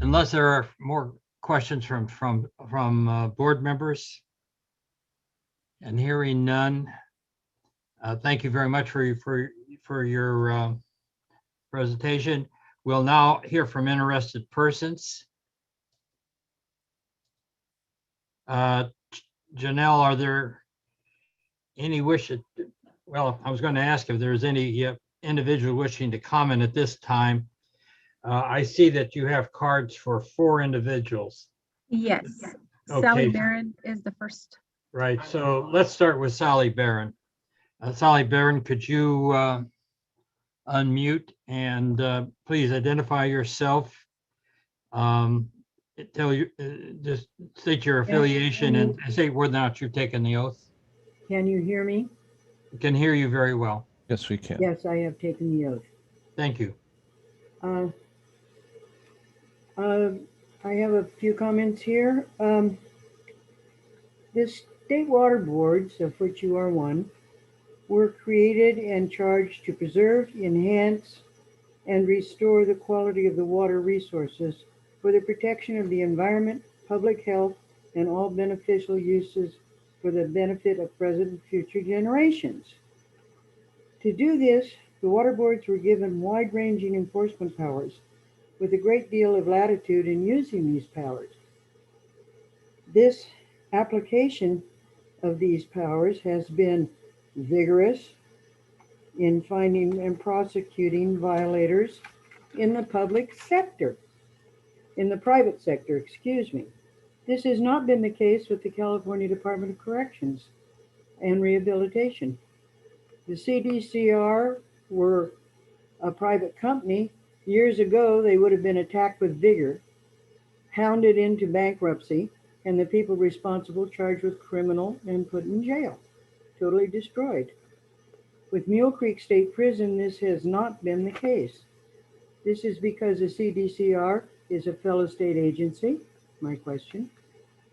Unless there are more questions from board members, and hearing none, thank you very much for your presentation. We'll now hear from interested persons. Janelle, are there any wishes? Well, I was going to ask if there's any individual wishing to comment at this time. I see that you have cards for 4 individuals. Yes. Okay. Sally Barron is the first. Right. So let's start with Sally Barron. Sally Barron, could you unmute and please identify yourself? Just state your affiliation and say whether or not you've taken the oath. Can you hear me? I can hear you very well. Yes, we can. Yes, I have taken the oath. Thank you. I have a few comments here. The state water boards, of which you are one, were created and charged to preserve, enhance, and restore the quality of the water resources for the protection of the environment, public health, and all beneficial uses for the benefit of present and future generations. To do this, the water boards were given wide-ranging enforcement powers with a great deal of latitude in using these powers. This application of these powers has been vigorous in finding and prosecuting violators in the public sector, in the private sector, excuse me. This has not been the case with the California Department of Corrections and Rehabilitation. The CDCR were a private company. Years ago, they would have been attacked with vigor, hounded into bankruptcy, and the people responsible charged with criminal and put in jail, totally destroyed. With Mule Creek State Prison, this has not been the case. This is because the CDCR is a fellow state agency, my question.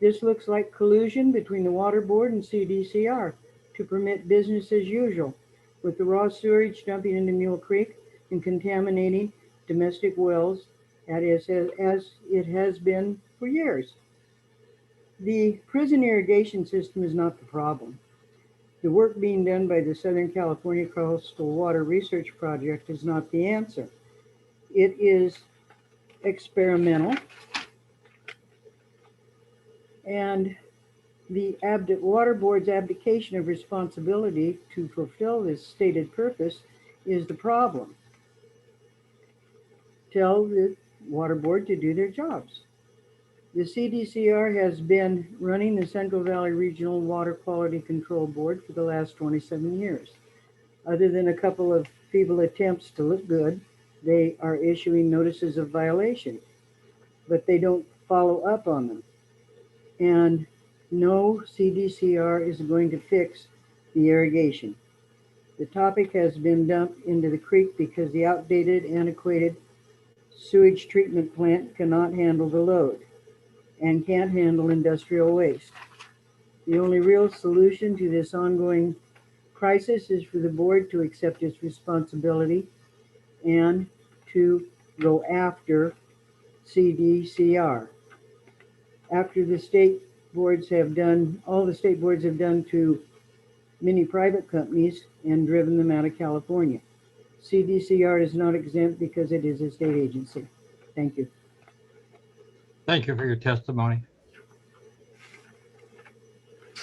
This looks like collusion between the Water Board and CDCR to permit business as usual, with the raw sewage dumping into Mule Creek and contaminating domestic wells as it has been for years. The prison irrigation system is not the problem. The work being done by the Southern California Coastal Water Research Project is not the answer. It is experimental, and the Water Board's abdication of responsibility to fulfill this stated purpose is the problem. Tell the Water Board to do their jobs. The CDCR has been running the Central Valley Regional Water Quality Control Board for the last 27 years. Other than a couple of feeble attempts to look good, they are issuing notices of violation, but they don't follow up on them. And no CDCR is going to fix the irrigation. The topic has been dumped into the creek because the outdated, antiquated sewage treatment plant cannot handle the load and can't handle industrial waste. The only real solution to this ongoing crisis is for the board to accept its responsibility and to go after CDCR. After the state boards have done, all the state boards have done to many private companies and driven them out of California. CDCR is not exempt because it is a state agency. Thank you. Thank you for your testimony.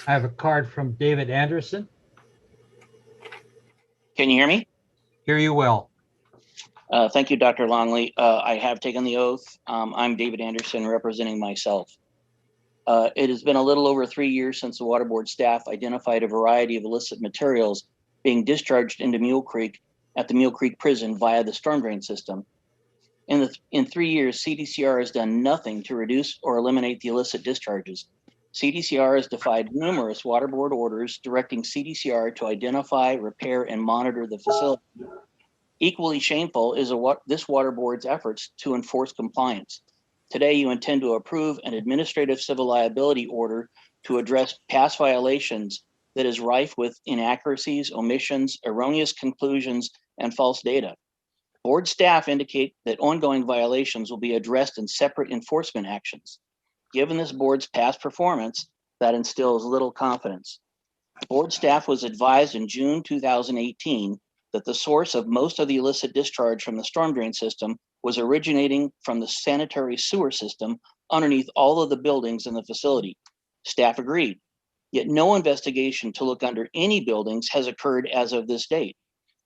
I have a card from David Anderson. Can you hear me? Hear you well. Thank you, Dr. Longley. I have taken the oath. I'm David Anderson, representing myself. It has been a little over 3 years since the Water Board staff identified a variety of illicit materials being discharged into Mule Creek at the Mule Creek Prison via the storm drain system. In 3 years, CDCR has done nothing to reduce or eliminate the illicit discharges. CDCR has defied numerous Water Board orders directing CDCR to identify, repair, and monitor the facility. Equally shameful is this water board's efforts to enforce compliance. Today, you intend to approve an administrative civil liability order to address past violations that is rife with inaccuracies, omissions, erroneous conclusions, and false data. Board staff indicate that ongoing violations will be addressed in separate enforcement actions. Given this board's past performance, that instills little confidence. Board staff was advised in June 2018 that the source of most of the illicit discharge from the storm drain system was originating from the sanitary sewer system underneath all of the buildings in the facility. Staff agreed, yet no investigation to look under any buildings has occurred as of this date.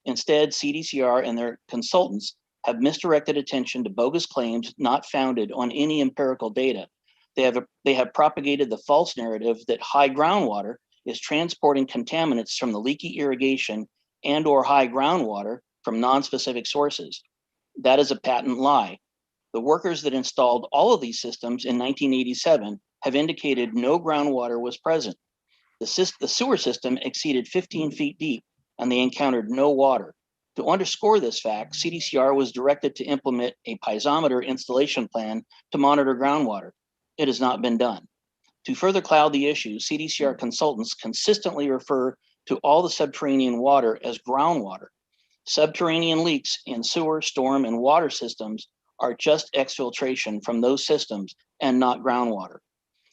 Instead, CDCR and their consultants have misdirected attention to bogus claims not founded on any empirical data. They have propagated the false narrative that high groundwater is transporting contaminants from the leaky irrigation and or high groundwater from non-specific sources. That is a patent lie. The workers that installed all of these systems in 1987 have indicated no groundwater was present. The sewer system exceeded 15 feet deep and they encountered no water. To underscore this fact, CDCR was directed to implement a piezometer installation plan to monitor groundwater. It has not been done. To further cloud the issue, CDCR consultants consistently refer to all the subterranean water as groundwater. Subterranean leaks in sewer, storm, and water systems are just exfiltration from those systems and not groundwater.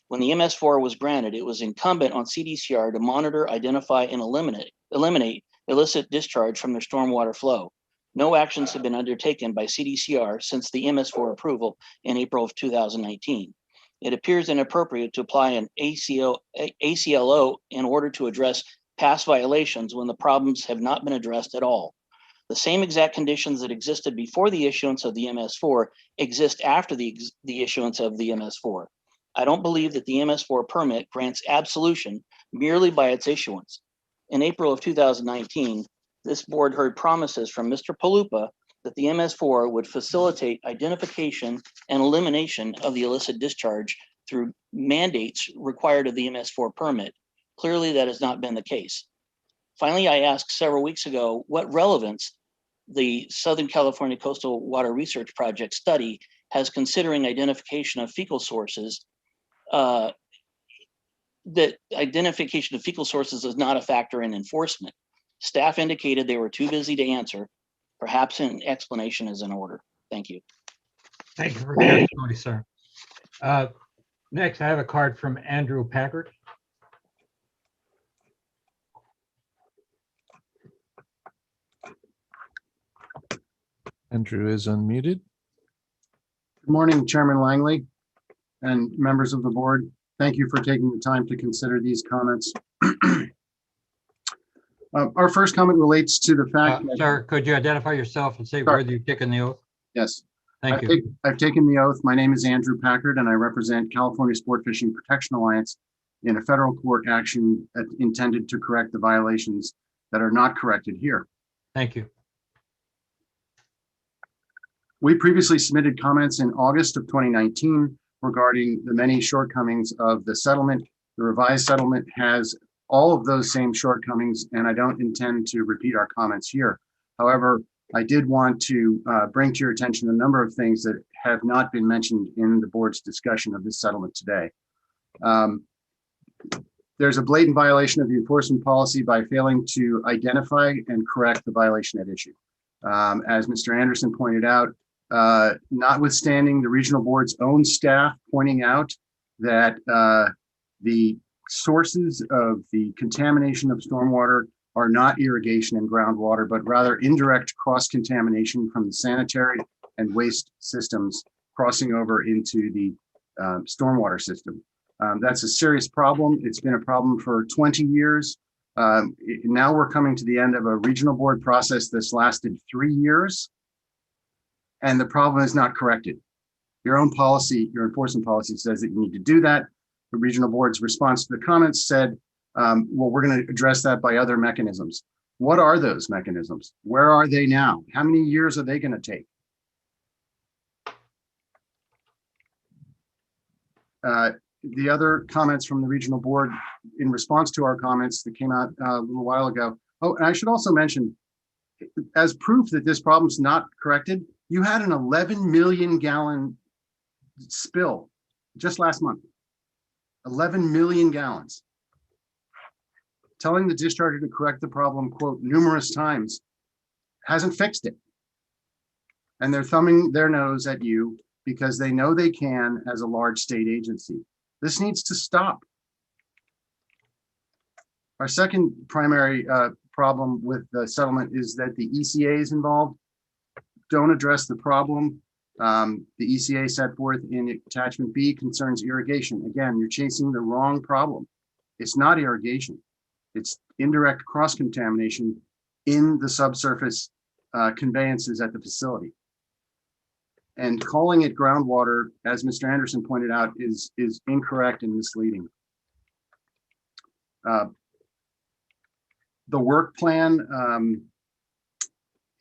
When the MS4 was granted, it was incumbent on CDCR to monitor, identify, and eliminate illicit discharge from their stormwater flow. No actions have been undertaken by CDCR since the MS4 approval in April of 2019. It appears inappropriate to apply an ACLO in order to address past violations when the problems have not been addressed at all. The same exact conditions that existed before the issuance of the MS4 exist after the issuance of the MS4. I don't believe that the MS4 permit grants absolution merely by its issuance. In April of 2019, this board heard promises from Mr. Palupa that the MS4 would facilitate identification and elimination of the illicit discharge through mandates required of the MS4 permit. Clearly, that has not been the case. Finally, I asked several weeks ago what relevance the Southern California Coastal Water Research Project study has considering identification of fecal sources. That identification of fecal sources is not a factor in enforcement. Staff indicated they were too busy to answer. Perhaps an explanation is in order. Thank you. Thank you for your testimony, sir. Next, I have a card from Andrew Packard. Andrew is unmuted. Good morning, Chairman Langley and members of the board. Thank you for taking the time to consider these comments. Our first comment relates to the fact that— Sir, could you identify yourself and say whether you've taken the oath? Yes. Thank you. I've taken the oath. My name is Andrew Packard, and I represent California Sport Fishing Protection Alliance in a federal court action intended to correct the violations that are not corrected here. Thank you. We previously submitted comments in August of 2019 regarding the many shortcomings of the settlement. The revised settlement has all of those same shortcomings, and I don't intend to repeat our comments here. However, I did want to bring to your attention a number of things that have not been mentioned in the board's discussion of this settlement today. There's a blatant violation of the enforcement policy by failing to identify and correct the violation at issue. As Mr. Anderson pointed out, notwithstanding the regional board's own staff pointing out that the sources of the contamination of stormwater are not irrigation and groundwater, but rather indirect cross-contamination from the sanitary and waste systems crossing over into the stormwater system. That's a serious problem. It's been a problem for 20 years. Now we're coming to the end of a regional board process that's lasted 3 years, and the problem is not corrected. Your own policy, your enforcement policy says that you need to do that. The regional board's response to the comments said, well, we're going to address that by other mechanisms. What are those mechanisms? Where are they now? How many years are they going to take? The other comments from the regional board in response to our comments that came out a little while ago. Oh, and I should also mention, as proof that this problem's not corrected, you had an 11 million gallon spill just last month. 11 million gallons. Telling the discharger to correct the problem, quote, numerous times, hasn't fixed it. And they're thumbing their nose at you because they know they can as a large state agency. This needs to stop. Our second primary problem with the settlement is that the ECAs involved don't address the problem. The ECA set forth in attachment B concerns irrigation. Again, you're chasing the wrong problem. It's not irrigation. It's indirect cross-contamination in the subsurface conveyances at the facility. And calling it groundwater, as Mr. Anderson pointed out, is incorrect and misleading. The work plan,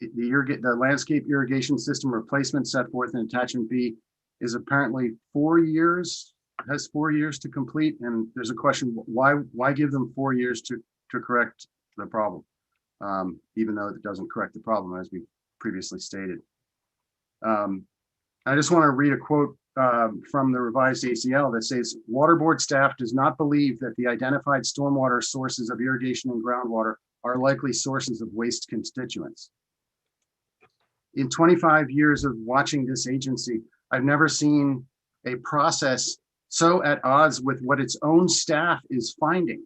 the landscape irrigation system replacement set forth in attachment B is apparently 4 years, has 4 years to complete. And there's a question, why give them 4 years to correct the problem? Even though it doesn't correct the problem, as we previously stated. I just want to read a quote from the revised ACL that says, Water Board staff does not believe that the identified stormwater sources of irrigation and groundwater are likely sources of waste constituents. In 25 years of watching this agency, I've never seen a process so at odds with what its own staff is finding.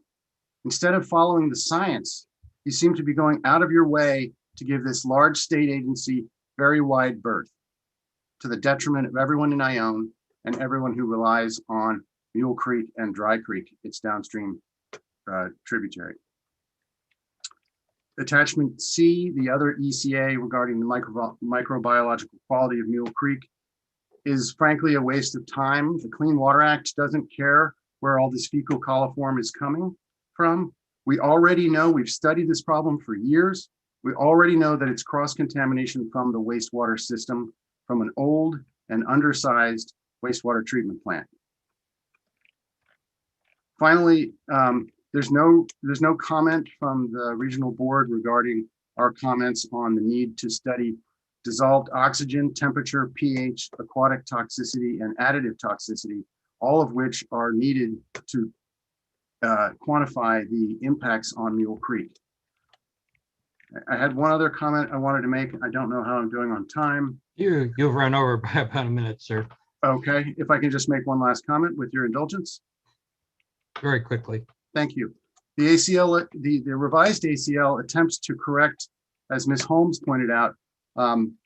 Instead of following the science, you seem to be going out of your way to give this large state agency very wide berth, to the detriment of everyone in Ione and everyone who relies on Mule Creek and Dry Creek, its downstream tributary. Attachment C, the other ECA regarding the microbiological quality of Mule Creek, is frankly a waste of time. The Clean Water Act doesn't care where all this fecal coliform is coming from. We already know, we've studied this problem for years. We already know that it's cross-contamination from the wastewater system from an old and undersized wastewater treatment plant. Finally, there's no comment from the regional board regarding our comments on the need to study dissolved oxygen, temperature, pH, aquatic toxicity, and additive toxicity, all of which are needed to quantify the impacts on Mule Creek. I had one other comment I wanted to make. I don't know how I'm doing on time. You've run over by about a minute, sir. Okay, if I can just make one last comment with your indulgence. Very quickly. Thank you. The ACL, the revised ACL attempts to correct, as Ms. Holmes pointed out,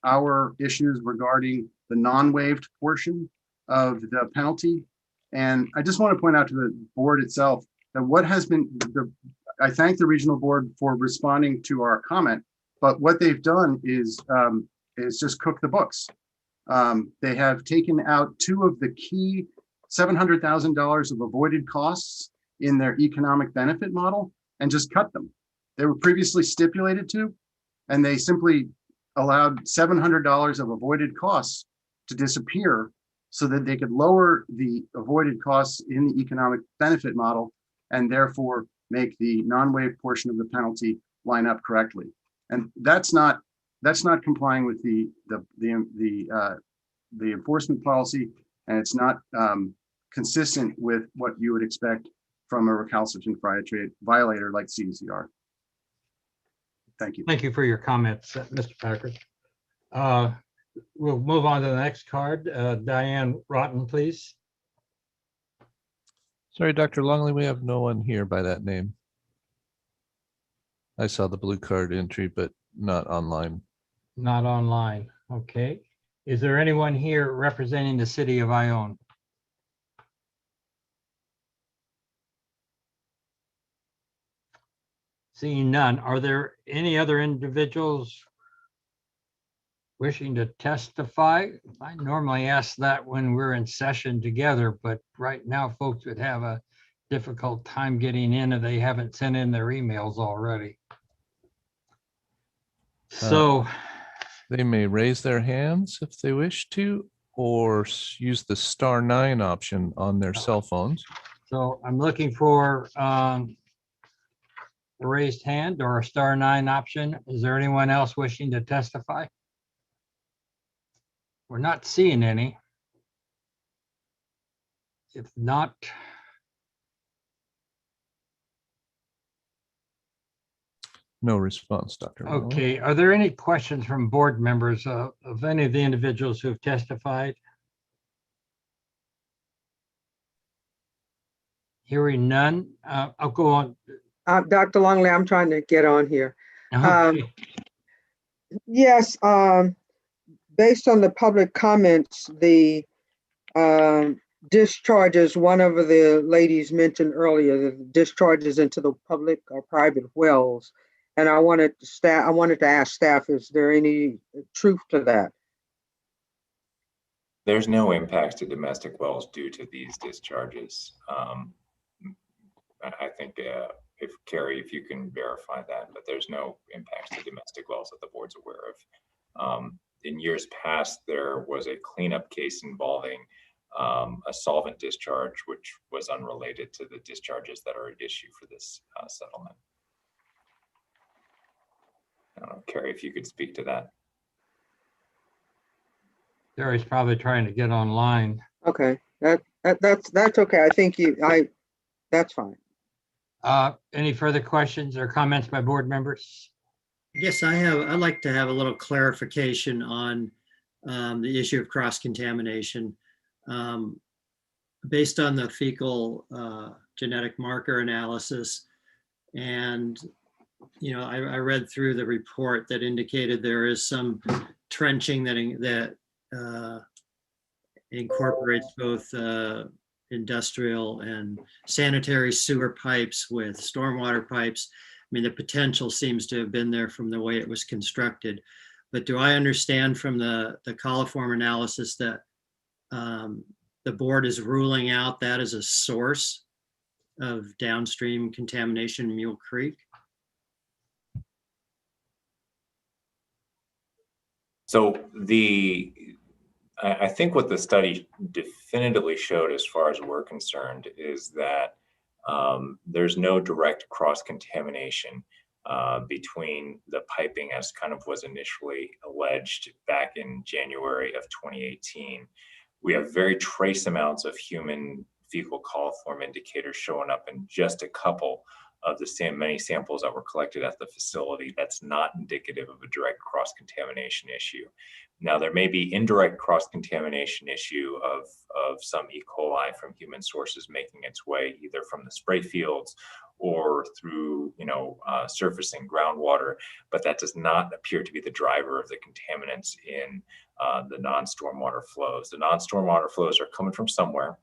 our issues regarding the non-waived portion of the penalty. And I just want to point out to the board itself that what has been, I thank the regional board for responding to our comment, but what they've done is just cook the books. They have taken out two of the key $700,000 of avoided costs in their economic benefit model and just cut them. They were previously stipulated to, and they simply allowed $700 of avoided costs to disappear so that they could lower the avoided costs in the economic benefit model and therefore make the non-waived portion of the penalty line up correctly. And that's not complying with the enforcement policy, and it's not consistent with what you would expect from a recalcitrant violator like CDCR. Thank you. Thank you for your comments, Mr. Packard. We'll move on to the next card. Diane Rotten, please. Sorry, Dr. Longley, we have no one here by that name. I saw the blue card entry, but not online. Not online. Okay. Is there anyone here representing the city of Ione? Seeing none, are there any other individuals wishing to testify? I normally ask that when we're in session together, but right now folks would have a difficult time getting in if they haven't sent in their emails already. So they may raise their hands if they wish to, or use the *9 option on their cell phones. So I'm looking for a raised hand or a *9 option. Is there anyone else wishing to testify? We're not seeing any. If not, No response, Dr. Longley. okay. Are there any questions from board members of any of the individuals who have testified? Hearing none, I'll go on. Dr. Longley, I'm trying to get on here. Okay. Yes, based on the public comments, the discharges, one of the ladies mentioned earlier, the discharges into the public or private wells. And I wanted to ask staff, is there any truth to that? There's no impacts to domestic wells due to these discharges. I think if Carrie, if you can verify that, but there's no impacts to domestic wells that the board's aware of. In years past, there was a cleanup case involving a solvent discharge, which was unrelated to the discharges that are at issue for this settlement. I don't know, Carrie, if you could speak to that. Gary's probably trying to get online. Okay, that's okay. I think that's fine. Any further questions or comments by board members? Yes, I'd like to have a little clarification on the issue of cross-contamination. Based on the fecal genetic marker analysis, and I read through the report that indicated there is some trenching that incorporates both industrial and sanitary sewer pipes with stormwater pipes. I mean, the potential seems to have been there from the way it was constructed. But do I understand from the coliform analysis that the board is ruling out that as a source of downstream contamination in Mule Creek? So I think what the study definitively showed, as far as we're concerned, is that there's no direct cross-contamination between the piping, as kind of was initially alleged back in January of 2018. We have very trace amounts of human fecal coliform indicators showing up in just a couple of the many samples that were collected at the facility. That's not indicative of a direct cross-contamination issue. Now, there may be indirect cross-contamination issue of some E. coli from human sources making its way either from the spray fields or through, surfacing groundwater, but that does not appear to be the driver of the contaminants in the non-stormwater flows. The non-stormwater flows are coming from somewhere.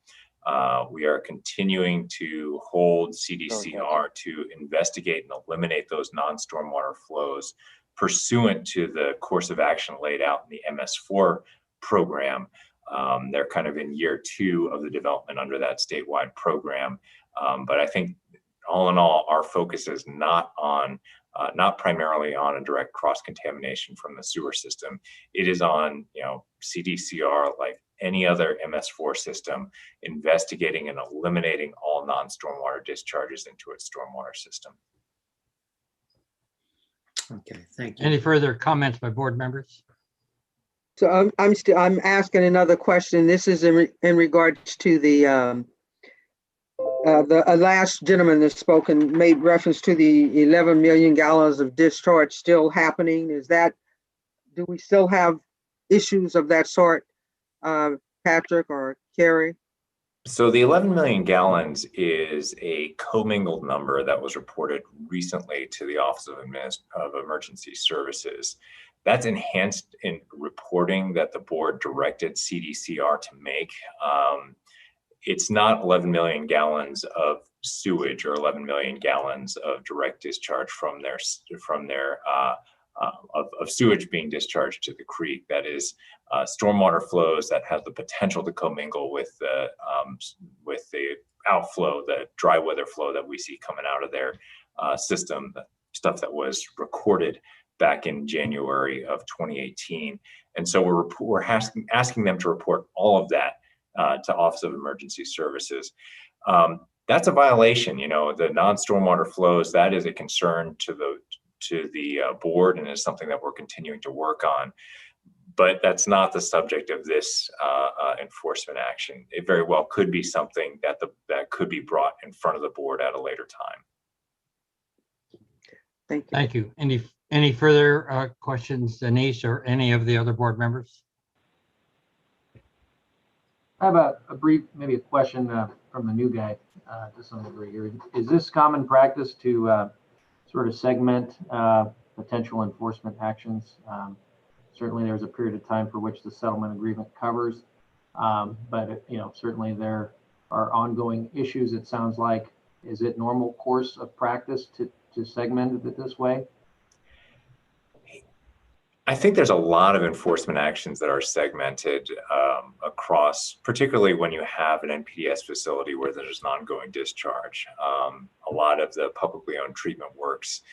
We are continuing to hold CDCR to investigate and eliminate those non-stormwater flows pursuant to the course of action laid out in the MS4 program. They're kind of in year 2 of the development under that statewide program. But I think all in all, our focus is not primarily on a direct cross-contamination from the sewer system. It is on, CDCR, like any other MS4 system, investigating and eliminating all non-stormwater discharges into its stormwater system. Okay, thank you. Any further comments by board members? So I'm asking another question. This is in regards to the last gentleman that's spoken made reference to the 11 million gallons of discharge still happening. Do we still have issues of that sort, Patrick or Carrie? So the 11 million gallons is a commingled number that was reported recently to the Office of Emergency Services. That's enhanced in reporting that the board directed CDCR to make. It's not 11 million gallons of sewage or 11 million gallons of direct discharge from their sewage being discharged to the creek. That is stormwater flows that have the potential to commingle with the outflow, the dry weather flow that we see coming out of their system, the stuff that was recorded back in January of 2018. And so we're asking them to report all of that to Office of Emergency Services. that's a violation. You know, the non-stormwater flows, that is a concern to the board, and is something that we're continuing to work on. But that's not the subject of this enforcement action. It very well could be something that that could be brought in front of the board at a later time. Thank you. Thank you. Any further questions, Denise, or any of the other board members? I have a brief, maybe a question from the new guy to some degree here. Is this common practice to sort of segment potential enforcement actions? Certainly there's a period of time for which the settlement agreement covers, but you know, certainly there are ongoing issues, it sounds like. Is it normal course of practice to segment it this way? I think there's a lot of enforcement actions that are segmented across, particularly when you have an NPDES facility where there's an ongoing discharge. A lot of the publicly owned treatment works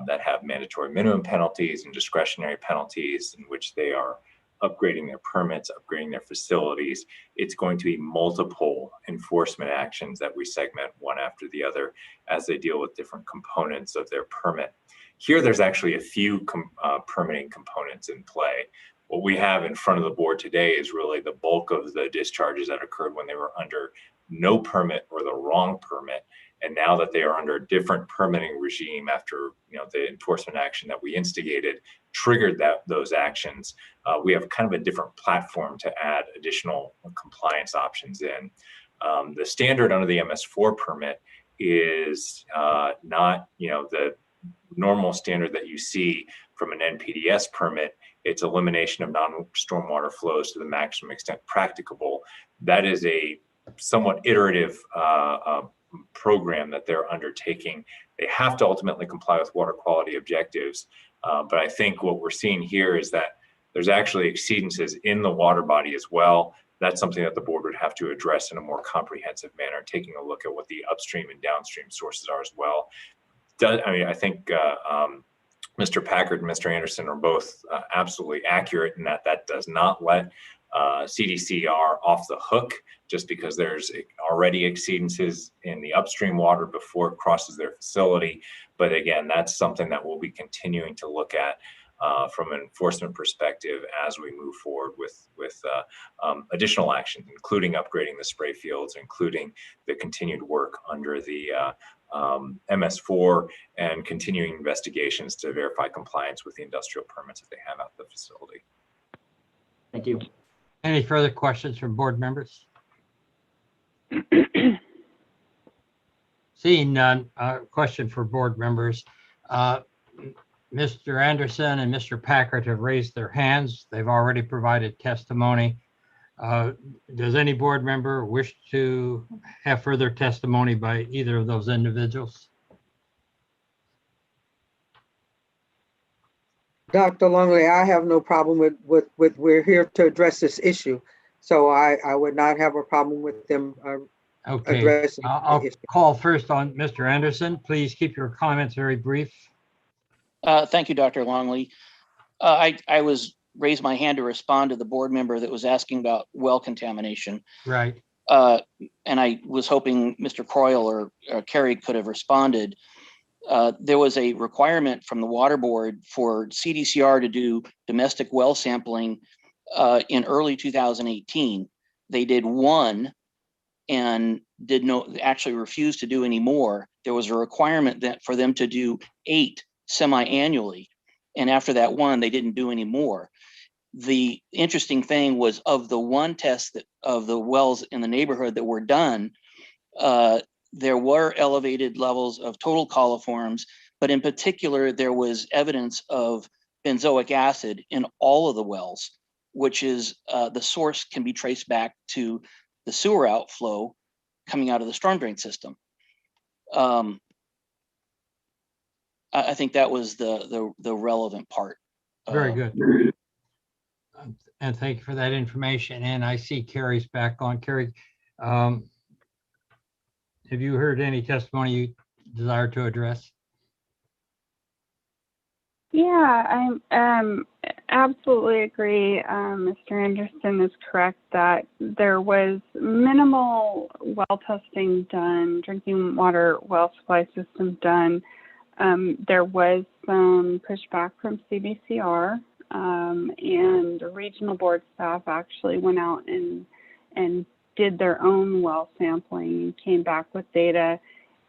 that have mandatory minimum penalties and discretionary penalties in which they are upgrading their permits, upgrading their facilities. It's going to be multiple enforcement actions that we segment one after the other as they deal with different components of their permit. Here, there's actually a few permitting components in play. What we have in front of the board today is really the bulk of the discharges that occurred when they were under no permit or the wrong permit. And now that they are under a different permitting regime after the enforcement action that we instigated triggered those actions, we have kind of a different platform to add additional compliance options in. The standard under the MS4 permit is not the normal standard that you see from an NPDES permit. It's elimination of non-stormwater flows to the maximum extent practicable. That is a somewhat iterative program that they're undertaking. They have to ultimately comply with water quality objectives. But I think what we're seeing here is that there's actually exceedances in the water body as well. That's something that the board would have to address in a more comprehensive manner, taking a look at what the upstream and downstream sources are as well. I think Mr. Packard and Mr. Anderson are both absolutely accurate in that does not let CDCR off the hook just because there's already exceedances in the upstream water before it crosses their facility. But again, that's something that we'll be continuing to look at from an enforcement perspective as we move forward with additional actions, including upgrading the spray fields, including the continued work under the MS4 and continuing investigations to verify compliance with the industrial permits that they have at the facility. Thank you. Any further questions from board members? Seeing none, question for board members. Mr. Anderson and Mr. Packard have raised their hands. They've already provided testimony. Does any board member wish to have further testimony by either of those individuals? Dr. Longley, I have no problem with we're here to address this issue. So I would not have a problem with them addressing I'll the issue. call first on Mr. Anderson. Please keep your comments very brief. Thank you, Dr. Longley. I was raised my hand to respond to the board member that was asking about well contamination. Right. And I was hoping Mr. Croyle or Carrie could have responded. There was a requirement from the water board for CDCR to do domestic well sampling in early 2018. They did one and actually refused to do any more. There was a requirement that for them to do 8 semi-annually. And after that one, they didn't do any more. The interesting thing was of the one test of the wells in the neighborhood that were done, there were elevated levels of total coliforms, but in particular, there was evidence of benzoic acid in all of the wells, which is the source can be traced back to the sewer outflow coming out of the storm drain system. I think that was the relevant part. Very good. And thank you for that information. And I see Carrie's back on. Carrie, have you heard any testimony you desire to address? Yeah, absolutely agree. Mr. Anderson is correct that there was minimal well testing done, drinking water well supply system done. There was some pushback from CBCR, and the regional board staff actually went out and did their own well sampling and came back with data.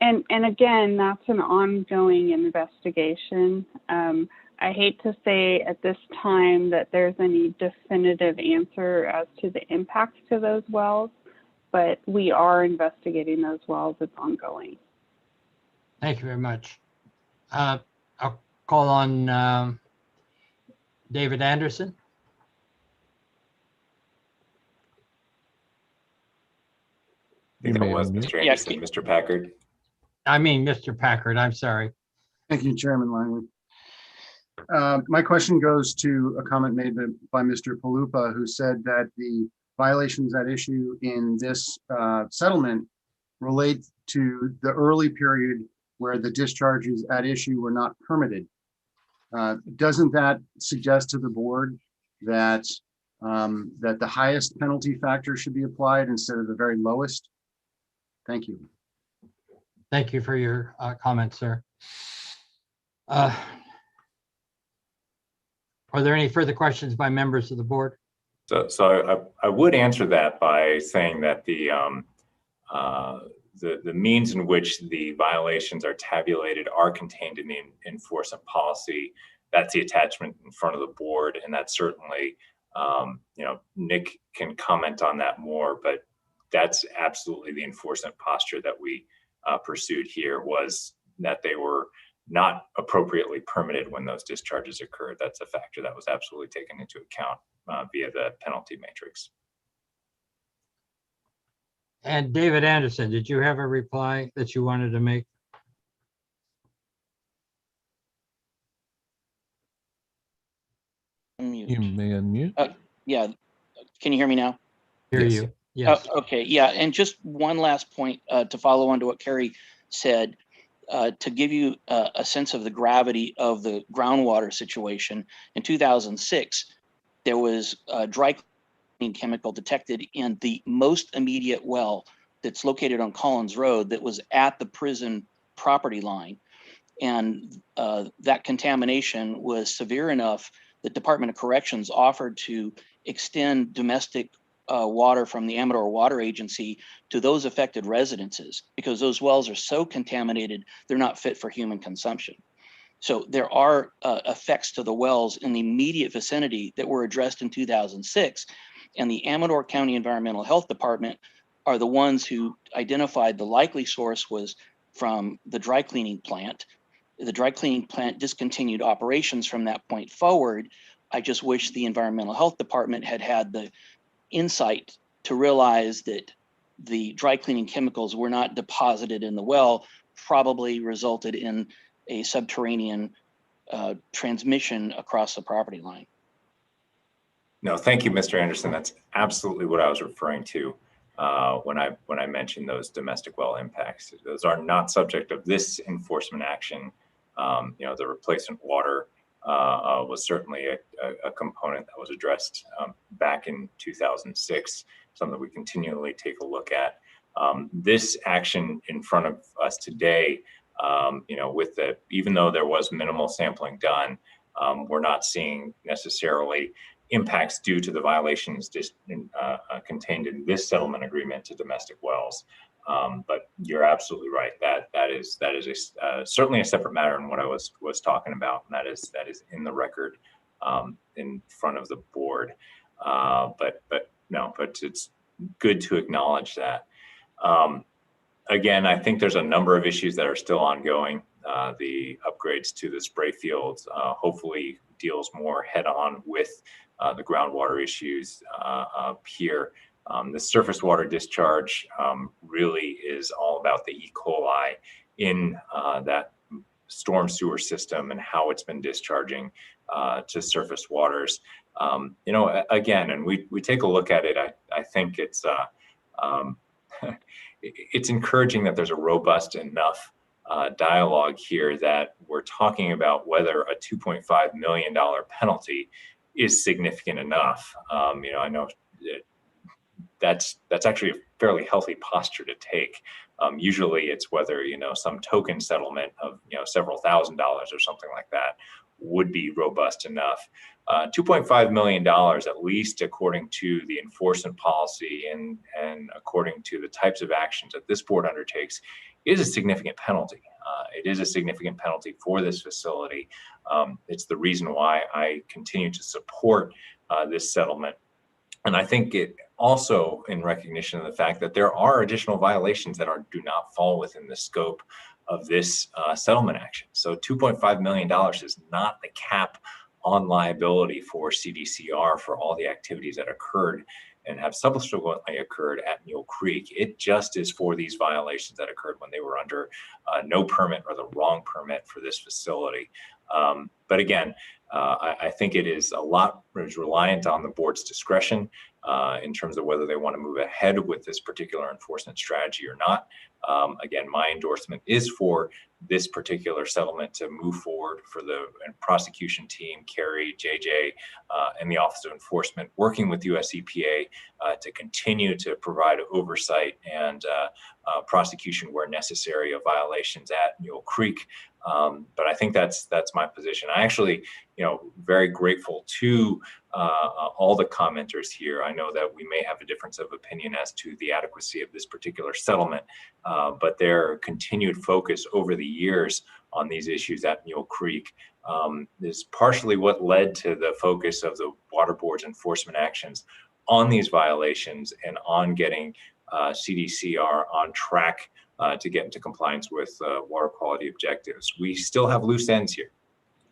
And again, that's an ongoing investigation. I hate to say at this time that there's any definitive answer as to the impact to those wells, but we are investigating those wells. It's ongoing. Thank you very much. I'll call on David Anderson. I think that was Mr. Anderson, Mr. Packard. I mean, Mr. Packard, I'm sorry. Thank you, Chairman Langley. My question goes to a comment made by Mr. Palupa, who said that the violations at issue in this settlement relate to the early period where the discharges at issue were not permitted. Doesn't that suggest to the board that that the highest penalty factor should be applied instead of the very lowest? Thank you. Thank you for your comment, sir. Are there any further questions by members of the board? So I would answer that by saying that the means in which the violations are tabulated are contained in the enforcement policy. That's the attachment in front of the board, and that's certainly, Nick can comment on that more, but that's absolutely the enforcement posture that we pursued here, was that they were not appropriately permitted when those discharges occurred. That's a factor that was absolutely taken into account via the penalty matrix. And David Anderson, did you have a reply that you wanted to make? You may unmute. Yeah, can you hear me now? Hear Yes. you. Yes. Okay, yeah, and just one last point to follow on to what Carrie said, to give you a sense of the gravity of the groundwater situation. In 2006, there was a dry cleaning chemical detected in the most immediate well that's located on Collins Road that was at the prison property line. And that contamination was severe enough that Department of Corrections offered to extend domestic water from the Amador Water Agency to those affected residences, because those wells are so contaminated, they're not fit for human consumption. So there are effects to the wells in the immediate vicinity that were addressed in 2006. And the Amador County Environmental Health Department are the ones who identified the likely source was from the dry cleaning plant. The dry cleaning plant discontinued operations from that point forward. I just wish the Environmental Health Department had had the insight to realize that the dry cleaning chemicals were not deposited in the well, probably resulted in a subterranean transmission across the property line. No, thank you, Mr. Anderson. That's absolutely what I was referring to when I mentioned those domestic well impacts. Those are not subject of this enforcement action. The replacement water was certainly a component that was addressed back in 2006, something we continually take a look at. This action in front of us today, even though there was minimal sampling done, we're not seeing necessarily impacts due to the violations contained in this settlement agreement to domestic wells. But you're absolutely right. That is certainly a separate matter than what I was talking about, and that is in the record in front of the board. But it's good to acknowledge that. Again, I think there's a number of issues that are still ongoing. The upgrades to the spray fields hopefully deals more head-on with the groundwater issues here. The surface water discharge really is all about the E. coli in that storm sewer system and how it's been discharging to surface waters. Again, and we take a look at it, I think it's it's encouraging that there's a robust enough dialogue here that we're talking about whether a $2.5 million penalty is significant enough. I know that's actually a fairly healthy posture to take. Usually it's whether, some token settlement of, several $1,000s or something like that would be robust enough. $2.5 million, at least according to the enforcement policy and according to the types of actions that this board undertakes, is a significant penalty. It is a significant penalty for this facility. It's the reason why I continue to support this settlement. And I think it also in recognition of the fact that there are additional violations that do not fall within the scope of this settlement action. So $2.5 million is not the cap on liability for CDCR for all the activities that occurred and have subsequently occurred at Mule Creek. It just is for these violations that occurred when they were under no permit or the wrong permit for this facility. But again, I think it is reliant on the board's discretion in terms of whether they want to move ahead with this particular enforcement strategy or not. Again, my endorsement is for this particular settlement to move forward, for the prosecution team, Carrie, JJ, and the Office of Enforcement, working with US EPA to continue to provide oversight and prosecution where necessary of violations at Mule Creek. But I think that's my position. I actually, very grateful to all the commenters here. I know that we may have a difference of opinion as to the adequacy of this particular settlement, but their continued focus over the years on these issues at Mule Creek is partially what led to the focus of the Water Board's enforcement actions on these violations and on getting CDCR on track to get into compliance with water quality objectives. We still have loose ends here.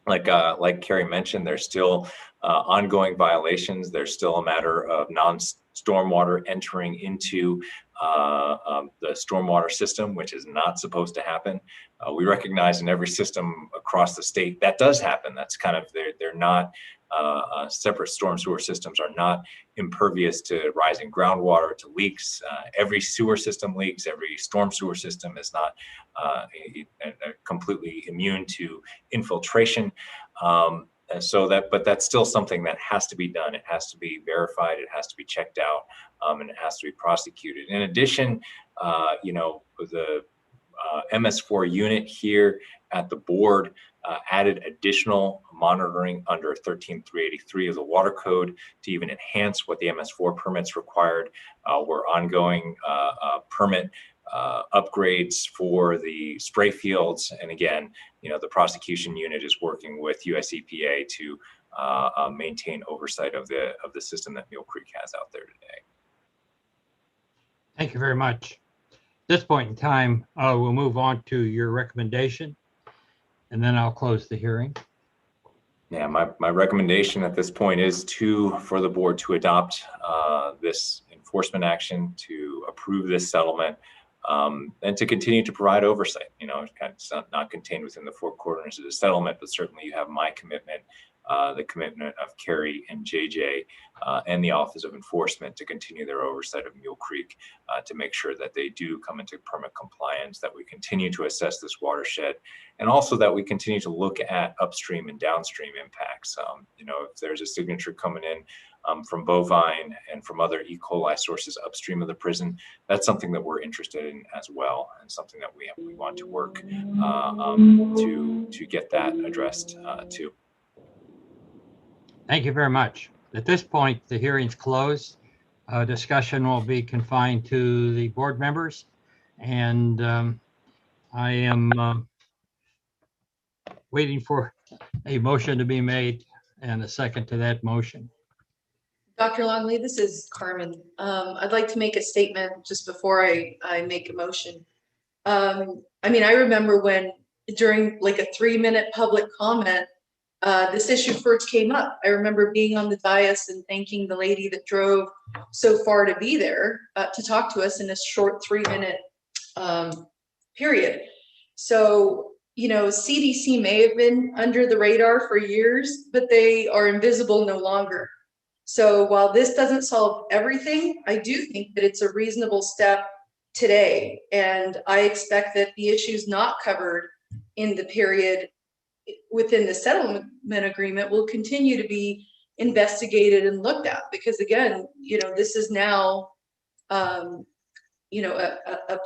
Like Carrie mentioned, there's still ongoing violations. There's still a matter of non-stormwater entering into the stormwater system, which is not supposed to happen. We recognize in every system across the state that does happen. That's kind of, they're not separate storm sewer systems are not impervious to rising groundwater, to leaks. Every sewer system leaks. Every storm sewer system is not completely immune to infiltration. But that's still something that has to be done. It has to be verified. It has to be checked out, and it has to be prosecuted. In addition, the MS4 unit here at the board added additional monitoring under 13383 of the Water Code to even enhance what the MS4 permits required. Were ongoing permit upgrades for the spray fields. And again, the prosecution unit is working with US EPA to maintain oversight of the system that Mule Creek has out there today. Thank you very much. At this point in time, we'll move on to your recommendation, and then I'll close the hearing. Yeah, my recommendation at this point is for the board to adopt this enforcement action, to approve this settlement, and to continue to provide oversight. It's not contained within the four corners of the settlement, but certainly you have my commitment, the commitment of Carrie and JJ, and the Office of Enforcement to continue their oversight of Mule Creek, to make sure that they do come into permit compliance, that we continue to assess this watershed, and also that we continue to look at upstream and downstream impacts. If there's a signature coming in from bovine and from other E. coli sources upstream of the prison, that's something that we're interested in as well, and something that we want to work to get that addressed too. Thank you very much. At this point, the hearing's closed. Discussion will be confined to the board members, and I am waiting for a motion to be made and a second to that motion. Dr. Longley, this is Carmen. I'd like to make a statement just before I make a motion. I remember when during like a 3-minute public comment, this issue first came up. I remember being on the dais and thanking the lady that drove so far to be there to talk to us in a short 3-minute period. So, CDC may have been under the radar for years, but they are invisible no longer. So while this doesn't solve everything, I do think that it's a reasonable step today. And I expect that the issues not covered in the period within the settlement agreement will continue to be investigated and looked at, because again, this is now, a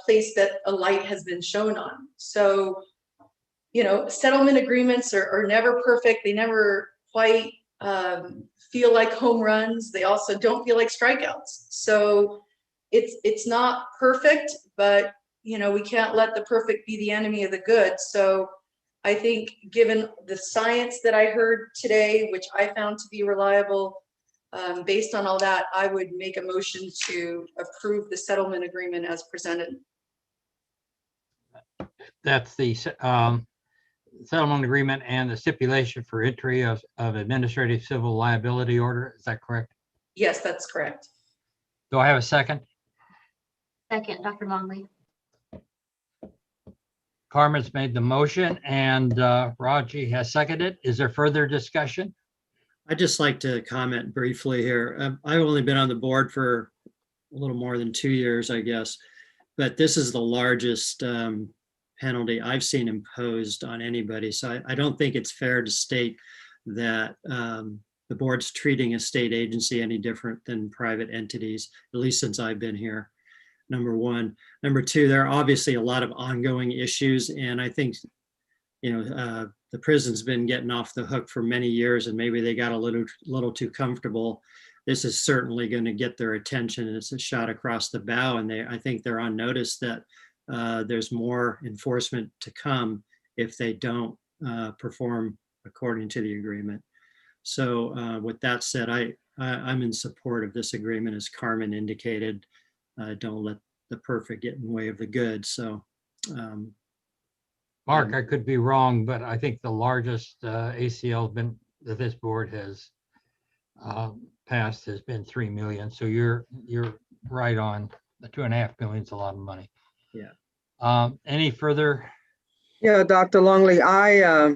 place that a light has been shown on. So, settlement agreements are never perfect. They never quite feel like home runs. They also don't feel like strikeouts. So it's not perfect, but we can't let the perfect be the enemy of the good. So I think given the science that I heard today, which I found to be reliable, based on all that, I would make a motion to approve the settlement agreement as presented. That's the settlement agreement and the stipulation for entry of administrative civil liability order. Is that correct? Yes, that's correct. Do I have a second? Second, Dr. Longley. Carmen's made the motion and Raji has seconded. Is there further discussion? I'd just like to comment briefly here. I've only been on the board for a little more than 2 years, I guess, but this is the largest penalty I've seen imposed on anybody. So I don't think it's fair to state that the board's treating a state agency any different than private entities, at least since I've been here. Number one. Number two, there are obviously a lot of ongoing issues, and I think, the prison's been getting off the hook for many years, and maybe they got a little too comfortable. This is certainly going to get their attention, and it's a shot across the bow. And I think they're on notice that there's more enforcement to come if they don't perform according to the agreement. So with that said, I'm in support of this agreement, as Carmen indicated. Don't let the perfect get in the way of the good. So, Mark, I could be wrong, but I think the largest ACL that this board has passed has been 3 million. So you're right on. The 2.5 million is a lot of money. Yeah. Any further? Yeah, Dr. Longley, I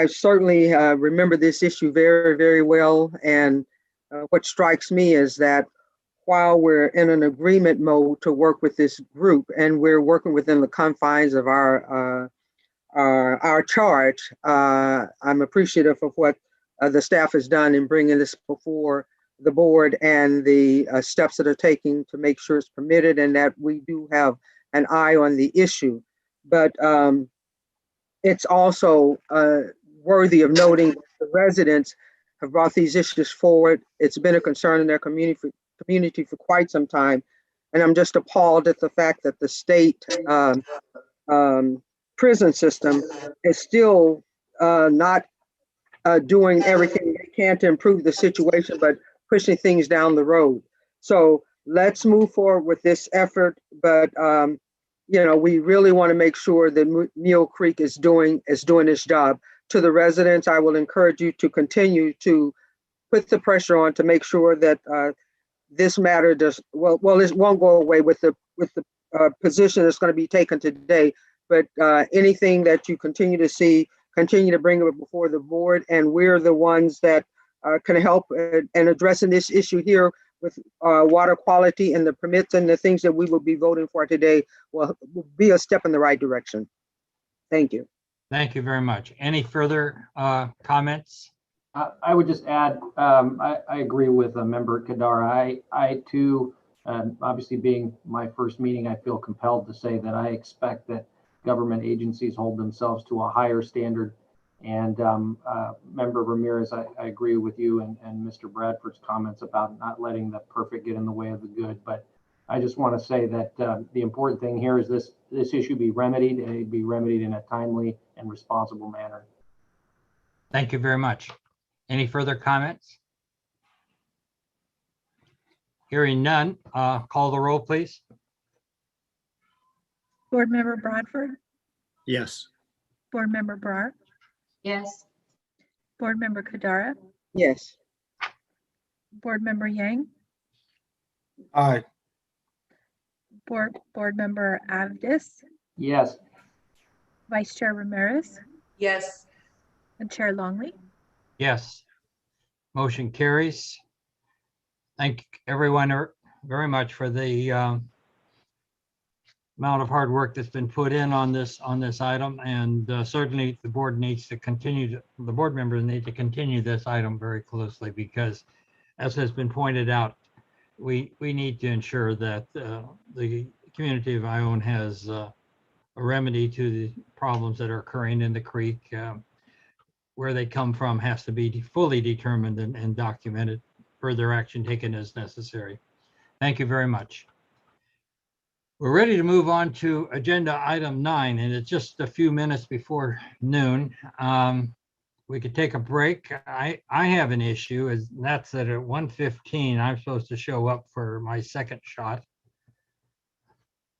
certainly remember this issue very, very well. And what strikes me is that while we're in an agreement mode to work with this group, and we're working within the confines of our charge, I'm appreciative of what the staff has done in bringing this before the board and the steps that are taking to make sure it's permitted and that we do have an eye on the issue. But it's also worthy of noting that the residents have brought these issues forward. It's been a concern in their community for quite some time. And I'm just appalled at the fact that the state prison system is still not doing everything they can to improve the situation, but pushing things down the road. So let's move forward with this effort. But we really want to make sure that Mule Creek is doing its job. To the residents, I will encourage you to continue to put the pressure on to make sure that this matter does it won't go away with the position that's going to be taken today, but anything that you continue to see, continue to bring it before the board, and we're the ones that can help in addressing this issue here with water quality and the permits and the things that we will be voting for today will be a step in the right direction. Thank you. Thank you very much. Any further comments? I would just add, I agree with Member Kadar. I too, obviously being my first meeting, I feel compelled to say that I expect that government agencies hold themselves to a higher standard. And Member Ramirez, I agree with you and Mr. Bradford's comments about not letting the perfect get in the way of the good. But I just want to say that the important thing here is this issue be remedied, and it be remedied in a timely and responsible manner. Thank you very much. Any further comments? Hearing none, call the roll, please. Board Member Bradford, Yes. Board Member Brar, Yes. Board Member Kadara, Yes. Board Member Yang, Aye. Board Member Avdis, Yes. Vice Chair Ramirez, Yes. and Chair Longley. Yes. Motion carries. Thank everyone very much for the amount of hard work that's been put in on this item, and certainly the board needs to continue, the board members need to continue this item very closely, because as has been pointed out, we need to ensure that the community of Ione has a remedy to the problems that are occurring in the creek. Where they come from has to be fully determined and documented. Further action taken as necessary. Thank you very much. We're ready to move on to agenda item 9, and it's just a few minutes before noon. We could take a break. I have an issue, and that's that at 1:15, I'm supposed to show up for my second shot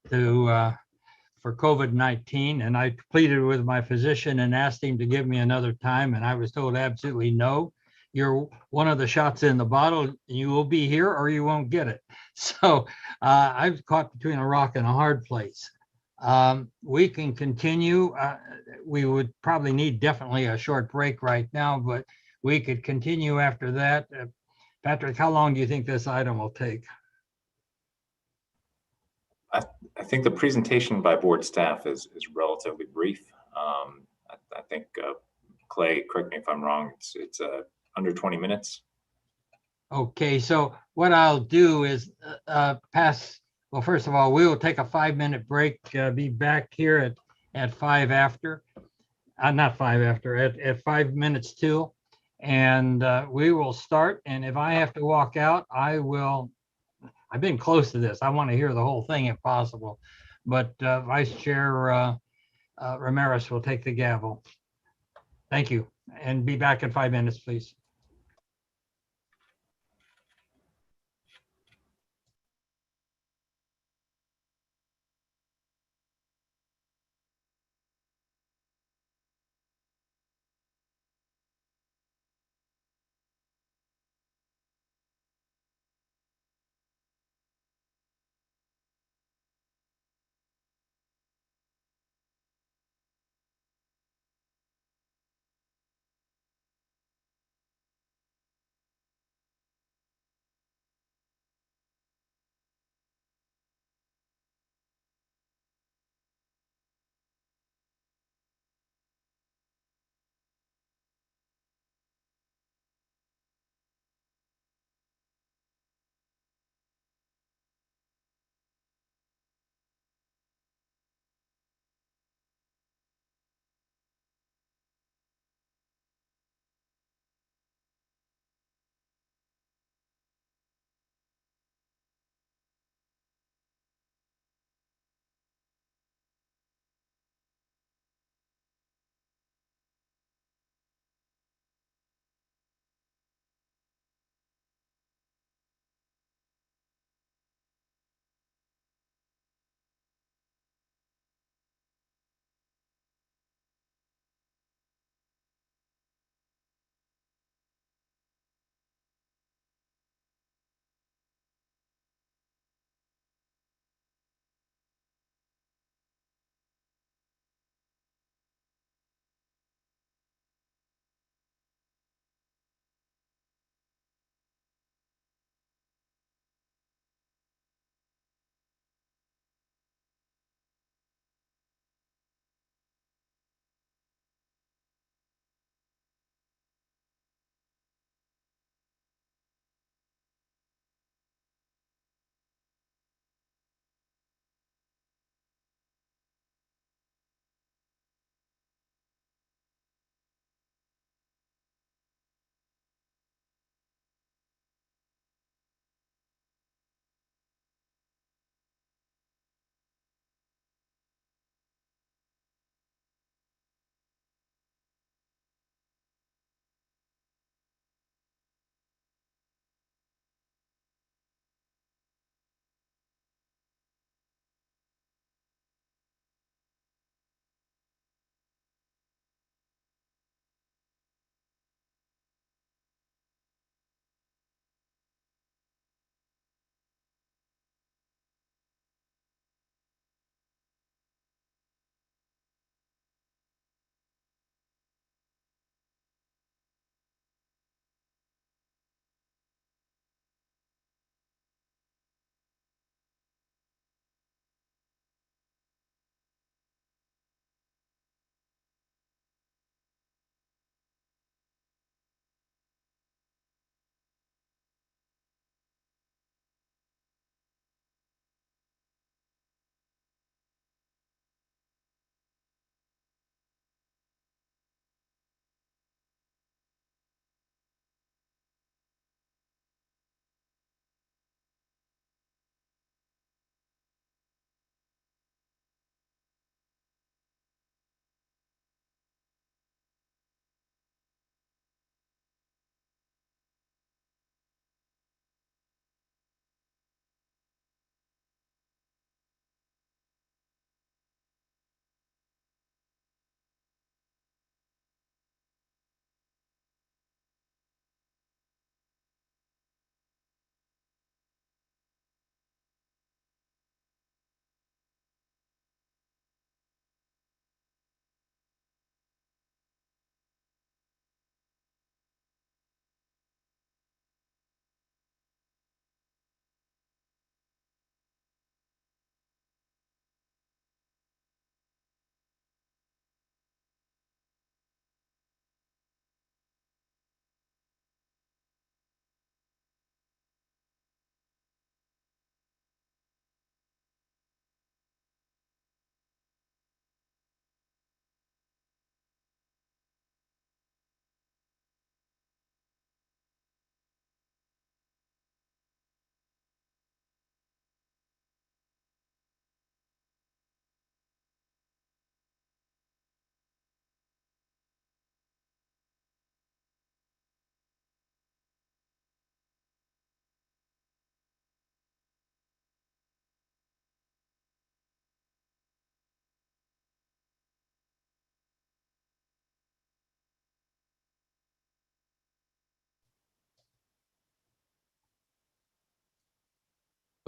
for COVID-19, and I pleaded with my physician and asked him to give me another time, and I was told absolutely no. You're one of the shots in the bottle. You will be here or you won't get it. So I was caught between a rock and a hard place. We can continue. We would probably need definitely a short break right now, but we could continue after that. Patrick, how long do you think this item will take? I think the presentation by board staff is relatively brief. I think Clay, correct me if I'm wrong, it's under 20 minutes. Okay, so what I'll do is well, first of all, we will take a 5-minute break, be back here at 5 after, not 5 after, at 5 minutes till, and we will start. And if I have to walk out, I will. I've been close to this. I want to hear the whole thing if possible, but Vice Chair Ramirez will take the gavel. Thank you, and be back in 5 minutes, please.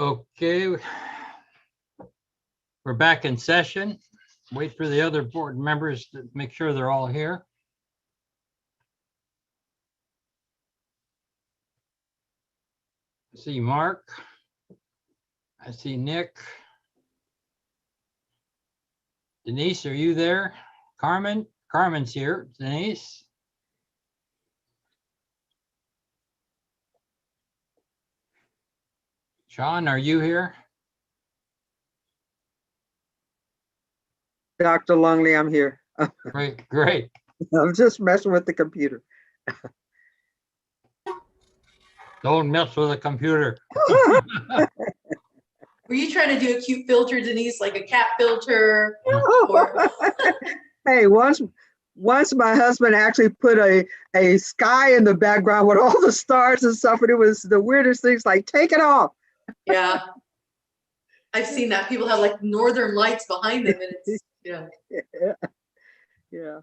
Okay. We're back in session. Wait for the other board members to make sure they're all here. I see Mark. I see Nick. Denise, are you there? Carmen? Carmen's here. Denise? Sean, are you here? Dr. Longley, I'm here. Great, great. I'm just messing with the computer. Don't mess with a computer. Were you trying to do a cute filter, Denise, like a cat filter? Or... Hey, once my husband actually put a sky in the background with all the stars and stuff, and it was the weirdest things, like, take it off. Yeah. I've seen that. People have like northern lights behind them, and it's, yeah. Yeah.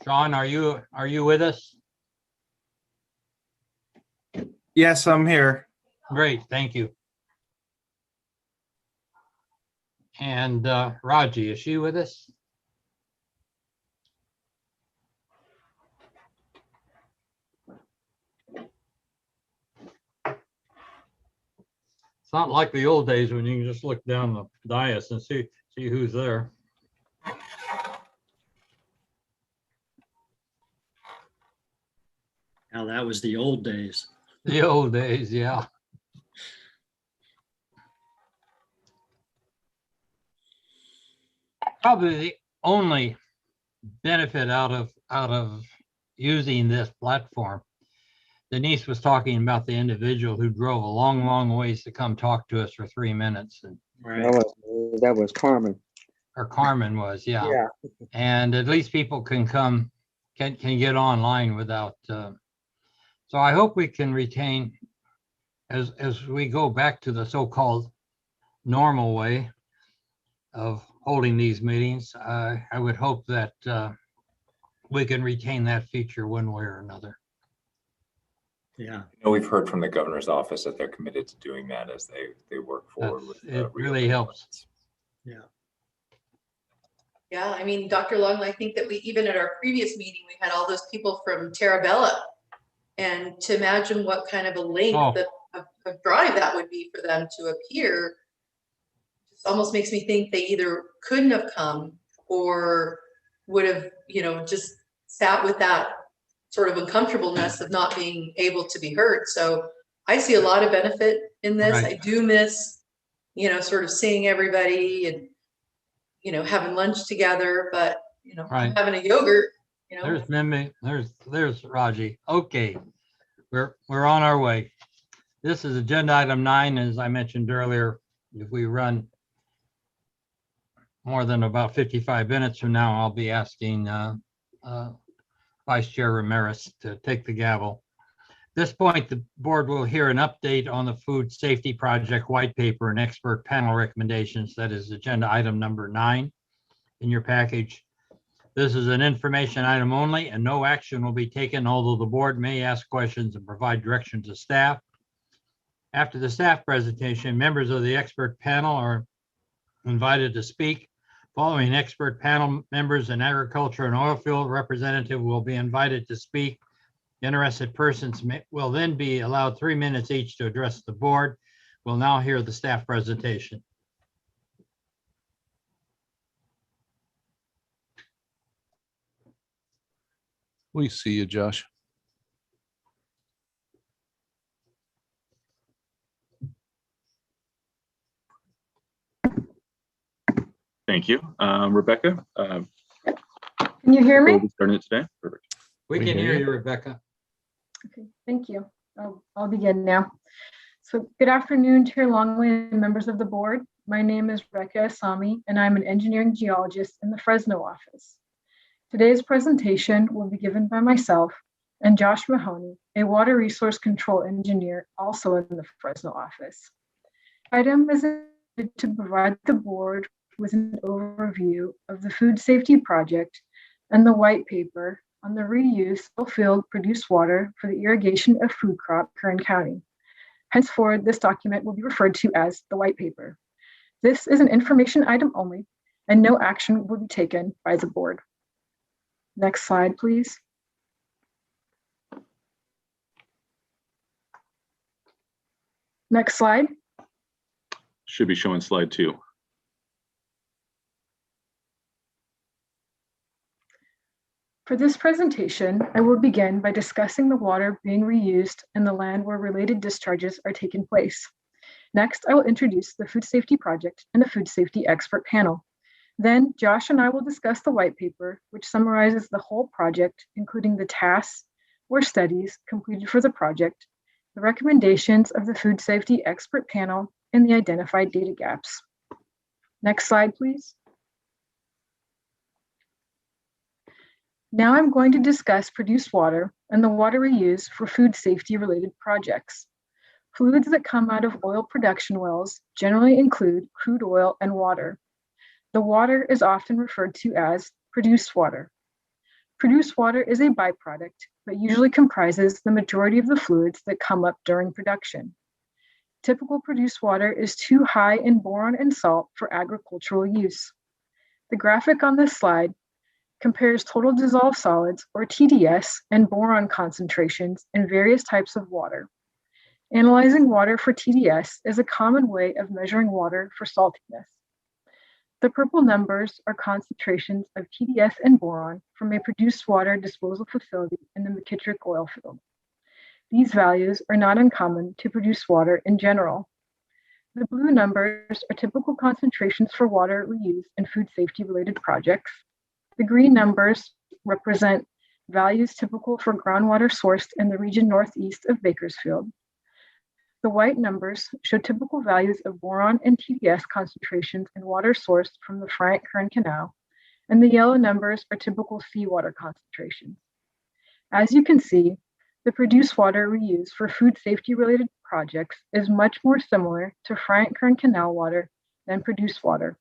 Sean, are you with us? Yes, I'm here. Great, thank you. And Raji, is she with us? It's not like the old days when you can just look down the dais and see who's there. Now that was the old days. The old days, yeah. Probably the only benefit out of using this platform. Denise was talking about the individual who drove a long ways to come talk to us for 3 minutes. And That was Carmen. or Carmen was, yeah. Yeah. And at least people can get online without. So I hope we can retain, as we go back to the so-called normal way of holding these meetings, I would hope that we can retain that feature one way or another. Yeah. We've heard from the governor's office that they're committed to doing that as they work forward with it really helps. Yeah. Yeah, I mean, Dr. Longley, I think that we, even at our previous meeting, we had all those people from Terabella. And to imagine what kind of a length of drive that would be for them to appear, just almost makes me think they either couldn't have come or would have, just sat with that sort of uncomfortableness of not being able to be heard. So I see a lot of benefit in this. Right. I do miss, sort of seeing everybody and, having lunch together, but, Right. having a yogurt, There's Mimi, there's Raji. Okay, we're on our way. This is agenda item 9. As I mentioned earlier, if we run more than about 55 minutes from now, I'll be asking Vice Chair Ramirez to take the gavel. At this point, the board will hear an update on the Food Safety Project white paper and expert panel recommendations. That is agenda item number 9 in your package. This is an information item only and no action will be taken, although the board may ask questions and provide direction to staff. After the staff presentation, members of the expert panel are invited to speak. Following expert panel members, an agriculture and oil field representative will be invited to speak. Interested persons will then be allowed 3 minutes each to address the board. We'll now hear the staff presentation. We see you, Josh. Thank you. Rebecca. Can you hear me? We'll be starting it today. Perfect. We can hear you, Rebecca. Okay, thank you. I'll begin now. So good afternoon, Chair Longley and members of the board. My name is Rebecca Asami, and I'm an engineering geologist in the Fresno office. Today's presentation will be given by myself and Josh Mahoney, a water resource control engineer, also in the Fresno office. Item is to provide the board with an overview of the food safety project and the white paper on the reuse of field produced water for the irrigation of food crop in Kern County. Henceforward, this document will be referred to as the white paper. This is an information item only, and no action will be taken by the board. Next slide, please. Next slide. Should be showing slide 2. For this presentation, I will begin by discussing the water being reused in the land where related discharges are taking place. Next, I will introduce the Food Safety Project and the Food Safety Expert Panel. Then Josh and I will discuss the white paper, which summarizes the whole project, including the tasks or studies completed for the project, the recommendations of the Food Safety Expert Panel, and the identified data gaps. Next slide, please. Now I'm going to discuss produced water and the water we use for food safety related projects. Fluids that come out of oil production wells generally include crude oil and water. The water is often referred to as produced water. Produced water is a byproduct, but usually comprises the majority of the fluids that come up during production. Typical produced water is too high in boron and salt for agricultural use. The graphic on this slide compares total dissolved solids, or TDS, and boron concentrations in various types of water. Analyzing water for TDS is a common way of measuring water for saltiness. The purple numbers are concentrations of TDS and boron from a produced water disposal facility in the McKittrick oil field. These values are not uncommon to produced water in general. The blue numbers are typical concentrations for water we use in food safety related projects. The green numbers represent values typical for groundwater sourced in the region northeast of Bakersfield. The white numbers show typical values of boron and TDS concentrations in water sourced from the Frank-Kern Canal, and the yellow numbers are typical seawater concentrations. As you can see, the produced water we use for food safety related projects is much more similar to Frank-Kern Canal water than produced water,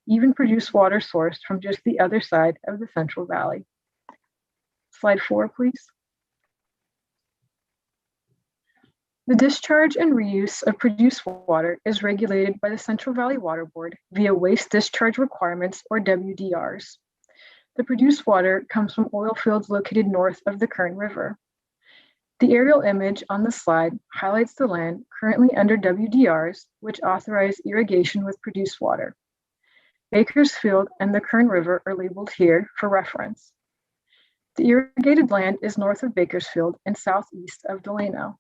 even produced water sourced from just the other side of the Central Valley. Slide 4, please. The discharge and reuse of produced water is regulated by the Central Valley Water Board via Waste Discharge Requirements, or WDRs. The produced water comes from oil fields located north of the Kern River. The aerial image on the slide highlights the land currently under WDRs, which authorize irrigation with produced water. Bakersfield and the Kern River are labeled here for reference. The irrigated land is north of Bakersfield and southeast of Delano.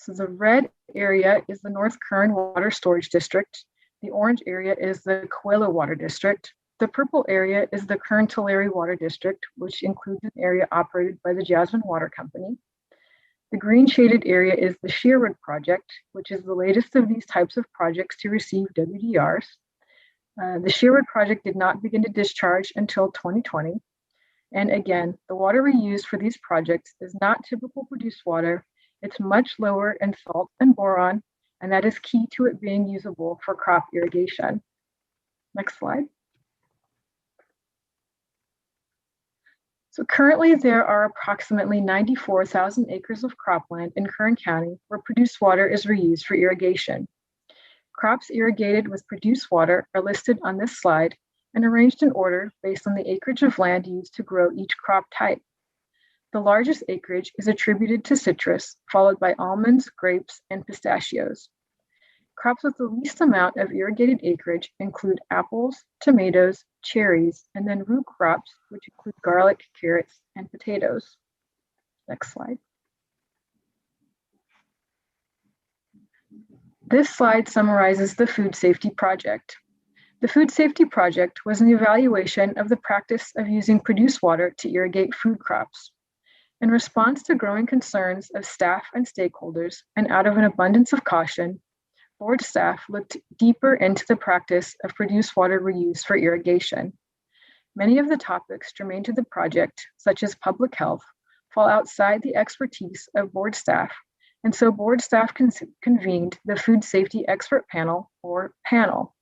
So the red area is the North Kern Water Storage District. The orange area is the Coelho Water District. The purple area is the Kern-Tulare Water District, which includes an area operated by the Jasmine Water Company. The green shaded area is the Sherwood Project, which is the latest of these types of projects to receive WDRs. The Sherwood Project did not begin to discharge until 2020. And again, the water we use for these projects is not typical produced water. It's much lower in salt and boron, and that is key to it being usable for crop irrigation. Next slide. So currently there are approximately 94,000 acres of cropland in Kern County where produced water is reused for irrigation. Crops irrigated with produced water are listed on this slide and arranged in order based on the acreage of land used to grow each crop type. The largest acreage is attributed to citrus, followed by almonds, grapes, and pistachios. Crops with the least amount of irrigated acreage include apples, tomatoes, cherries, and then root crops, which include garlic, carrots, and potatoes. Next slide. This slide summarizes the Food Safety Project. The Food Safety Project was an evaluation of the practice of using produced water to irrigate food crops. In response to growing concerns of staff and stakeholders, and out of an abundance of caution, board staff looked deeper into the practice of produced water reuse for irrigation. Many of the topics germane to the project, such as public health, fall outside the expertise of board staff, and so board staff convened the Food Safety Expert Panel, or PANEL.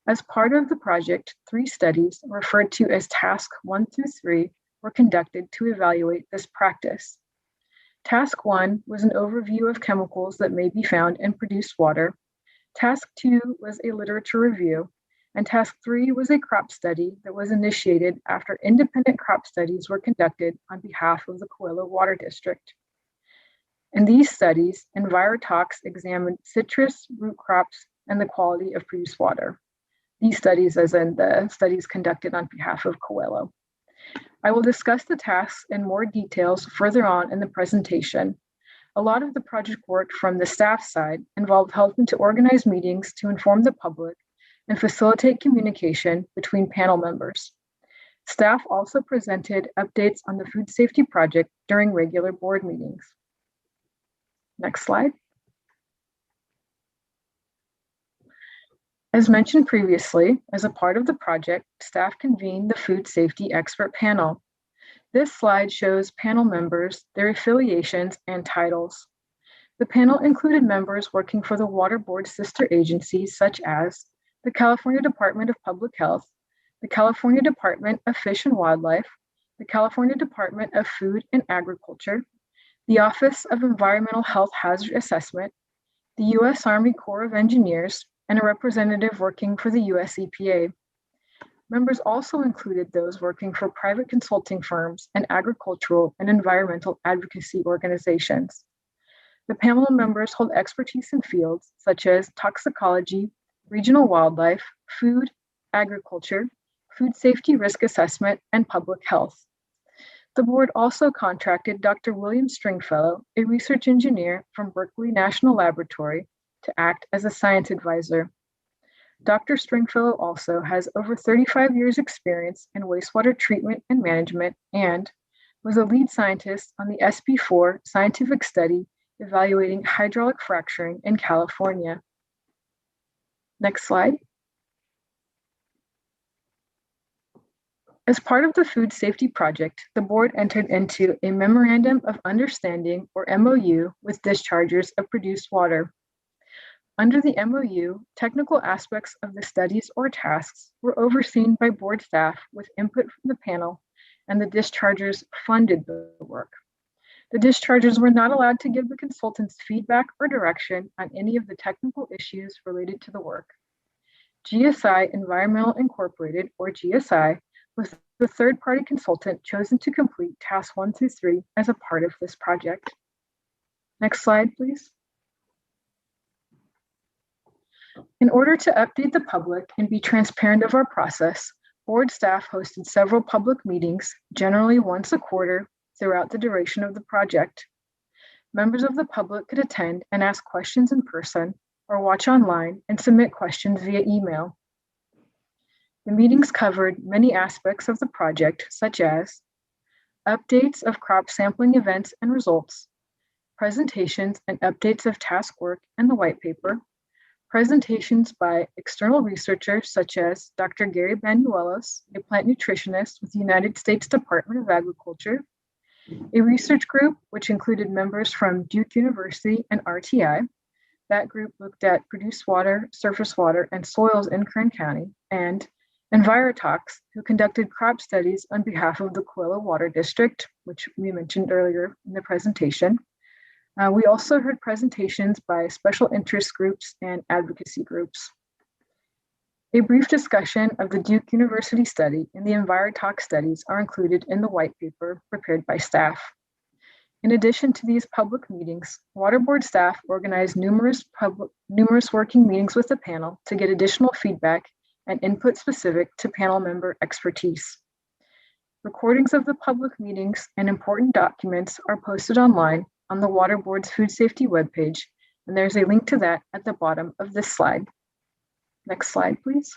As part of the project, 3 studies, referred to as Task 1 through 3, were conducted to evaluate this practice. Task 1 was an overview of chemicals that may be found in produced water. Task 2 was a literature review, and Task 3 was a crop study that was initiated after independent crop studies were conducted on behalf of the Coelho Water District. In these studies, EnviroTalks examined citrus, root crops, and the quality of produced water. These studies, as in the studies conducted on behalf of Coelho. I will discuss the tasks in more details further on in the presentation. A lot of the project work from the staff side involved helping to organize meetings to inform the public and facilitate communication between panel members. Staff also presented updates on the food safety project during regular board meetings. Next slide. As mentioned previously, as a part of the project, staff convened the food safety expert panel. This slide shows panel members, their affiliations, and titles. The panel included members working for the Water Board sister agencies such as the California Department of Public Health, the California Department of Fish and Wildlife, the California Department of Food and Agriculture, the Office of Environmental Health Hazard Assessment, the U.S. Army Corps of Engineers, and a representative working for the U.S. EPA. Members also included those working for private consulting firms and agricultural and environmental advocacy organizations. The panel members hold expertise in fields such as toxicology, regional wildlife, food, agriculture, food safety risk assessment, and public health. The board also contracted Dr. William Stringfellow, a research engineer from Berkeley National Laboratory, to act as a science advisor. Dr. Stringfellow also has over 35 years experience in wastewater treatment and management and was a lead scientist on the SB4 scientific study evaluating hydraulic fracturing in California. Next slide. As part of the food safety project, the board entered into a Memorandum of Understanding, or MOU, with dischargers of produced water. Under the MOU, technical aspects of the studies or tasks were overseen by board staff with input from the panel, and the dischargers funded the work. The dischargers were not allowed to give the consultants feedback or direction on any of the technical issues related to the work. GSI Environmental Incorporated, or GSI, was the third-party consultant chosen to complete tasks 1 through 3 as a part of this project. Next slide, please. In order to update the public and be transparent of our process, board staff hosted several public meetings, generally once a quarter, throughout the duration of the project. Members of the public could attend and ask questions in person or watch online and submit questions via email. The meetings covered many aspects of the project, such as updates of crop sampling events and results, presentations and updates of task work and the white paper, presentations by external researchers such as Dr. Gary Banuelos, a plant nutritionist with the United States Department of Agriculture, a research group which included members from Duke University and RTI. That group looked at produced water, surface water, and soils in Kern County, and EnviroTalks, who conducted crop studies on behalf of the Coelho Water District, which we mentioned earlier in the presentation. We also heard presentations by special interest groups and advocacy groups. A brief discussion of the Duke University study and the EnviroTalks studies are included in the white paper prepared by staff. In addition to these public meetings, Water Board staff organized numerous working meetings with the panel to get additional feedback and input specific to panel member expertise. Recordings of the public meetings and important documents are posted online on the Water Board's food safety webpage, and there's a link to that at the bottom of this slide. Next slide, please.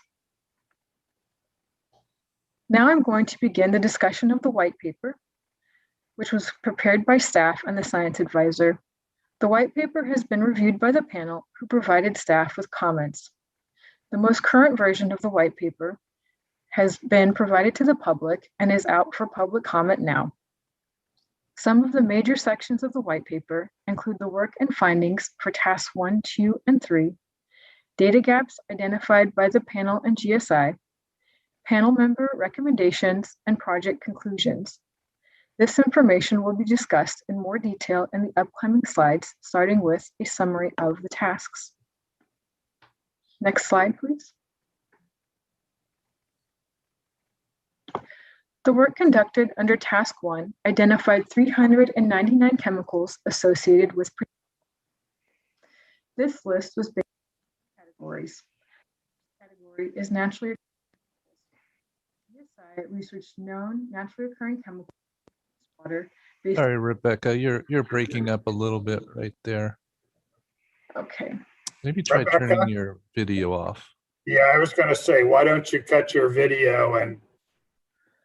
Now I'm going to begin the discussion of the white paper, which was prepared by staff and the science advisor. The white paper has been reviewed by the panel, who provided staff with comments. The most current version of the white paper has been provided to the public and is out for public comment now. Some of the major sections of the white paper include the work and findings for tasks 1, 2, and 3, data gaps identified by the panel and GSI, panel member recommendations, and project conclusions. This information will be discussed in more detail in the upcoming slides, starting with a summary of the tasks. Next slide, please. The work conducted under Task 1 identified 399 chemicals associated with. This list was based on categories. This category is naturally researched known naturally occurring chemicals in water. Sorry, Rebecca, you're breaking up a little bit right there. Okay. Maybe try Rebecca? turning your video off. Yeah, I was going to say, why don't you cut your video and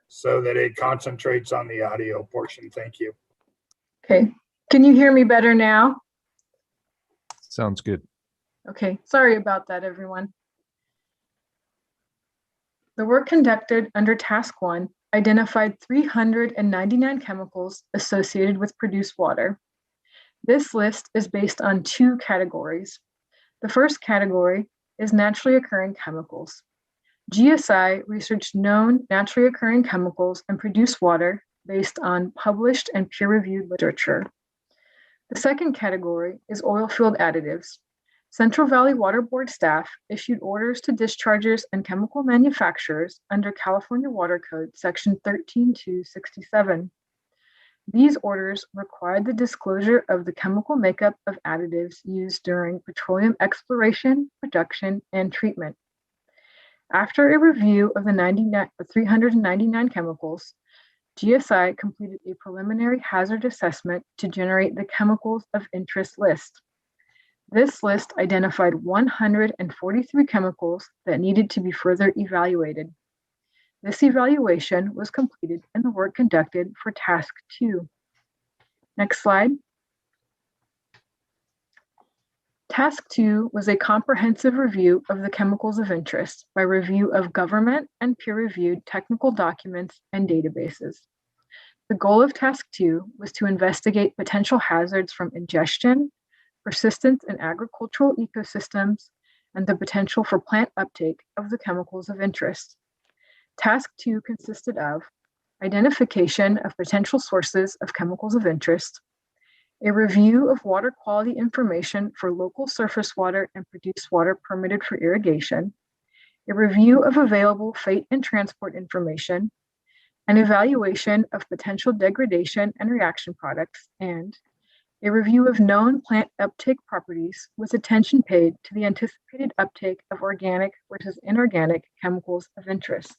so that it concentrates on the audio portion? Thank you. Okay. Can you hear me better now? Sounds good. Okay. Sorry about that, everyone. The work conducted under Task 1 identified 399 chemicals associated with produced water. This list is based on 2 categories. The first category is naturally occurring chemicals. GSI researched known naturally occurring chemicals and produced water based on published and peer-reviewed literature. The second category is oil field additives. Central Valley Water Board staff issued orders to dischargers and chemical manufacturers under California Water Code Section 13267. These orders required the disclosure of the chemical makeup of additives used during petroleum exploration, production, and treatment. After a review of the 399 chemicals, GSI completed a preliminary hazard assessment to generate the chemicals of interest list. This list identified 143 chemicals that needed to be further evaluated. This evaluation was completed and the work conducted for Task 2. Next slide. Task 2 was a comprehensive review of the chemicals of interest by review of government and peer-reviewed technical documents and databases. The goal of Task 2 was to investigate potential hazards from ingestion, persistence in agricultural ecosystems, and the potential for plant uptake of the chemicals of interest. Task 2 consisted of identification of potential sources of chemicals of interest, a review of water quality information for local surface water and produced water permitted for irrigation, a review of available fate and transport information, an evaluation of potential degradation and reaction products, and a review of known plant uptake properties with attention paid to the anticipated uptake of organic versus inorganic chemicals of interest.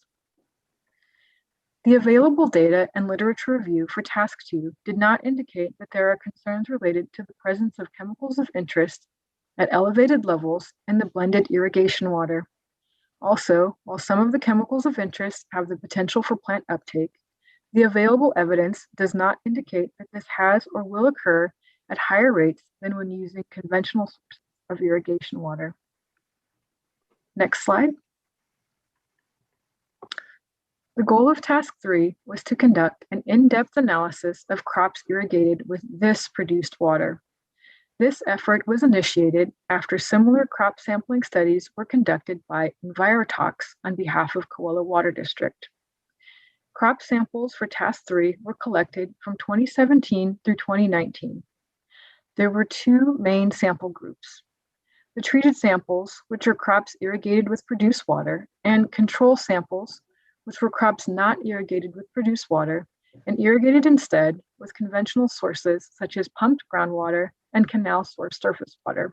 The available data and literature review for Task 2 did not indicate that there are concerns related to the presence of chemicals of interest at elevated levels in the blended irrigation water. Also, while some of the chemicals of interest have the potential for plant uptake, the available evidence does not indicate that this has or will occur at higher rates than when using conventional sources of irrigation water. Next slide. The goal of Task 3 was to conduct an in-depth analysis of crops irrigated with this produced water. This effort was initiated after similar crop sampling studies were conducted by Envirotox on behalf of Coelho Water District. Crop samples for Task 3 were collected from 2017 through 2019. There were 2 main sample groups: the treated samples, which are crops irrigated with produced water, and control samples, which were crops not irrigated with produced water and irrigated instead with conventional sources such as pumped groundwater and canal source surface water.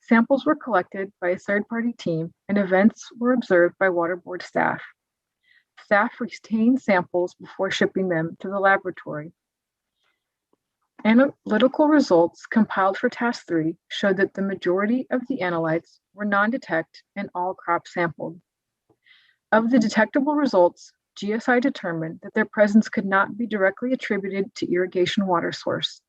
Samples were collected by a third-party team and events were observed by Water Board staff. Staff retained samples before shipping them to the laboratory. Analytical results compiled for Task 3 showed that the majority of the analytes were non-detect in all crops sampled. Of the detectable results, GSI determined that their presence could not be directly attributed to irrigation water source.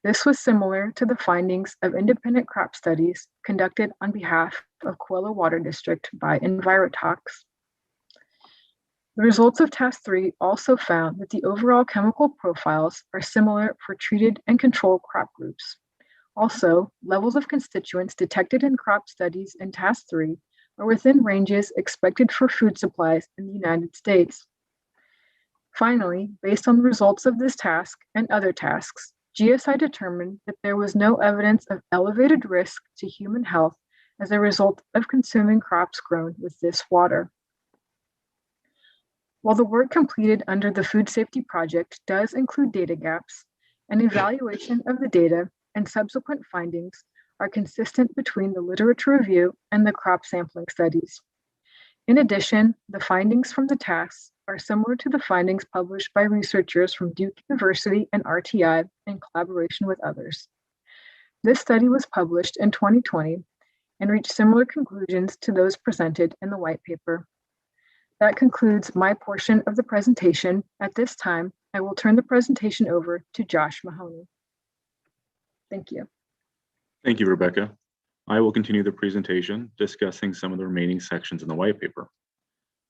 This was similar to the findings of independent crop studies conducted on behalf of Coelho Water District by Envirotox. The results of Task 3 also found that the overall chemical profiles are similar for treated and control crop groups. Also, levels of constituents detected in crop studies in Task 3 are within ranges expected for food supplies in the United States. Finally, based on the results of this task and other tasks, GSI determined that there was no evidence of elevated risk to human health as a result of consuming crops grown with this water. While the work completed under the Food Safety Project does include data gaps, an evaluation of the data and subsequent findings are consistent between the literature review and the crop sampling studies. In addition, the findings from the tasks are similar to the findings published by researchers from Duke University and RTI in collaboration with others. This study was published in 2020 and reached similar conclusions to those presented in the white paper. That concludes my portion of the presentation. At this time, I will turn the presentation over to Josh Mahoney. Thank you. Thank you, Rebecca. I will continue the presentation discussing some of the remaining sections in the white paper.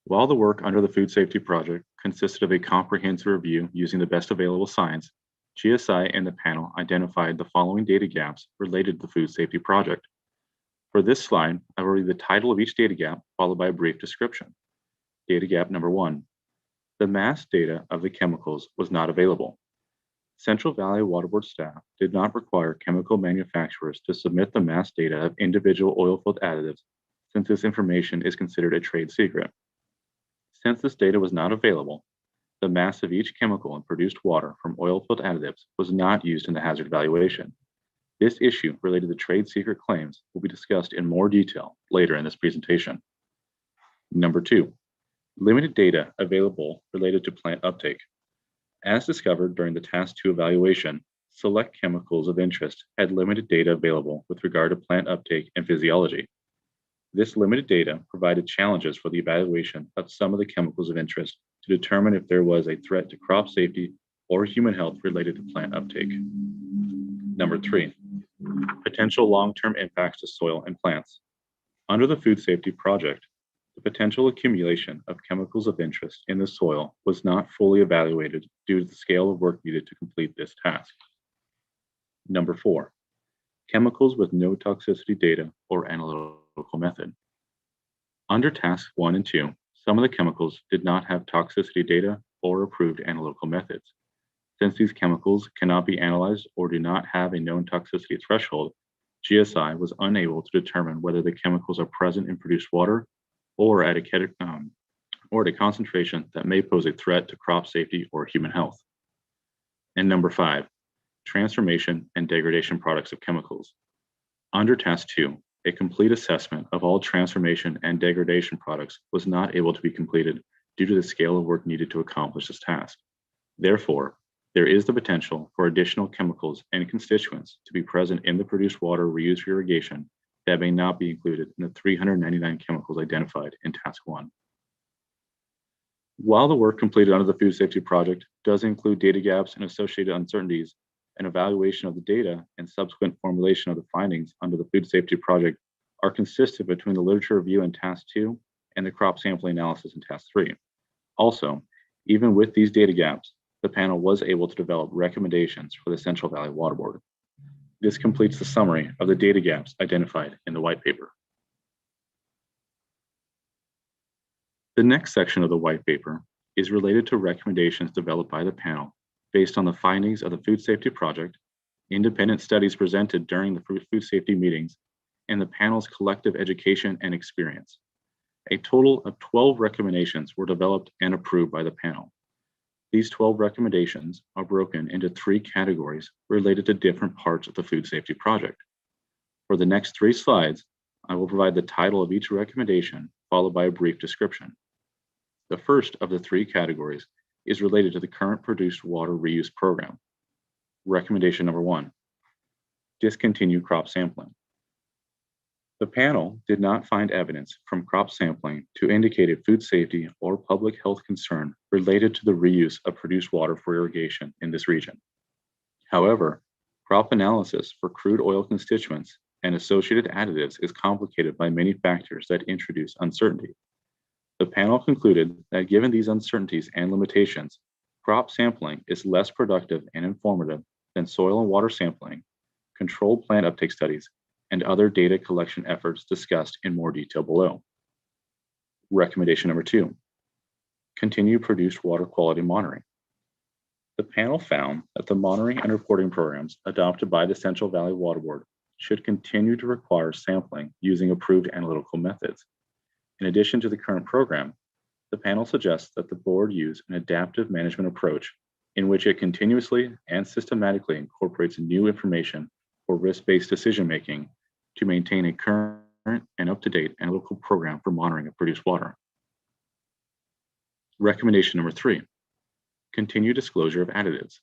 While the work under the Food Safety Project consisted of a comprehensive review using the best available science, GSI and the panel identified the following data gaps related to the Food Safety Project. For this slide, I will read the title of each data gap followed by a brief description. Data gap number 1. The mass data of the chemicals was not available. Central Valley Water Board staff did not require chemical manufacturers to submit the mass data of individual oil-filled additives since this information is considered a trade secret. Since this data was not available, the mass of each chemical in produced water from oil-filled additives was not used in the hazard evaluation. This issue related to trade secret claims will be discussed in more detail later in this presentation. Number 2, limited data available related to plant uptake. As discovered during the Task 2 evaluation, select chemicals of interest had limited data available with regard to plant uptake and physiology. This limited data provided challenges for the evaluation of some of the chemicals of interest to determine if there was a threat to crop safety or human health related to plant uptake. Number 3, potential long-term impacts to soil and plants. Under the Food Safety Project, the potential accumulation of chemicals of interest in the soil was not fully evaluated due to the scale of work needed to complete this task. Number 4, chemicals with no toxicity data or analytical method. Under tasks 1 and 2, some of the chemicals did not have toxicity data or approved analytical methods. Since these chemicals cannot be analyzed or do not have a known toxicity threshold, GSI was unable to determine whether the chemicals are present in produced water or at a concentration that may pose a threat to crop safety or human health. And number 5, transformation and degradation products of chemicals. Under task 2, a complete assessment of all transformation and degradation products was not able to be completed due to the scale of work needed to accomplish this task. Therefore, there is the potential for additional chemicals and constituents to be present in the produced water reused for irrigation that may not be included in the 399 chemicals identified in task 1. While the work completed under the Food Safety Project does include data gaps and associated uncertainties, an evaluation of the data and subsequent formulation of the findings under the Food Safety Project are consistent between the literature review in task 2 and the crop sampling analysis in task 3. Also, even with these data gaps, the panel was able to develop recommendations for the Central Valley Water Board. This completes the summary of the data gaps identified in the white paper. The next section of the white paper is related to recommendations developed by the panel based on the findings of the Food Safety Project, independent studies presented during the food safety meetings, and the panel's collective education and experience. A total of 12 recommendations were developed and approved by the panel. These 12 recommendations are broken into 3 categories related to different parts of the Food Safety Project. For the next 3 slides, I will provide the title of each recommendation followed by a brief description. The first of the 3 categories is related to the current produced water reuse program. Recommendation number 1, discontinue crop sampling. The panel did not find evidence from crop sampling to indicate a food safety or public health concern related to the reuse of produced water for irrigation in this region. However, crop analysis for crude oil constituents and associated additives is complicated by many factors that introduce uncertainty. The panel concluded that given these uncertainties and limitations, crop sampling is less productive and informative than soil and water sampling, controlled plant uptake studies, and other data collection efforts discussed in more detail below. Recommendation number 2, Continue produced water quality monitoring. The panel found that the monitoring and reporting programs adopted by the Central Valley Water Board should continue to require sampling using approved analytical methods. In addition to the current program, the panel suggests that the board use an adaptive management approach in which it continuously and systematically incorporates new information for risk-based decision-making to maintain a current and up-to-date analytical program for monitoring of produced water. Recommendation number 3, continue disclosure of additives.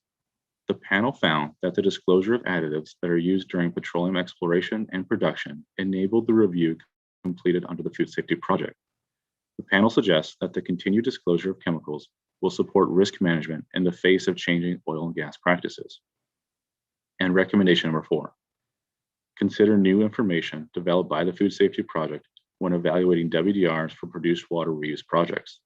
The panel found that the disclosure of additives that are used during petroleum exploration and production enabled the review completed under the Food Safety Project. The panel suggests that the continued disclosure of chemicals will support risk management in the face of changing oil and gas practices. And recommendation number 4, consider new information developed by the Food Safety Project when evaluating WDRs for produced water reuse projects.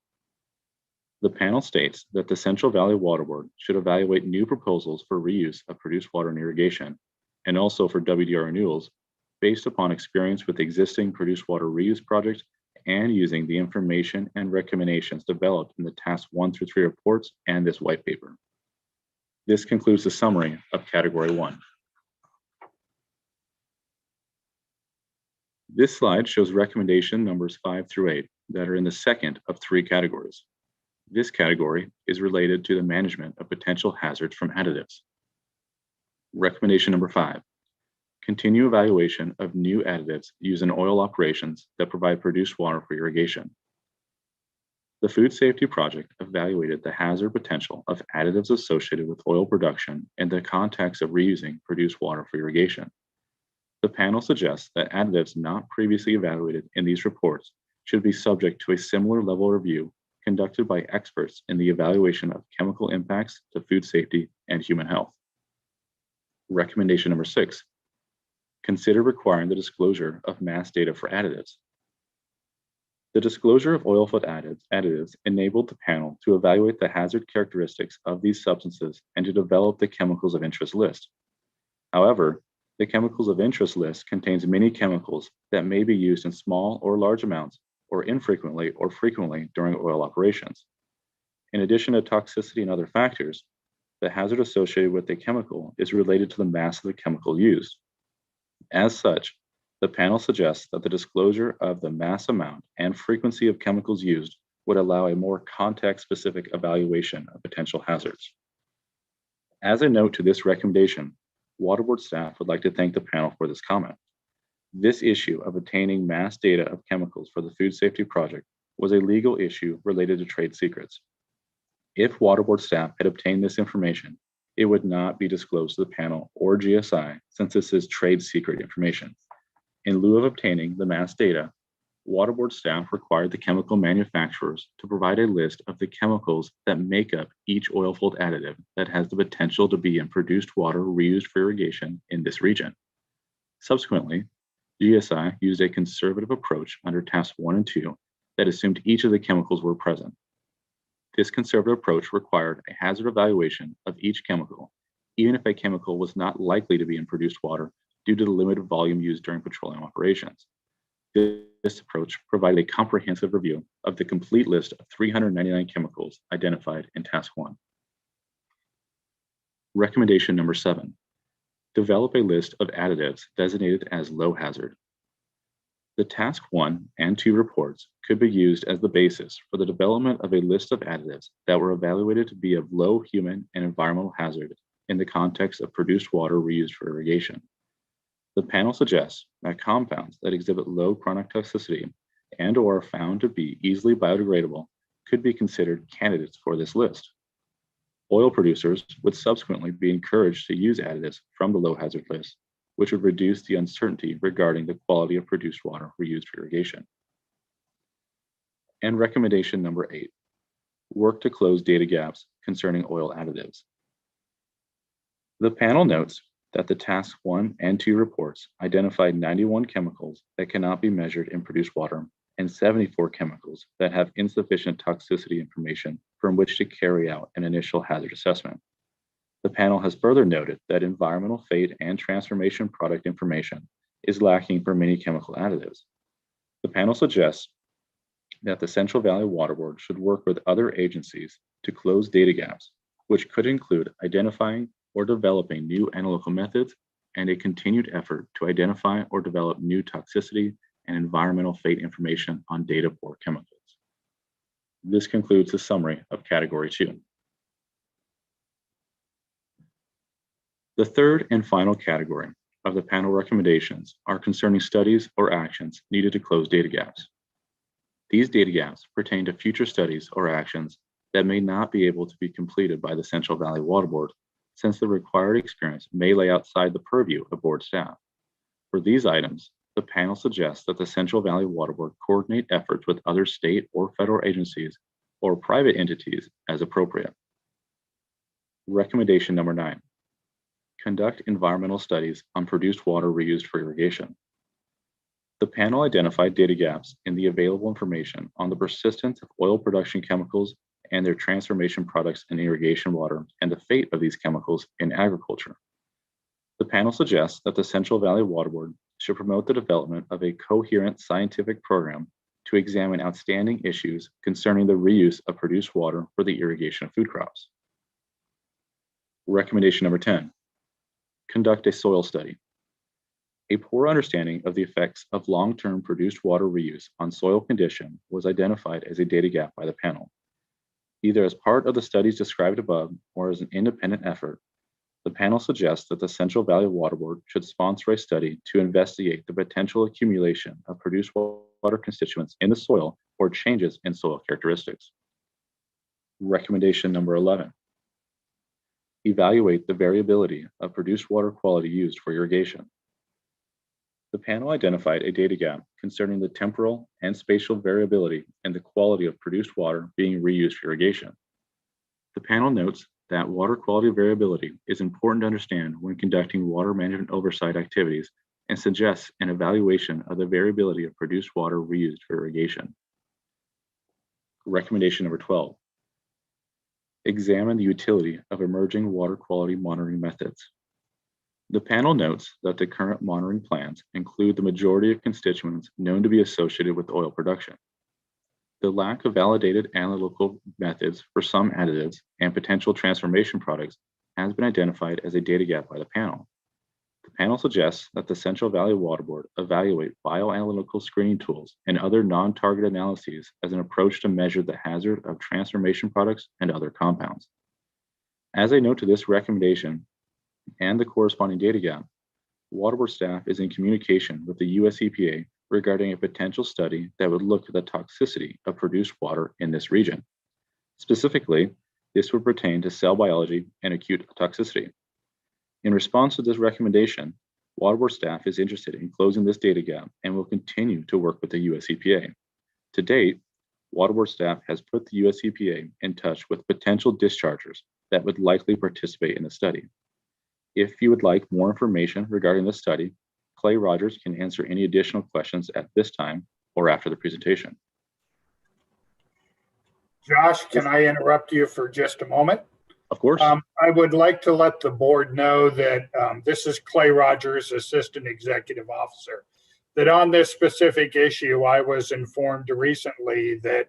The panel states that the Central Valley Water Board should evaluate new proposals for reuse of produced water and irrigation, and also for WDR renewals based upon experience with existing produced water reuse projects and using the information and recommendations developed in the Task 1 through 3 reports and this white paper. This concludes the summary of Category 1. This slide shows recommendation numbers 5 through 8 that are in the second of 3 categories. This category is related to the management of potential hazards from additives. Recommendation number 5, continue evaluation of new additives used in oil operations that provide produced water for irrigation. The Food Safety Project evaluated the hazard potential of additives associated with oil production in the context of reusing produced water for irrigation. The panel suggests that additives not previously evaluated in these reports should be subject to a similar level of review conducted by experts in the evaluation of chemical impacts to food safety and human health. Recommendation number 6, consider requiring the disclosure of mass data for additives. The disclosure of oilfield additives enabled the panel to evaluate the hazard characteristics of these substances and to develop the chemicals of interest list. However, the chemicals of interest list contains many chemicals that may be used in small or large amounts or infrequently or frequently during oil operations. In addition to toxicity and other factors, the hazard associated with a chemical is related to the mass of the chemical used. As such, the panel suggests that the disclosure of the mass amount and frequency of chemicals used would allow a more context-specific evaluation of potential hazards. As a note to this recommendation, Water Board staff would like to thank the panel for this comment. This issue of obtaining mass data of chemicals for the Food Safety Project was a legal issue related to trade secrets. If Water Board staff had obtained this information, it would not be disclosed to the panel or GSI since this is trade secret information. In lieu of obtaining the mass data, Water Board staff required the chemical manufacturers to provide a list of the chemicals that make up each oilfield additive that has the potential to be in produced water reused for irrigation in this region. Subsequently, GSI used a conservative approach under Tasks 1 and 2 that assumed each of the chemicals were present. This conservative approach required a hazard evaluation of each chemical, even if a chemical was not likely to be in produced water due to the limited volume used during petroleum operations. This approach provided a comprehensive review of the complete list of 399 chemicals identified in Task 1. Recommendation number 7, develop a list of additives designated as low hazard. The Task 1 and 2 reports could be used as the basis for the development of a list of additives that were evaluated to be of low human and environmental hazard in the context of produced water reused for irrigation. The panel suggests that compounds that exhibit low chronic toxicity and or are found to be easily biodegradable could be considered candidates for this list. Oil producers would subsequently be encouraged to use additives from the low hazard list, which would reduce the uncertainty regarding the quality of produced water reused for irrigation. And recommendation number 8, work to close data gaps concerning oil additives. The panel notes that the Task 1 and 2 reports identified 91 chemicals that cannot be measured in produced water and 74 chemicals that have insufficient toxicity information from which to carry out an initial hazard assessment. The panel has further noted that environmental fate and transformation product information is lacking for many chemical additives. The panel suggests that the Central Valley Water Board should work with other agencies to close data gaps, which could include identifying or developing new analytical methods and a continued effort to identify or develop new toxicity and environmental fate information on data-poor chemicals. This concludes the summary of Category 2. The third and final category of the panel recommendations are concerning studies or actions needed to close data gaps. These data gaps pertain to future studies or actions that may not be able to be completed by the Central Valley Water Board, since the required experience may lay outside the purview of board staff. For these items, the panel suggests that the Central Valley Water Board coordinate efforts with other state or federal agencies or private entities as appropriate. Recommendation number 9. Conduct environmental studies on produced water reused for irrigation. The panel identified data gaps in the available information on the persistence of oil production chemicals and their transformation products in irrigation water and the fate of these chemicals in agriculture. The panel suggests that the Central Valley Water Board should promote the development of a coherent scientific program to examine outstanding issues concerning the reuse of produced water for the irrigation of food crops. Recommendation number 10. Conduct a soil study. A poor understanding of the effects of long-term produced water reuse on soil condition was identified as a data gap by the panel. Either as part of the studies described above or as an independent effort, the panel suggests that the Central Valley Water Board should sponsor a study to investigate the potential accumulation of produced water constituents in the soil or changes in soil characteristics. Recommendation number 11. Evaluate the variability of produced water quality used for irrigation. The panel identified a data gap concerning the temporal and spatial variability in the quality of produced water being reused for irrigation. The panel notes that water quality variability is important to understand when conducting water management oversight activities and suggests an evaluation of the variability of produced water reused for irrigation. Recommendation number 12. Examine the utility of emerging water quality monitoring methods. The panel notes that the current monitoring plans include the majority of constituents known to be associated with oil production. The lack of validated analytical methods for some additives and potential transformation products has been identified as a data gap by the panel. The panel suggests that the Central Valley Water Board evaluate bioanalytical screening tools and other non-target analyses as an approach to measure the hazard of transformation products and other compounds. As a note to this recommendation and the corresponding data gap, Water Board staff is in communication with the US EPA regarding a potential study that would look at the toxicity of produced water in this region. Specifically, this would pertain to cell biology and acute toxicity. In response to this recommendation, Water Board staff is interested in closing this data gap and will continue to work with the US EPA. To date, Water Board staff has put the US EPA in touch with potential dischargers that would likely participate in the study. If you would like more information regarding this study, Clay Rogers can answer any additional questions at this time or after the presentation. Josh, can I interrupt you for just a moment? Of course. I would like to let the board know that this is Clay Rogers, Assistant Executive Officer, that on this specific issue, I was informed recently that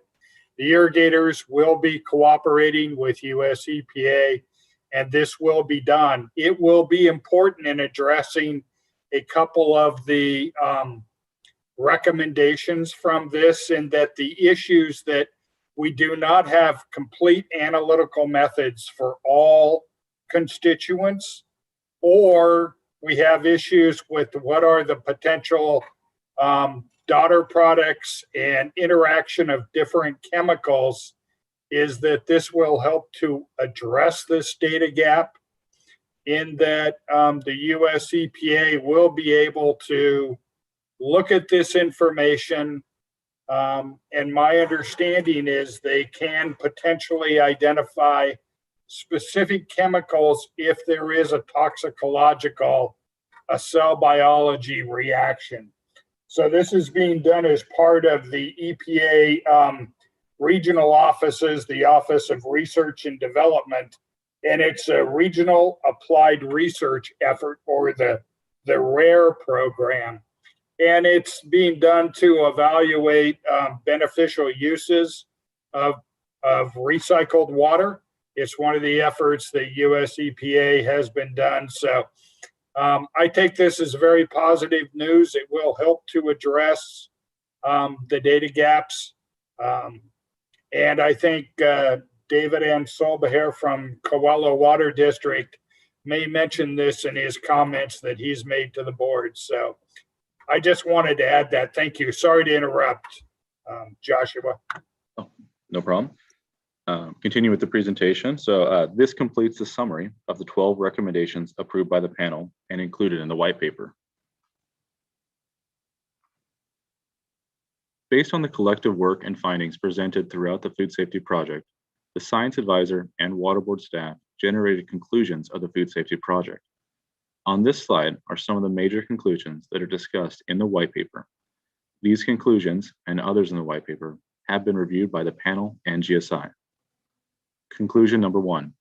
the irrigators will be cooperating with US EPA, and this will be done. It will be important in addressing a couple of the recommendations from this, and that the issues that we do not have complete analytical methods for all constituents, or we have issues with what are the potential daughter products and interaction of different chemicals, is that this will help to address this data gap, in that the US EPA will be able to look at this information. And my understanding is they can potentially identify specific chemicals if there is a toxicological, a cell biology reaction. So this is being done as part of the EPA regional offices, the Office of Research and Development, and it's a regional applied research effort, or the RARE program. and it's being done to evaluate beneficial uses of recycled water. It's one of the efforts that US EPA has been done. So I take this as very positive news. It will help to address the data gaps. And I think David Ansolbeher from Coelho Water District may mention this in his comments that he's made to the board. So I just wanted to add that. Thank you. Sorry to interrupt, Joshua. Oh, no problem. Continue with the presentation. So this completes the summary of the 12 recommendations approved by the panel and included in the white paper. Based on the collective work and findings presented throughout the food safety project, the science advisor and water board staff generated conclusions of the food safety project. On this slide are some of the major conclusions that are discussed in the white paper. These conclusions and others in the white paper have been reviewed by the panel and GSI. Conclusion number 1,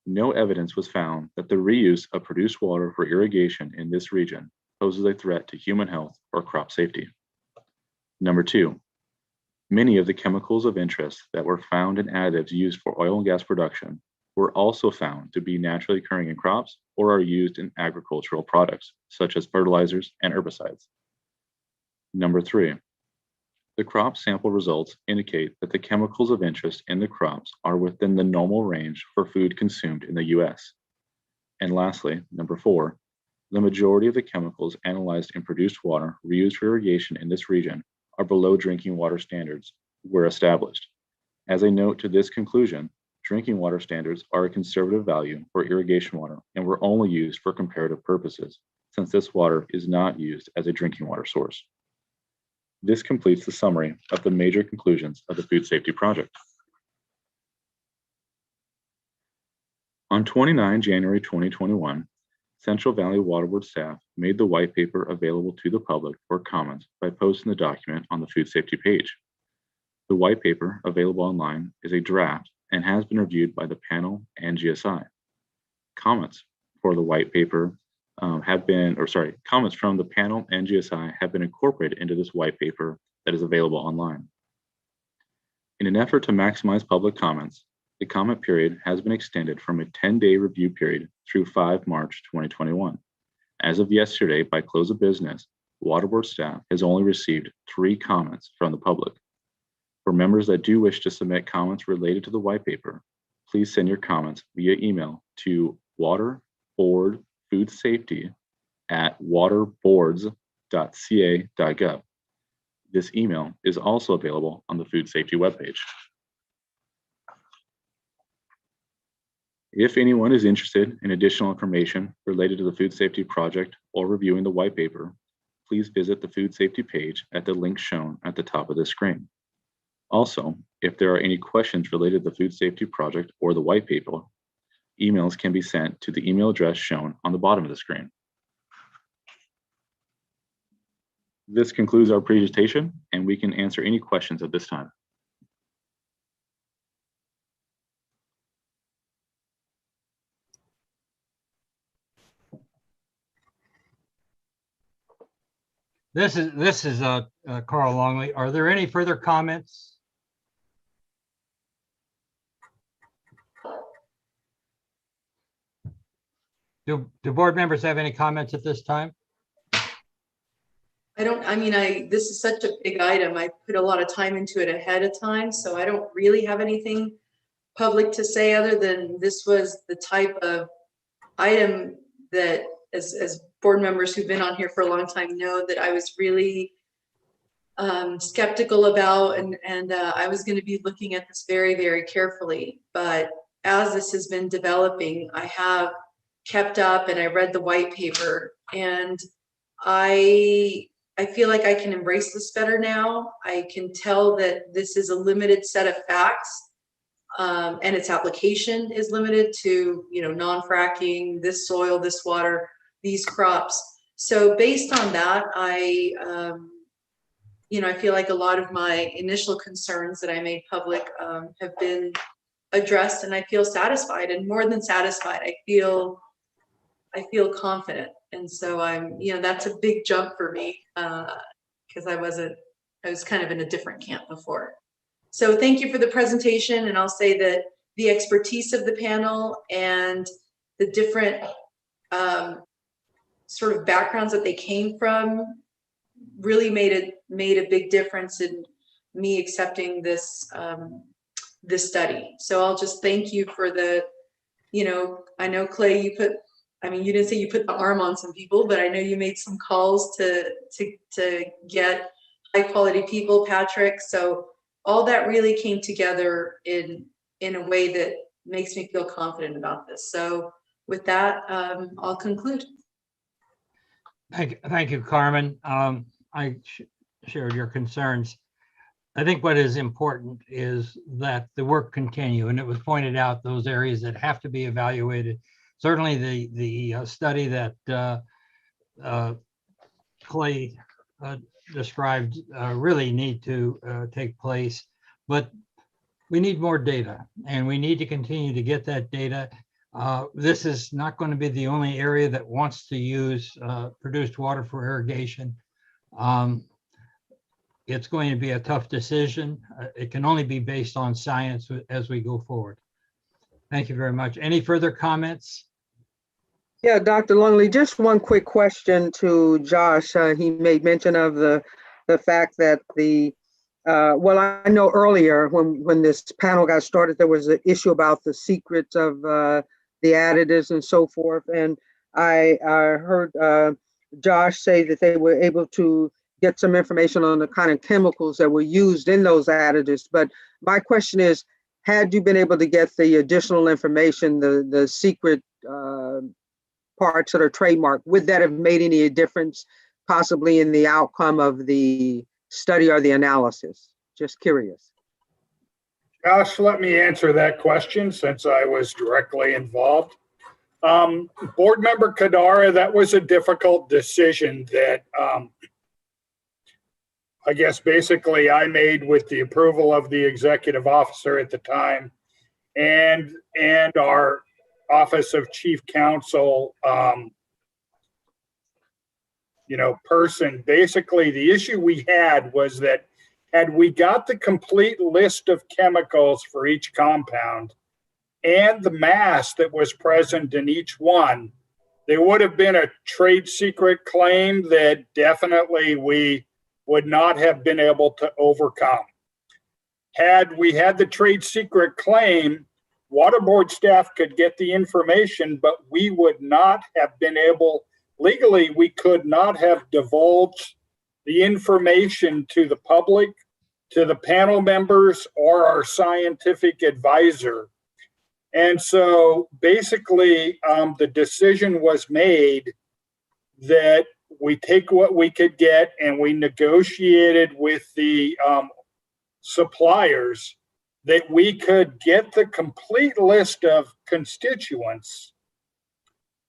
no evidence was found that the reuse of produced water for irrigation in this region poses a threat to human health or crop safety. Number 2, many of the chemicals of interest that were found in additives used for oil and gas production were also found to be naturally occurring in crops or are used in agricultural products, such as fertilizers and herbicides. Number 3, the crop sample results indicate that the chemicals of interest in the crops are within the normal range for food consumed in the US. And lastly, number 4, the majority of the chemicals analyzed in produced water reused for irrigation in this region are below drinking water standards were established. As a note to this conclusion, drinking water standards are a conservative value for irrigation water and were only used for comparative purposes, since this water is not used as a drinking water source. This completes the summary of the major conclusions of the food safety project. On 29 January 2021, Central Valley Water Board staff made the white paper available to the public for comment by posting the document on the food safety page. The white paper available online is a draft and has been reviewed by the panel and GSI. Comments for the white paper comments from the panel and GSI have been incorporated into this white paper that is available online. In an effort to maximize public comments, the comment period has been extended from a 10-day review period through 5 March 2021. As of yesterday, by close of business, Water Board staff has only received 3 comments from the public. For members that do wish to submit comments related to the white paper, please send your comments via email to waterboardsafety@waterboards.ca.gov. This email is also available on the food safety webpage. If anyone is interested in additional information related to the food safety project or reviewing the white paper, please visit the food safety page at the link shown at the top of the screen. Also, if there are any questions related to the food safety project or the white paper, emails can be sent to the email address shown on the bottom of the screen. This concludes our presentation, and we can answer any questions at this time. This is Carl Longley. Are there any further comments? Do board members have any comments at this time? This is such a big item. I put a lot of time into it ahead of time, so I don't really have anything public to say other than this was the type of item that as board members who've been on here for a long time know that I was really skeptical about, and I was going to be looking at this very, very carefully. But as this has been developing, I have kept up and I read the white paper, and I feel like I can embrace this better now. I can tell that this is a limited set of facts, and its application is limited to, non-fracking, this soil, this water, these crops. So based on that, I feel like a lot of my initial concerns that I made public have been addressed, and I feel satisfied, and more than satisfied, I feel confident. And so that's a big jump for me because I was kind of in a different camp before. So thank you for the presentation. And I'll say that the expertise of the panel and the different sort of backgrounds that they came from really made a big difference in me accepting this study. So I'll just thank you for the, I know Clay, you didn't say you put the arm on some people, but I know you made some calls to get high quality people, Patrick. So all that really came together in a way that makes me feel confident about this. So with that, I'll conclude. Thank you, Carmen. I shared your concerns. I think what is important is that the work continue, and it was pointed out those areas that have to be evaluated. Certainly the study that Clay described really need to take place, but we need more data, and we need to continue to get that data. This is not going to be the only area that wants to use produced water for irrigation. It's going to be a tough decision. It can only be based on science as we go forward. Thank you very much. Any further comments? Yeah, Dr. Longley, just one quick question to Josh. He made mention of the fact that well, I know earlier when this panel got started, there was an issue about the secrets of the additives and so forth. And I heard Josh say that they were able to get some information on the kind of chemicals that were used in those additives. But my question is, had you been able to get the additional information, the secret parts that are trademarked, would that have made any difference possibly in the outcome of the study or the analysis? Just curious. Josh, let me answer that question since I was directly involved. Board Member Kadara, that was a difficult decision that I guess basically I made with the approval of the executive officer at the time and our Office of Chief Counsel person. Basically, the issue we had was that had we got the complete list of chemicals for each compound and the mass that was present in each one, there would have been a trade secret claim that definitely we would not have been able to overcome. Had we had the trade secret claim, Water Board staff could get the information, but we would not have been able, legally, we could not have divulged the information to the public, to the panel members, or our scientific advisor. And so basically, the decision was made that we take what we could get, and we negotiated with the suppliers that we could get the complete list of constituents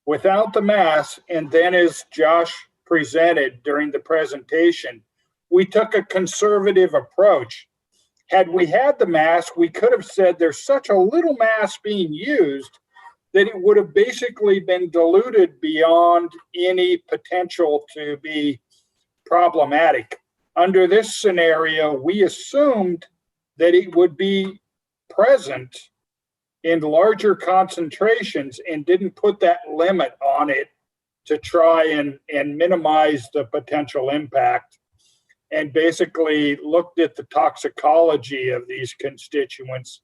without the mass. And then, as Josh presented during the presentation, we took a conservative approach. Had we had the mass, we could have said there's such a little mass being used that it would have basically been diluted beyond any potential to be problematic. Under this scenario, we assumed that it would be present in larger concentrations and didn't put that limit on it to try and minimize the potential impact, and basically looked at the toxicology of these constituents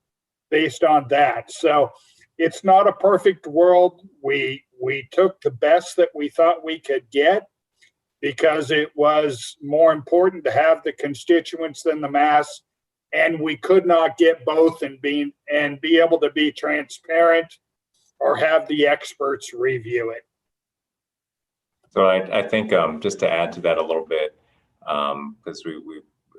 based on that. So it's not a perfect world. We took the best that we thought we could get because it was more important to have the constituents than the mass, and we could not get both and be able to be transparent or have the experts review it. So I think just to add to that a little bit, because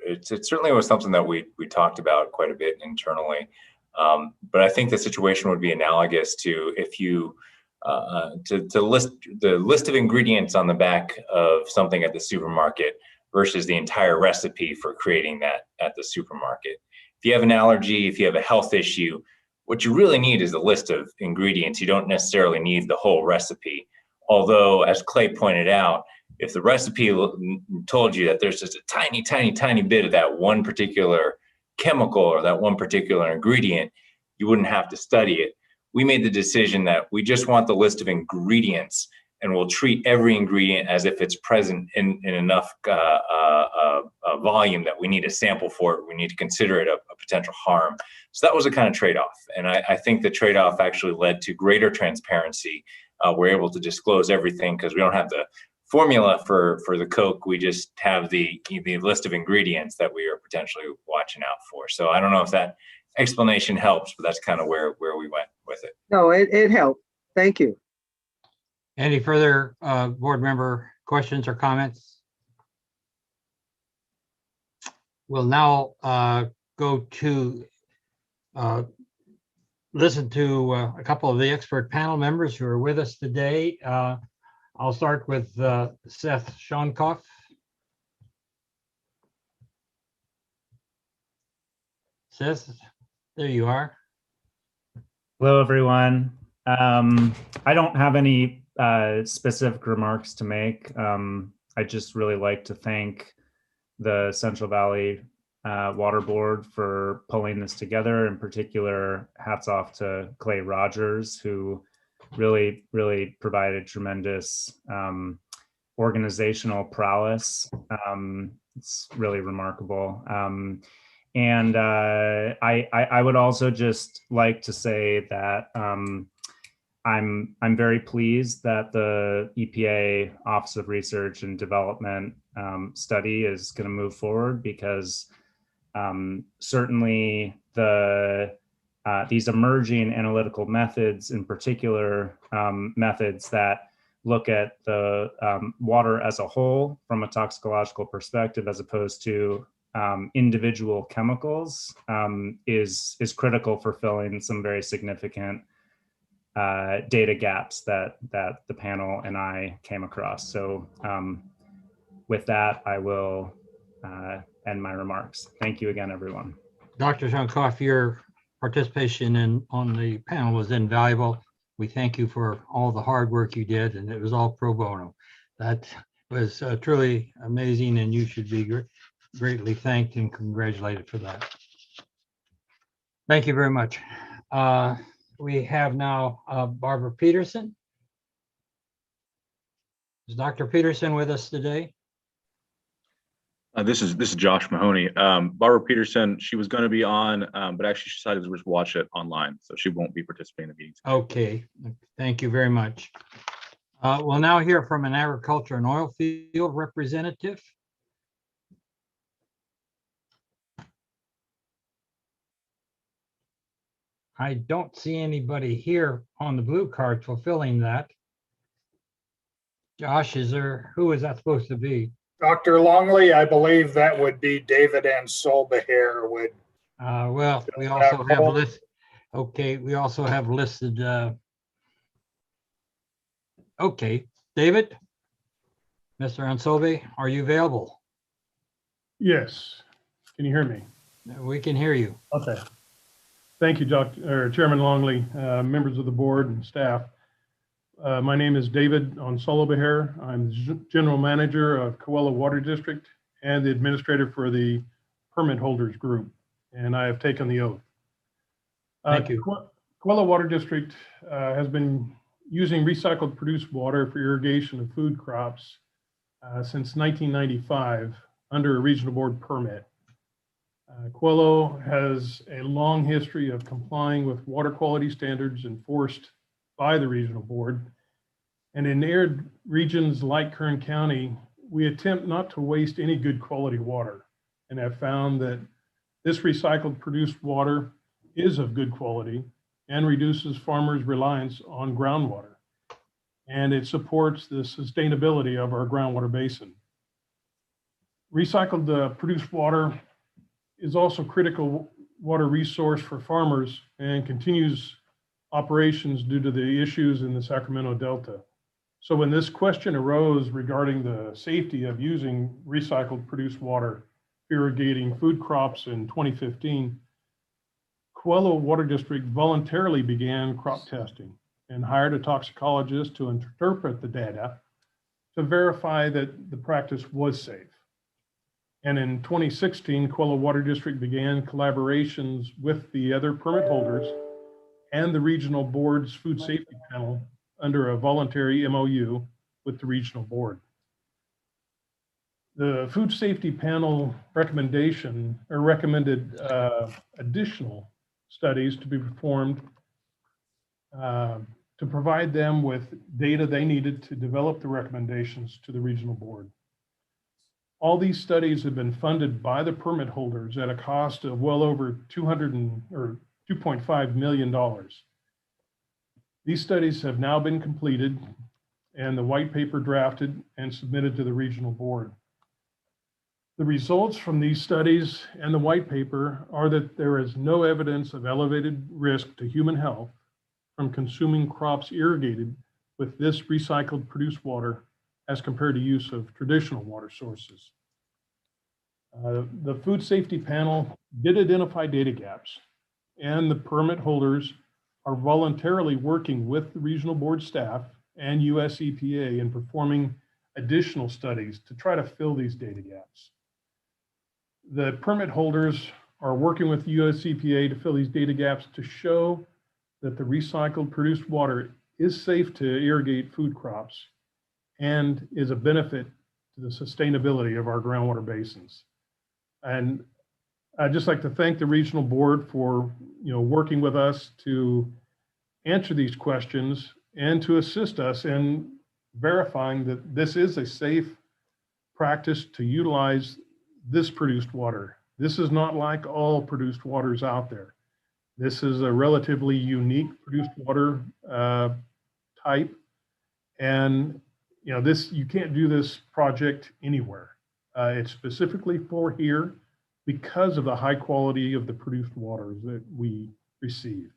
it certainly was something that we talked about quite a bit internally. But I think the situation would be analogous to if you to list the list of ingredients on the back of something at the supermarket versus the entire recipe for creating that at the supermarket. If you have an allergy, if you have a health issue, what you really need is a list of ingredients. You don't necessarily need the whole recipe Although, as Clay pointed out, if the recipe told you that there's just a tiny, tiny, tiny bit of that one particular chemical or that one particular ingredient, you wouldn't have to study it. We made the decision that we just want the list of ingredients, and we'll treat every ingredient as if it's present in enough volume that we need a sample for it. We need to consider it a potential harm. So that was a kind of trade-off. And I think the trade-off actually led to greater transparency. We're able to disclose everything because we don't have the formula for the Coke. We just have the list of ingredients that we are potentially watching out for. So I don't know if that explanation helps, but that's kind of where we went with it. No, it helped. Thank you. Any further board member questions or comments? We'll now go to listen to a couple of the expert panel members who are with us today. I'll start with Seth Shankov. Seth, there you are. Hello, everyone. I don't have any specific remarks to make. I just really like to thank the Central Valley Water Board for pulling this together. In particular, hats off to Clay Rogers, who really provided tremendous organizational prowess. It's really remarkable. And I would also just like to say that I'm very pleased that the EPA Office of Research and Development study is going to move forward, because certainly these emerging analytical methods, in particular methods that look at the water as a whole from a toxicological perspective, as opposed to individual chemicals, is critical for filling some very significant data gaps that the panel and I came across. So with that, I will end my remarks. Thank you again, everyone. Dr. Shankov, your participation on the panel was invaluable. We thank you for all the hard work you did, and it was all pro bono. That was truly amazing, and you should be greatly thanked and congratulated for that. Thank you very much. We have now Barbara Peterson. Is Dr. Peterson with us today? This is Josh Mahoney. Barbara Peterson, she was going to be on, but actually she decided to just watch it online, so she won't be participating in the meeting. Okay, thank you very much. We'll now hear from an agriculture and oil field representative. I don't see anybody here on the blue card fulfilling that. Josh, who is that supposed to be? Dr. Longley, I believe that would be David and Solbeher would. Well, we also have listed. Okay, we also have listed. Okay, David, Mr. Ansolbe, are you available? Yes. Can you hear me? We can hear you. Okay. Thank you, Chairman Longley, members of the board and staff. My name is David Onsolbeher. I'm the General Manager of Coelho Water District and the Administrator for the Permit Holders Group, and I have taken the oath. Thank you. Coelho Water District has been using recycled produced water for irrigation of food crops since 1995 under a regional board permit. Coelho has a long history of complying with water quality standards enforced by the regional board. And in arid regions like Kern County, we attempt not to waste any good quality water, and have found that this recycled produced water is of good quality and reduces farmers' reliance on groundwater. And it supports the sustainability of our groundwater basin. Recycled produced water is also critical water resource for farmers and continues operations due to the issues in the Sacramento Delta. So when this question arose regarding the safety of using recycled produced water irrigating food crops in 2015, Coelho Water District voluntarily began crop testing and hired a toxicologist to interpret the data to verify that the practice was safe. And in 2016, Quella Water District began collaborations with the other permit holders and the regional board's food safety panel under a voluntary MOU with the regional board. The food safety panel recommended additional studies to be performed to provide them with data they needed to develop the recommendations to the regional board. All these studies have been funded by the permit holders at a cost of well over $2.5 million. These studies have now been completed and the white paper drafted and submitted to the regional board. The results from these studies and the white paper are that there is no evidence of elevated risk to human health from consuming crops irrigated with this recycled produced water as compared to use of traditional water sources. The food safety panel did identify data gaps, and the permit holders are voluntarily working with the regional board staff and US EPA in performing additional studies to try to fill these data gaps. The permit holders are working with the US EPA to fill these data gaps to show that the recycled produced water is safe to irrigate food crops and is a benefit to the sustainability of our groundwater basins. And I'd just like to thank the regional board for working with us to answer these questions and to assist us in verifying that this is a safe practice to utilize this produced water. This is not like all produced waters out there. This is a relatively unique produced water type. And you can't do this project anywhere. It's specifically for here because of the high quality of the produced water that we receive.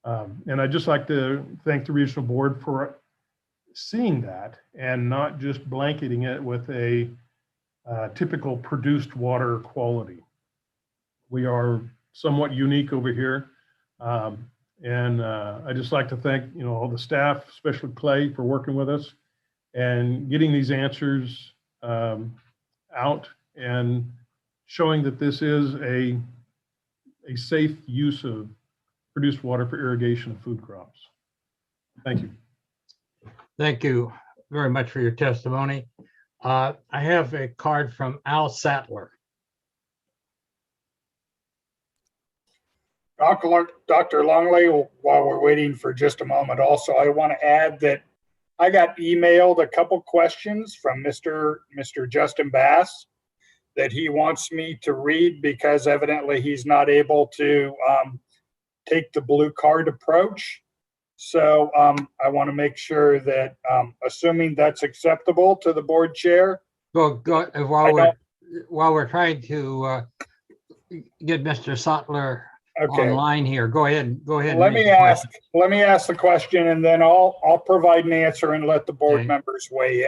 And I'd just like to thank the regional board for seeing that and not just blanketing it with a typical produced water quality. We are somewhat unique over here. And I just like to thank all the staff, especially Clay, for working with us and getting these answers out and showing that this is a safe use of produced water for irrigation of food crops. Thank you. Thank you very much for your testimony. I have a card from Al Sattler. Dr. Longley, while we're waiting for just a moment, also, I want to add that I got emailed a couple questions from Mr. Justin Bass that he wants me to read because evidently he's not able to take the blue card approach. So I want to make sure that, assuming that's acceptable to the board chair. While we're trying to get Mr. Sattler online here, go ahead. Let me ask the question, and then I'll provide an answer and let the board members weigh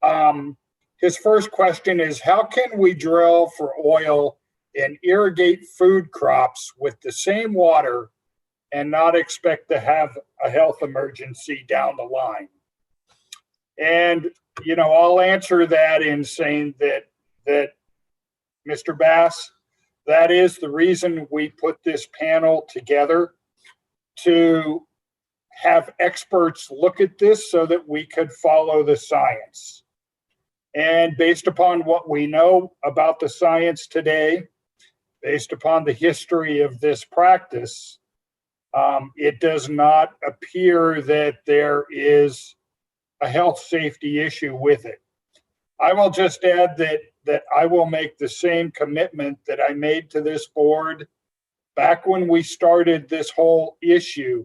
in. His first question is, how can we drill for oil and irrigate food crops with the same water and not expect to have a health emergency down the line? And, I'll answer that in saying that Mr. Bass, that is the reason we put this panel together, to have experts look at this so that we could follow the science. And based upon what we know about the science today, based upon the history of this practice, it does not appear that there is a health safety issue with it. I will just add that I will make the same commitment that I made to this board back when we started this whole issue.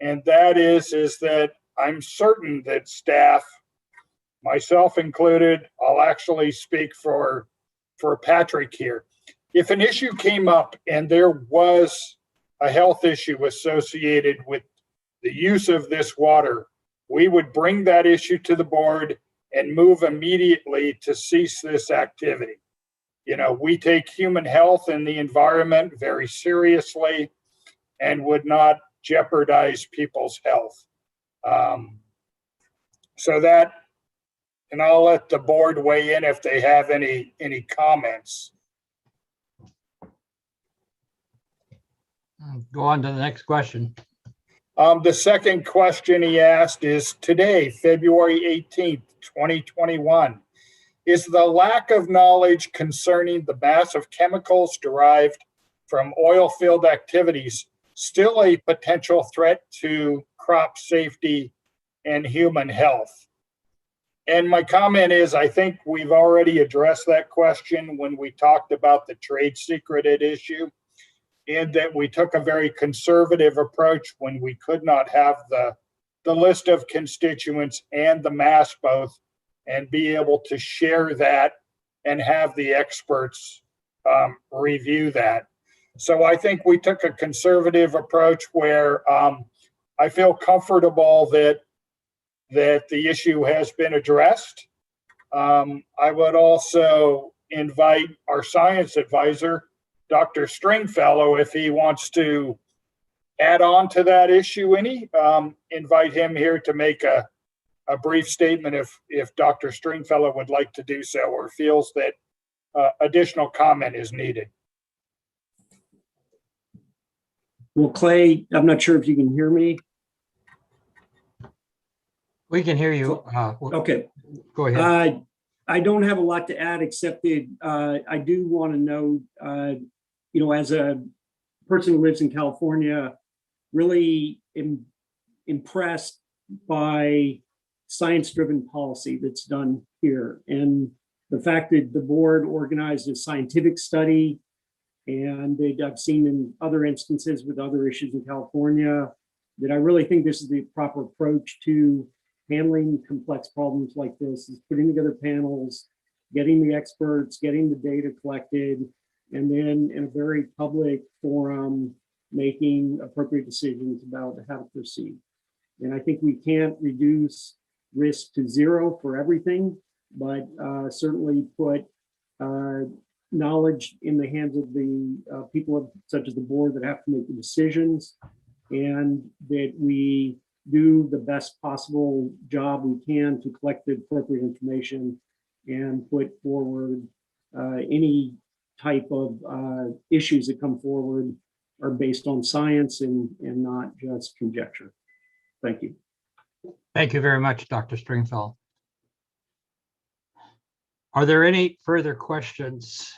And that is that I'm certain that staff, myself included, I'll actually speak for Patrick here. If an issue came up and there was a health issue associated with the use of this water, we would bring that issue to the board and move immediately to cease this activity. We take human health and the environment very seriously and would not jeopardize people's health. So that, and I'll let the board weigh in if they have any comments. Go on to the next question. The second question he asked is, today, February 18th, 2021, is the lack of knowledge concerning the massive chemicals derived from oil field activities still a potential threat to crop safety and human health? And my comment is, I think we've already addressed that question when we talked about the trade secret at issue, and that we took a very conservative approach when we could not have the list of constituents and the mass both, and be able to share that and have the experts review that. So I think we took a conservative approach where I feel comfortable that the issue has been addressed. I would also invite our science advisor, Dr. Stringfellow, if he wants to add on to that issue invite him here to make a brief statement if Dr. Stringfellow would like to do so, or feels that additional comment is needed. Well, Clay, I'm not sure if you can hear me. We can hear you. Okay. Go ahead. I don't have a lot to add, except that I do want to know, as a person who lives in California, really impressed by science-driven policy that's done here. And the fact that the board organized a scientific study, and I've seen in other instances with other issues in California, that I really think this is the proper approach to handling complex problems like this, is putting together panels, getting the experts, getting the data collected, and then in a very public forum, making appropriate decisions about how to proceed. And I think we can't reduce risk to zero for everything, but certainly put knowledge in the hands of the people such as the board that have to make the decisions, and that we do the best possible job we can to collect the appropriate information and put forward any type of issues that come forward are based on science and not just conjecture. Thank you. Thank you very much, Dr. Stringfellow. Are there any further questions?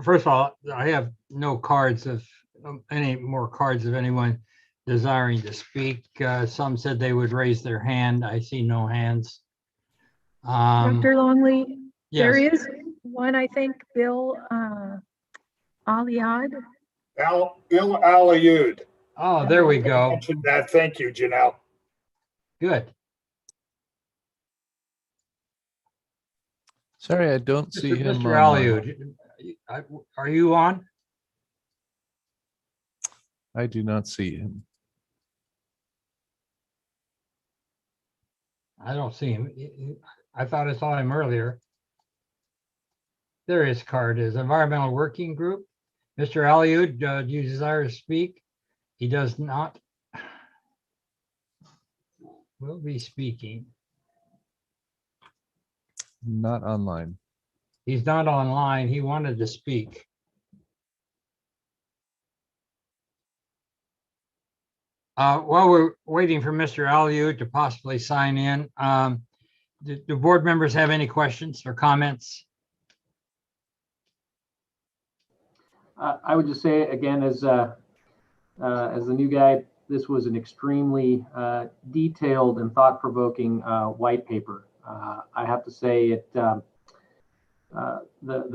First of all, I have no cards of any more cards of anyone desiring to speak. Some said they would raise their hand. I see no hands. Dr. Longley, yes. There is one, I think, Bill Aliad. Bill Aliud. Oh, there we go. Mentioned that. Thank you, Janelle. Good. Sorry, I don't see him. Mr. Aliud, are you on? I do not see him. I don't see him. I thought I saw him earlier. There his card is. Environmental Working Group. Mr. Aliud, do you desire to speak? He does not. Will be speaking. Not online. He's not online. He wanted to speak. While we're waiting for Mr. Aliud to possibly sign in, do board members have any questions or comments? I would just say again, as the new guy, this was an extremely detailed and thought-provoking white paper. I have to say it. The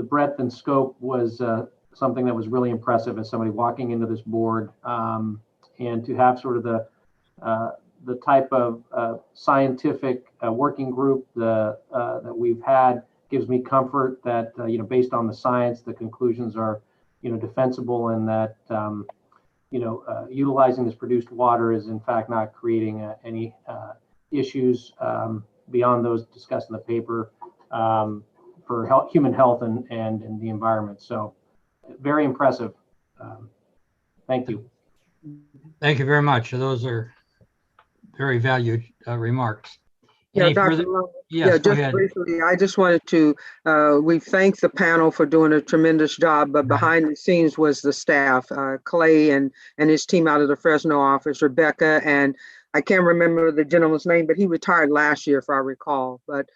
breadth and scope was something that was really impressive as somebody walking into this board, and to have sort of the type of scientific working group that we've had gives me comfort that based on the science, the conclusions are defensible, and that utilizing this produced water is in fact not creating any issues beyond those discussed in the paper for human health and the environment. So very impressive. Thank you. Thank you very much. Those are very valued remarks. Yeah, Any Dr. further? Long, Yes, yeah, go just ahead. briefly, I just wanted to, we thank the panel for doing a tremendous job, but behind the scenes was the staff, Clay and his team out of the Fresno office, Rebecca, and I can't remember the gentleman's name, but he retired last year, if I recall. But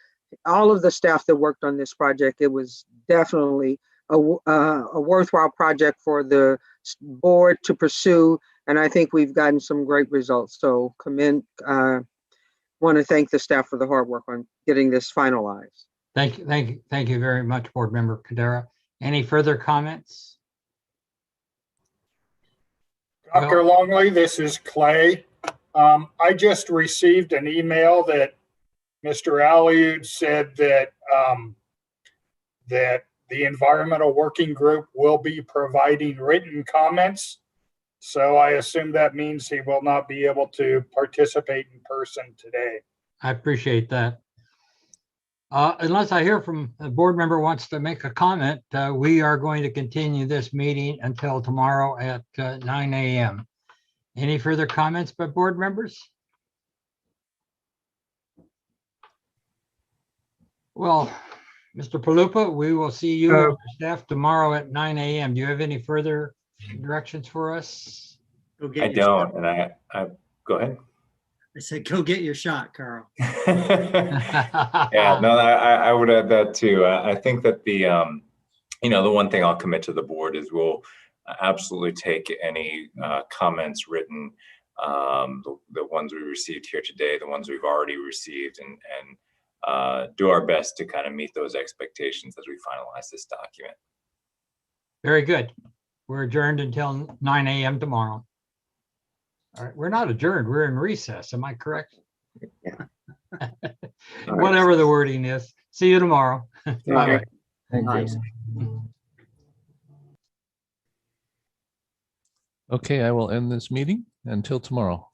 all of the staff that worked on this project, it was definitely a worthwhile project for the board to pursue, and I think we've gotten some great results. So want to thank the staff for the hard work on getting this finalized. Thank you very much, Board Member Cadera. Any further comments? Dr. Longley, this is Clay. I just received an email that Mr. Aliud said that that the environmental working group will be providing written comments. So I assume that means he will not be able to participate in person today. I appreciate that. Unless I hear from a board member wants to make a comment, we are going to continue this meeting until tomorrow at 9 a.m. Any further comments by board members? Well, Mr. Palupa, we will see you and your staff tomorrow at 9 a.m. Do you have any further directions for us? I don't, and I go ahead. I said, go get your shot, Carl. Yeah, no, I would add that too. I think that the one thing I'll commit to the board is we'll absolutely take any comments written, the ones we received here today, the ones we've already received, and do our best to kind of meet those expectations as we finalize this document. Very good. We're adjourned until 9 a.m. tomorrow. All right, we're not adjourned, we're in recess. Am I correct? Yeah. Whatever the wording is. See you tomorrow. Bye-bye. Thank you. Okay, I will end this meeting until tomorrow.